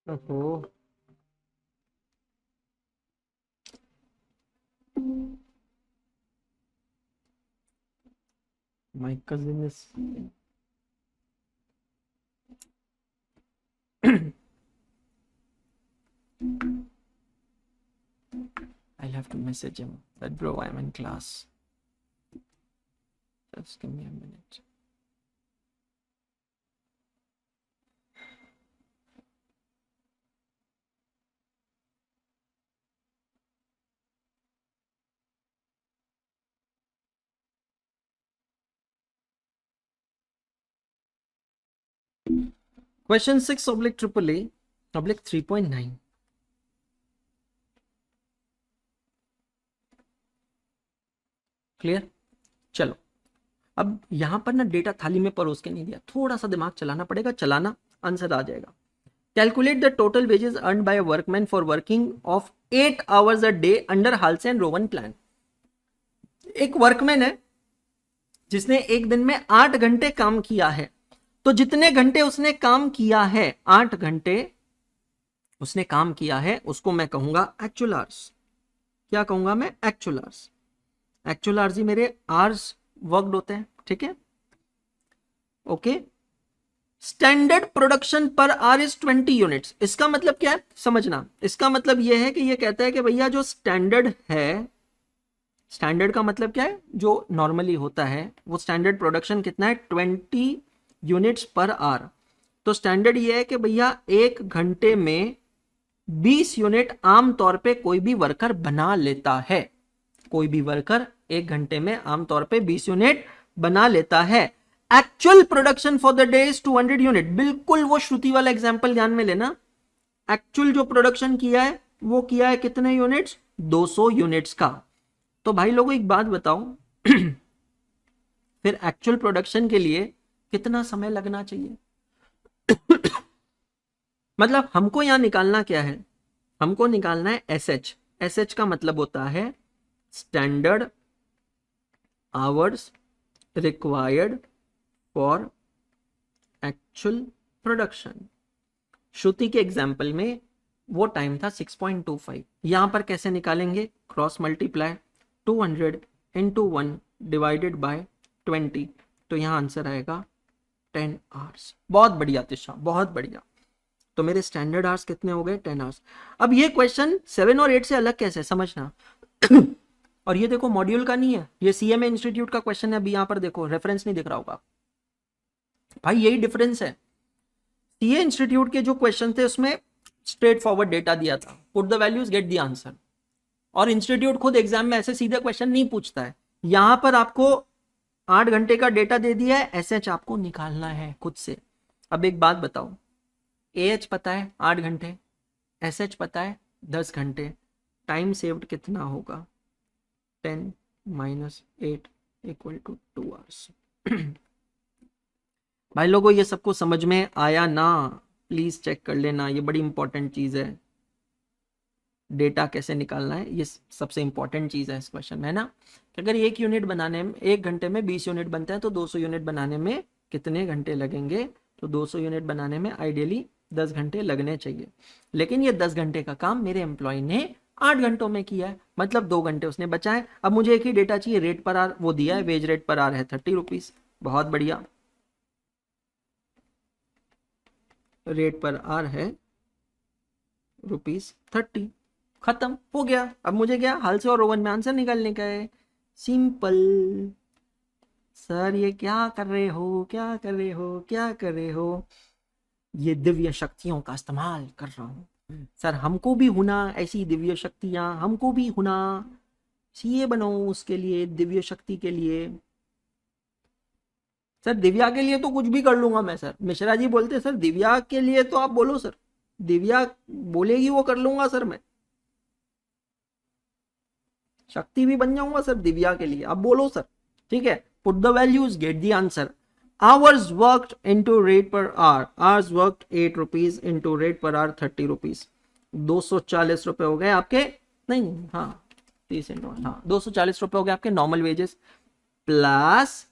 ओहो my cousin is I'll have to message him that bro I'm in class, just give me a minute। Question 6/AAA/3.9, clear. चलो अब यहां पर ना डेटा थाली में परोस के नहीं दिया, थोड़ा सा दिमाग चलाना पड़ेगा, चलाना आंसर आ जाएगा। Calculate the total wages earn by a workman for working of 8 hours a day under Halsey and Rowan plan. एक वर्कमैन है जिसने एक दिन में 8 घंटे काम किया है, तो जितने घंटे उसने काम किया है, 8 घंटे उसने काम किया है, उसको मैं कहूंगा एक्चुअल आवर्स। क्या कहूंगा मैं? Actual hours. एक्चुअल आवर्स ही मेरे आवर्स वर्कड होते हैं, ठीक है, ओके। स्टैंडर्ड प्रोडक्शन पर आर इज 20 यूनिट्स। इसका मतलब क्या है समझना, इसका मतलब यह है कि यह कहता है कि भैया जो स्टैंडर्ड है, स्टैंडर्ड का मतलब क्या है, जो नॉर्मली होता है, वो स्टैंडर्ड प्रोडक्शन कितना है, 20 यूनिट्स पर आवर। तो स्टैंडर्ड ये है कि भैया एक घंटे में 20 यूनिट आमतौर पे कोई भी वर्कर बना लेता है। कोई भी वर्कर एक घंटे में आमतौर पे 20 यूनिट बना लेता है। Actual production for the day is 200 unit. बिल्कुल वो श्रुति वाला एग्जांपल ध्यान में लेना। एक्चुअल जो प्रोडक्शन किया है वो किया है कितने यूनिट्स? 200 यूनिट्स का। तो भाई लोगों एक बात बताओ फिर एक्चुअल प्रोडक्शन के लिए कितना समय लगना चाहिए? मतलब हमको यहां निकालना क्या है? हमको निकालना है एसएच। एसएच का मतलब होता है standard hours required for actual production. Shruti के एग्जाम्पल में वो टाइम था 6.25। यहां पर कैसे निकालेंगे? Cross multiply 200 into 1 divided by 20। तो यहां आंसर आएगा 10 आवर्स। बहुत बढ़िया तिशा, बहुत बढ़िया। तो मेरे स्टैंडर्ड आवर्स कितने हो गए? 10 आवर्स। अब ये क्वेश्चन 7 और 8 से अलग कैसे समझना और ये देखो मॉड्यूल का नहीं है, ये सीएमए इंस्टीट्यूट का क्वेश्चन है। अभी यहां पर देखो रेफरेंस नहीं दिख रहा होगा भाई, यही डिफरेंस है। सीए इंस्टीट्यूट के जो क्वेश्चन थे उसमें स्ट्रेट फॉरवर्ड डेटा दिया था, put the values get the answer. और इंस्टीट्यूट खुद एग्जाम में ऐसे सीधे क्वेश्चन नहीं पूछता है। यहां पर आपको 8 घंटे का डेटा दे दिया है, एसएच आपको निकालना है खुद से। अब एक बात बताओ, एएच पता है 8 घंटे, एसएच पता है 10 घंटे, टाइम सेव्ड कितना होगा? 10 माइनस 8 इक्वल टू 2 आवर्स। भाई लोगों ये सबको समझ में आया ना? प्लीज चेक कर लेना, ये बड़ी इंपॉर्टेंट चीज है। डेटा कैसे निकालना है ये सबसे इंपॉर्टेंट चीज है इस क्वेश्चन में, है ना? कि अगर एक यूनिट बनाने में, एक घंटे में 20 यूनिट बनते हैं तो 200 यूनिट बनाने में कितने घंटे लगेंगे? तो 200 यूनिट बनाने में आइडियली 10 घंटे लगने चाहिए। लेकिन ये 10 घंटे का काम मेरे एम्प्लॉय ने 8 घंटों में किया है, मतलब 2 घंटे उसने बचाए। अब मुझे एक ही डेटा चाहिए, रेट पर आर वो दिया है, वेज रेट पर आर है 30 रुपीज। बहुत बढ़िया, रेट पर आर है ₹30। खत्म हो गया। अब मुझे क्या हाल और रोवन में आंसर निकालने का है, सिंपल। सर ये क्या कर रहे हो, क्या कर रहे हो, क्या कर रहे हो? ये दिव्य शक्तियों का इस्तेमाल कर रहा हूं सर। हमको भी होना ऐसी दिव्य शक्तियां, हमको भी होना। सीए बनो उसके लिए, दिव्य शक्ति के लिए। सर दिव्या के लिए तो कुछ भी कर लूंगा मैं। सर मिश्रा जी बोलते सर दिव्या के लिए तो आप बोलो सर, दिव्या बोलेगी वो कर लूंगा सर मैं। शक्ति भी बन जाऊंगा सर दिव्या के लिए, आप बोलो सर। ठीक है, put the values get the answer. Hours worked into rate per our, hours worked 8 rupees into rate per our 30 rupees. 240 रुपए हो गए आपके, नहीं हाँ 30 इंटू हाँ 240 रुपए हो गए आपके normal wages, plus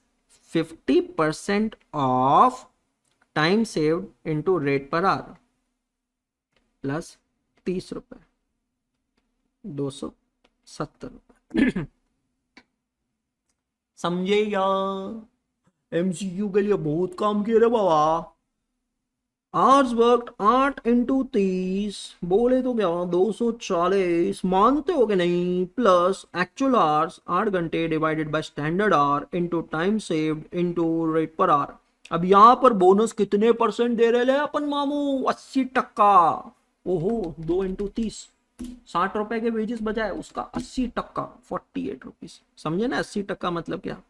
50% of time saved into rate per our, plus 30 रुपए, 270 रुपए। समझे या? एमसीक्यू के लिए बहुत काम किया रे बाबा। आवर्स वर्कड 8 इंटू 30, बोले तो क्या 240, मानते हो कि नहीं? प्लस एक्चुअल आवर्स 8 घंटे divided by standard our into time saved into rate per our. अब यहां पर बोनस कितने परसेंट दे रहे हैं अपन मामू? 80%। ओहो, 2 इंटू 30, 60 रुपए के वेजेस बजाय उसका 80%, 48 रुपीज। समझे ना 80% मतलब क्या?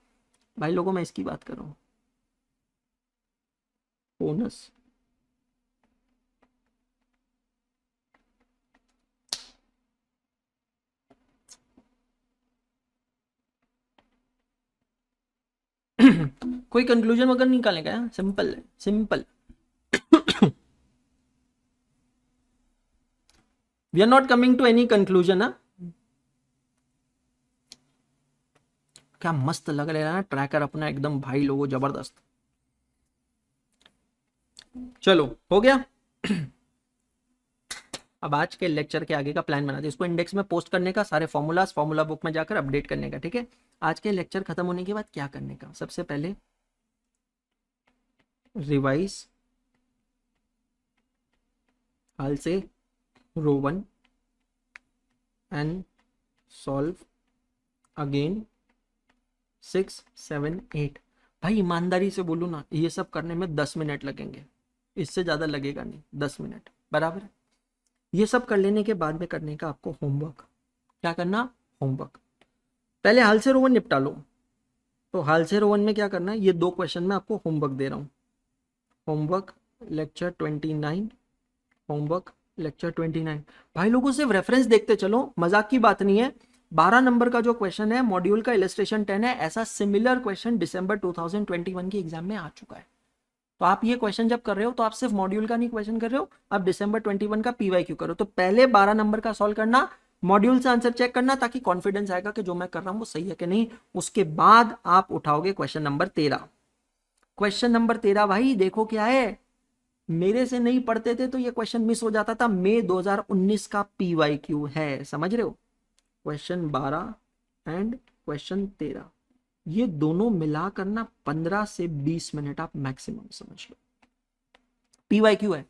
भाई लोगों मैं इसकी बात कर रहा हूं, बोनस। कोई कंक्लूजन वगैरह निकालेगा यार, सिंपल है, simple. We are not coming to any conclusion. ना क्या मस्त लग रहा है ना ट्रैकर अपना, एकदम भाई लोगों जबरदस्त। चलो हो गया। अब आज के लेक्चर के आगे का प्लान बनाते हैं, इसको इंडेक्स में पोस्ट करने का, सारे फॉर्मूलाज फॉर्मूला बुक में जाकर अपडेट करने का, ठीक है। आज के लेक्चर खत्म होने के बाद क्या करने का, सबसे पहले रिवाइज हाल से रो 1 एंड सॉल्व अगेन 6, 7, 8। भाई ईमानदारी से बोलूँ ना, ये सब करने में 10 मिनट लगेंगे, इससे ज़्यादा लगेगा नहीं, 10 मिनट बराबर है। ये सब कर लेने के बाद में करने का आपको होमवर्क। क्या करना, होमवर्क। पहले हाल से रो 1 निपटा लो। तो हाल से रो 1 में क्या करना है, ये 2 क्वेश्चन में आपको होमवर्क दे रहा हूँ। Homework lecture 29, homework lecture 29। भाई लोगों सिर्फ रेफरेंस देखते चलो, मजाक की बात नहीं है। 12 नंबर का जो क्वेश्चन है, मॉड्यूल का इलस्ट्रेशन 10 है, ऐसा सिमिलर क्वेश्चन दिसंबर 2021 की एग्जाम में आ चुका है। तो आप ये क्वेश्चन जब कर रहे हो तो आप सिर्फ मॉड्यूल का नहीं क्वेश्चन कर रहे हो, आप दिसंबर 21 का पीवाईक्यू करो। तो पहले 12 नंबर का सॉल्व करना, मॉड्यूल से आंसर चेक करना, ताकि कॉन्फिडेंस आएगा कि जो मैं कर रहा हूं वो सही है कि नहीं। उसके बाद आप उठाओगे क्वेश्चन नंबर 13। क्वेश्चन नंबर 13 भाई देखो क्या है, मेरे से नहीं पढ़ते थे तो ये क्वेश्चन मिस हो जाता था, मई 2019 का पीवाईक्यू है, समझ रहे हो। क्वेश्चन 12 एंड क्वेश्चन 13, ये दोनों मिला करना 15 से 20 मिनट आप मैक्सिमम समझ लो, पीवाईक्यू है।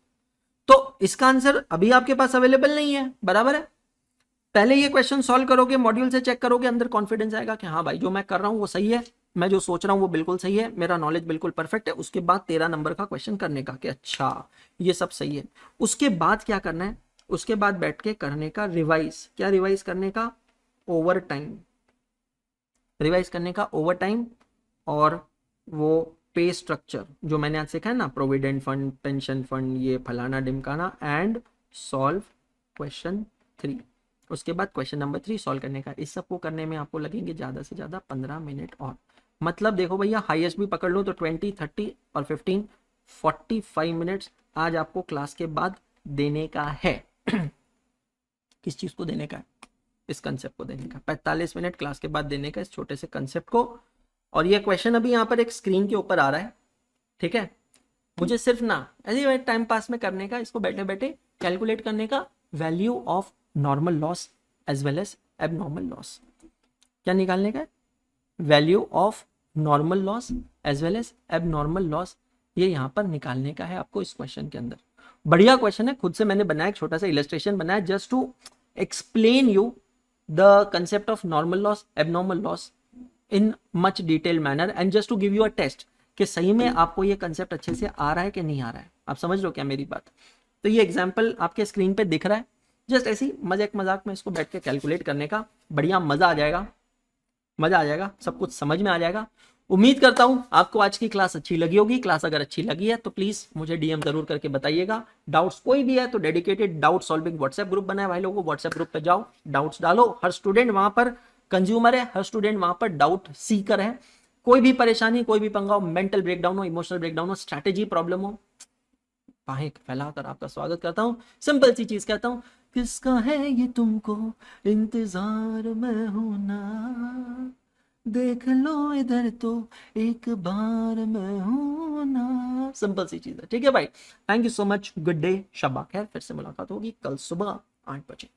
तो इसका आंसर अभी आपके पास अवेलेबल नहीं है, बराबर है। पहले ये क्वेश्चन सॉल्व करोगे, मॉड्यूल से चेक करोगे, अंदर कॉन्फिडेंस आएगा कि हाँ भाई जो मैं कर रहा हूं वो सही है, मैं जो सोच रहा हूं वो बिल्कुल सही है, मेरा नॉलेज बिल्कुल परफेक्ट है। उसके बाद 13 नंबर का क्वेश्चन करने का कि अच्छा ये सब सही है। उसके बाद क्या करना है, उसके बाद बैठ के करने का रिवाइज। क्या रिवाइज करने का, ओवर टाइम, रिवाइज करने का ओवर टाइम। और वो पे स्ट्रक्चर जो मैंने आज सीखा है ना, प्रोविडेंट फंड, पेंशन फंड, ये फलाना डिमकाना, एंड सॉल्व क्वेश्चन 3। उसके बाद क्वेश्चन नंबर 3 सॉल्व करने का। इस सब को करने में आपको लगेंगे ज़्यादा से ज़्यादा 15 मिनट। और मतलब देखो भैया, हाईएस्ट भी पकड़ लो तो 20, 30 और 15, 45 मिनट्स आज आपको क्लास के बाद देने का है। किस चीज़ को देने का है, इस कंसेप्ट को देने का। 45 मिनट क्लास के बाद देने का इस छोटे से कंसेप्ट को। और ये क्वेश्चन अभी यहाँ पर एक स्क्रीन के ऊपर आ रहा है, ठीक है। मुझे सिर्फ ना ऐसे टाइम पास में करने का, इसको बैठे बैठे कैलकुलेट करने का, value of normal loss as well as abnormal loss. क्या निकालने का है, value of normal loss as well as abnormal loss, ये यहाँ पर निकालने का है आपको इस क्वेश्चन के अंदर। बढ़िया क्वेश्चन है, खुद से मैंने बनाया, एक छोटा सा इलस्ट्रेशन बनाया just to explain you the concept of normal loss, abnormal loss in much detail manner, and just to give you a taste कि सही में आपको ये कंसेप्ट अच्छे से आ रहा है कि नहीं आ रहा है। आप समझ रहे हो क्या मेरी बात। तो ये एग्जाम्पल आपके स्क्रीन पे दिख रहा है, जस्ट ऐसी मजाक में इसको बैठ के कैलकुलेट करने का। बढ़िया मजा आ जाएगा, मजा आ जाएगा, सब कुछ समझ में आ जाएगा। उम्मीद करता हूं आपको आज की क्लास अच्छी लगी होगी। क्लास अगर अच्छी लगी है तो प्लीज मुझे डीएम जरूर करके बताइएगा। डाउट्स कोई भी है तो dedicated doubt solving WhatsApp group बनाए भाई लोगों, व्हाट्सएप ग्रुप पे जाओ, डाउट्स डालो। हर स्टूडेंट वहां पर कंज्यूमर है, हर स्टूडेंट वहां पर डाउट सीकर है। कोई भी परेशानी, कोई भी पंगा हो, मेंटल ब्रेकडाउन हो, इमोशनल ब्रेकडाउन हो, स्ट्रैटेजी प्रॉब्लम हो, बाहें फैलाकर आपका स्वागत करता हूं। सिंपल सी चीज कहता हूं, किसका है ये तुमको इंतजार में हूं ना, देख लो इधर तो एक बार मैं हूं ना। सिंपल सी चीज है, ठीक है भाई। Thank you so much, good day, शब्बा खैर। फिर से मुलाकात होगी कल सुबह 8 बजे।